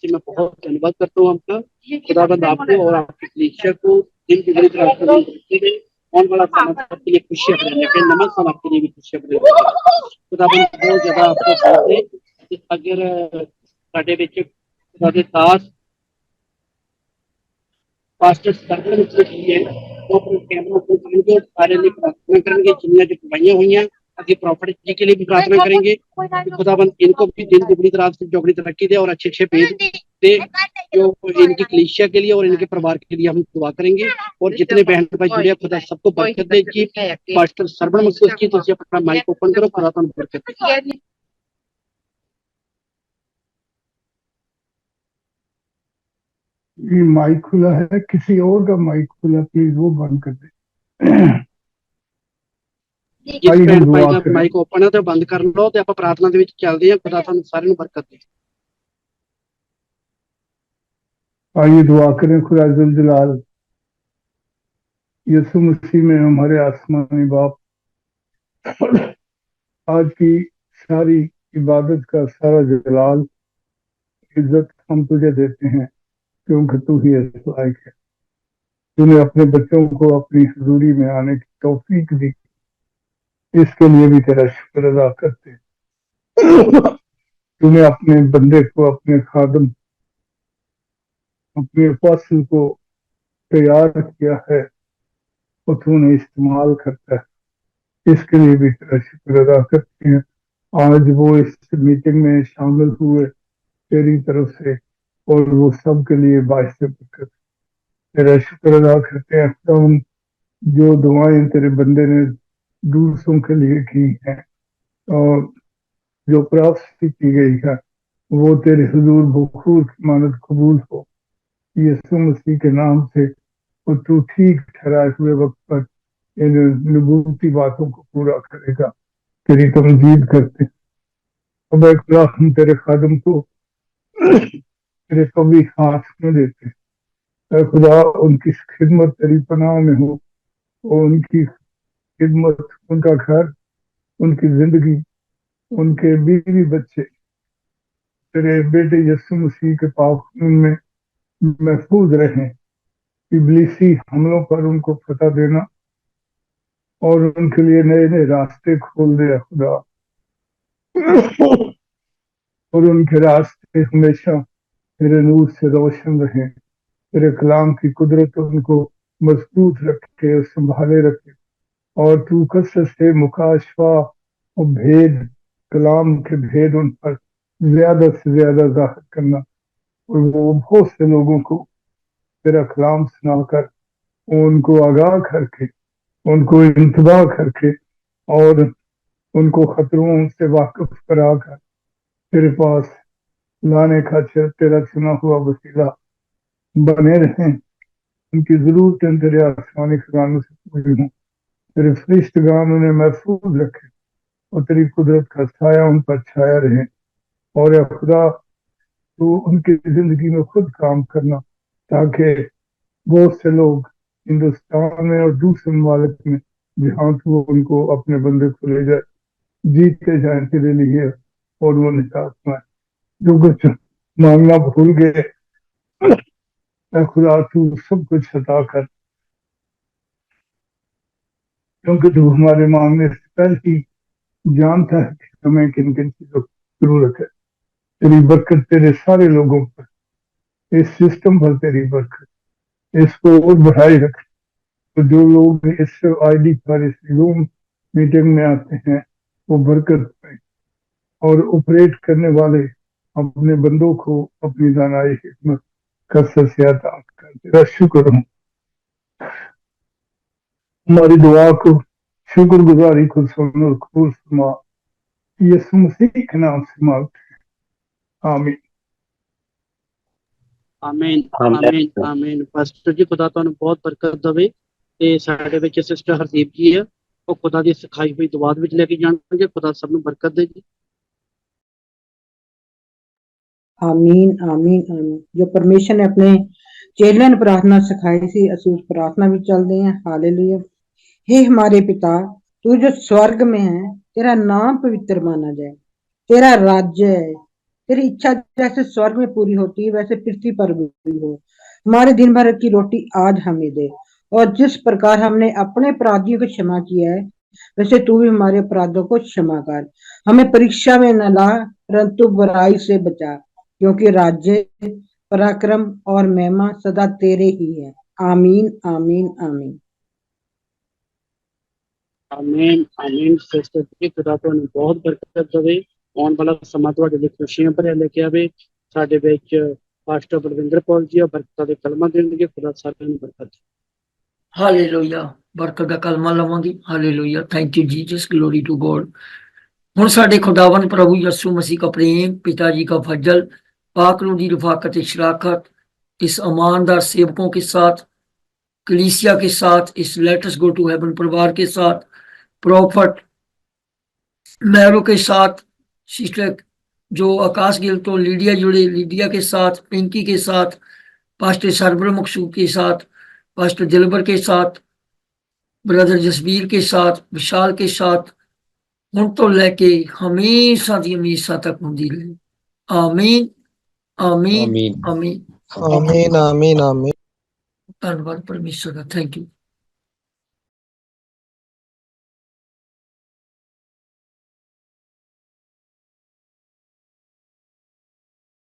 मैं बहुत धन्यवाद करता हूँ आपका। खुदाबंद आपको और आपकी कलीसिया को दिन की बड़ी तरह कौन बड़ा समय आपके लिए खुशियां बढ़ाने के नमक हम आपके लिए भी खुशियां बढ़ाने खुदाबंद बहुत ज्यादा आपको साथ है। अगर ਸਾਡੇ ਵਿੱਚ ਸਾਡੇ ਦਾਸ पास्टर सर्वर की है वो अपने कैमरा को करेंगे और सारे लिए प्रार्थना करेंगे, जिन्हें जो दवाइयां हुई हैं अभी प्रॉफिट जी के लिए भी प्रार्थना करेंगे। खुदाबंद इनको भी दिन दुगनी तरह से चौगनी तरक्की दे और अच्छे अच्छे भेज दे जो इनकी कलीसिया के लिए और इनके परिवार के लिए हम दुआ करेंगे। और जितने बहन भाई जुड़े खुदा सबको बरकत दे जी। पास्टर सर्वर मसीह की तुझे अपना माइक ओपन करो, खुदा तुम बरकत दे। ये माइक खुला है, किसी और का माइक खुला, प्लीज वो बंद कर दे। जिस भैन भाई का माइक ओपन है तो बंद कर लो ਤੇ ਆਪਾਂ ਪ੍ਰਾਰਥਨਾ ਦੇ ਵਿੱਚ ਚੱਲਦੇ ਹਾਂ। खुदा ਤੁਹਾਨੂੰ सारे ਨੂੰ बरकत दे। आइए दुआ करें। खुदा जुल जलाल यीशु मसीह में हमारे आसमानी बाप, आज की सारी इबादत का सारा जलाल इज्जत हम तुझे देते हैं, क्योंकि तू ही लायक है। तूने अपने बच्चों को अपनी हजूरी में आने की तौफीक दी, इसके लिए भी तेरा शुक्र अदा करते। तूने अपने बंदे को, अपने खादम, अपने फसल को तैयार किया है और तूने इस्तेमाल करता है, इसके लिए भी तेरा शुक्र अदा करते हैं। आज वो इस मीटिंग में शामिल हुए तेरी तरफ से और वो सब के लिए बाइस बरकत, तेरा शुक्र अदा करते हैं। हम जो दुआएं तेरे बंदे ने दूसरों के लिए की हैं और जो प्राप्ति की गई है वो तेरे हुजूर बखूर की मानद कबूल हो यीशु मसीह के नाम से। और तू ठीक ठहराए हुए वक्त पर इन नबूवती बातों को पूरा करेगा। तेरी तमजीद करते अब एक हम तेरे खादम को तेरे कभी हाथ में देते हैं। खुदा उनकी खिदमत तेरी पनाह में हो और उनकी खिदमत, उनका घर, उनकी जिंदगी, उनके बीवी बच्चे तेरे बेटे यीशु मसीह के पाक में महफूज रहें। इब्लीसी हमलों पर उनको फतह देना और उनके लिए नए नए रास्ते खोल दे खुदा। और उनके रास्ते हमेशा तेरे नूर से रोशन रहे। तेरे कलाम की कुदरत उनको मजबूत रखे और संभाले रखे। और तू कसरत से मुकाशवा और भेद, कलाम के भेद उन पर ज्यादा से ज्यादा जाहिर करना और वो बहुत से लोगों को तेरा कलाम सुनाकर उनको आगाह करके, उनको इंतबा करके और उनको खतरों से वाकिफ कराकर तेरे पास लाने का तेरा चुना हुआ वसीला बने रहें। उनकी जरूरतें तेरे आसमानी खजानों से पूरी हों। तेरे फरिश्तगान उन्हें महफूज रखे और तेरी कुदरत का साया उन पर छाया रहे। और या खुदा तू उनकी जिंदगी में खुद काम करना, ताकि बहुत से लोग हिंदुस्तान में और दूसरे ममालिक में जहाँ तू उनको अपने बंदे को ले जाए जीतते जाए तेरे लिए और वो निजात पाए। जो कुछ मांगना भूल गए खुदा तू सब कुछ अता कर, क्योंकि तू हमारे मांगने से पहले ही जानता है कि हमें किन किन चीजों की जरूरत है। तेरी बरकत तेरे सारे लोगों पर, इस सिस्टम पर तेरी बरकत, इसको और बढ़ाई रख। तो जो लोग इस आईडी पर, इस जूम मीटिंग में आते हैं वो बरकत पाए और ऑपरेट करने वाले अपने बंदों को अपनी दानाई हिकमत कसरत से अता कर। तेरा शुक्र हूँ, हमारी दुआ को शुक्रगुजारी को सुन और कबूल फरमा यीशु मसीह के नाम से मांगते हैं, आमीन। ਆਮੀਨ ਆਮੀਨ ਆਮੀਨ। ਪਾਸਟਰ ਜੀ ਖੁਦਾ ਤੁਹਾਨੂੰ ਬਹੁਤ ਬਰਕਤ ਦੇਵੇ ਤੇ ਸਾਡੇ ਵਿੱਚ ਸਿਸਟਰ ਹਰਦੀਪ ਜੀ ਆ, ਉਹ ਖੁਦਾ ਦੀ ਸਿਖਾਈ ਹੋਈ ਦੁਆ ਵਿੱਚ ਲੈ ਕੇ ਜਾਣਗੇ। ਖੁਦਾ ਸਭ ਨੂੰ ਬਰਕਤ ਦੇ ਜੀ। आमीन आमीन आमीन। जो परमेश्वर ने अपने चेलियां ने प्रार्थना सिखाई सी, ਅਸੀਂ उस प्रार्थना में चलते हैं। हालेलुया। हे हमारे पिता, तू जो स्वर्ग में है, तेरा नाम पवित्र माना जाए, तेरा राज्य है, तेरी इच्छा जैसे स्वर्ग में पूरी होती है वैसे पृथ्वी पर भी हो। हमारे दिन भर की रोटी आज हमें दे, और जिस प्रकार हमने अपने अपराधियों को क्षमा किया है वैसे तू भी हमारे अपराधों को क्षमा कर। हमें परीक्षा में न ला, परंतु बुराई से बचा, क्योंकि राज्य, पराक्रम और महिमा सदा तेरे ही है। आमीन आमीन आमीन। ਆਮੀਨ ਆਮੀਨ। ਸਿਸਟਰ ਜੀ ਖੁਦਾ ਤੁਹਾਨੂੰ ਬਹੁਤ ਬਰਕਤ ਦੇਵੇ। ਆਉਣ ਵਾਲਾ ਸਮਾਂ ਤੁਹਾਡੇ ਲਈ ਖੁਸ਼ੀਆਂ ਭਰਿਆ ਲੈ ਕੇ ਆਵੇ। ਸਾਡੇ ਵਿੱਚ ਪਾਸਟਰ ਬਲਵਿੰਦਰ ਪੌਲ ਜੀ ਆ ਬਰਕਤਾਂ ਦੇ ਕਲਮਾਂ ਦੇਣਗੇ। ਖੁਦਾ ਸਾਰਿਆਂ ਨੂੰ ਬਰਕਤ ਦੇ। ਹਾਲੇਲੂਇਆ। ਬਰਕਤ ਦਾ ਕਲਮਾ ਲਵਾਂਗੇ। Hallelujah. Thank you Jesus, glory to God. ਹੁਣ ਸਾਡੇ खुदावन प्रभु यीशु मसीह का प्रेम, पिताजी का फजल, पाकरू की रफाकत शराकत इस ईमानदार सेवकों के साथ, कलीसिया के साथ, इस लेट्स गो टू हेवन परिवार के साथ, प्रॉफिट मैरो के साथ, सिस्टर जो आकाश गिल तो लीडिया जुड़े, लीडिया के साथ, पिंकी के साथ, पास्टर सरबर मकसूद के साथ, पास्टर दिलबर के साथ, ब्रदर जसबीर के साथ, विशाल के साथ, हुण तो लैके हमेशा दी हमेशा तक होंदी रहे। आमीन आमीन आमीन आमीन। आमीन आमीन आमीन। धन्यवाद परमेश्वर का। Thank you.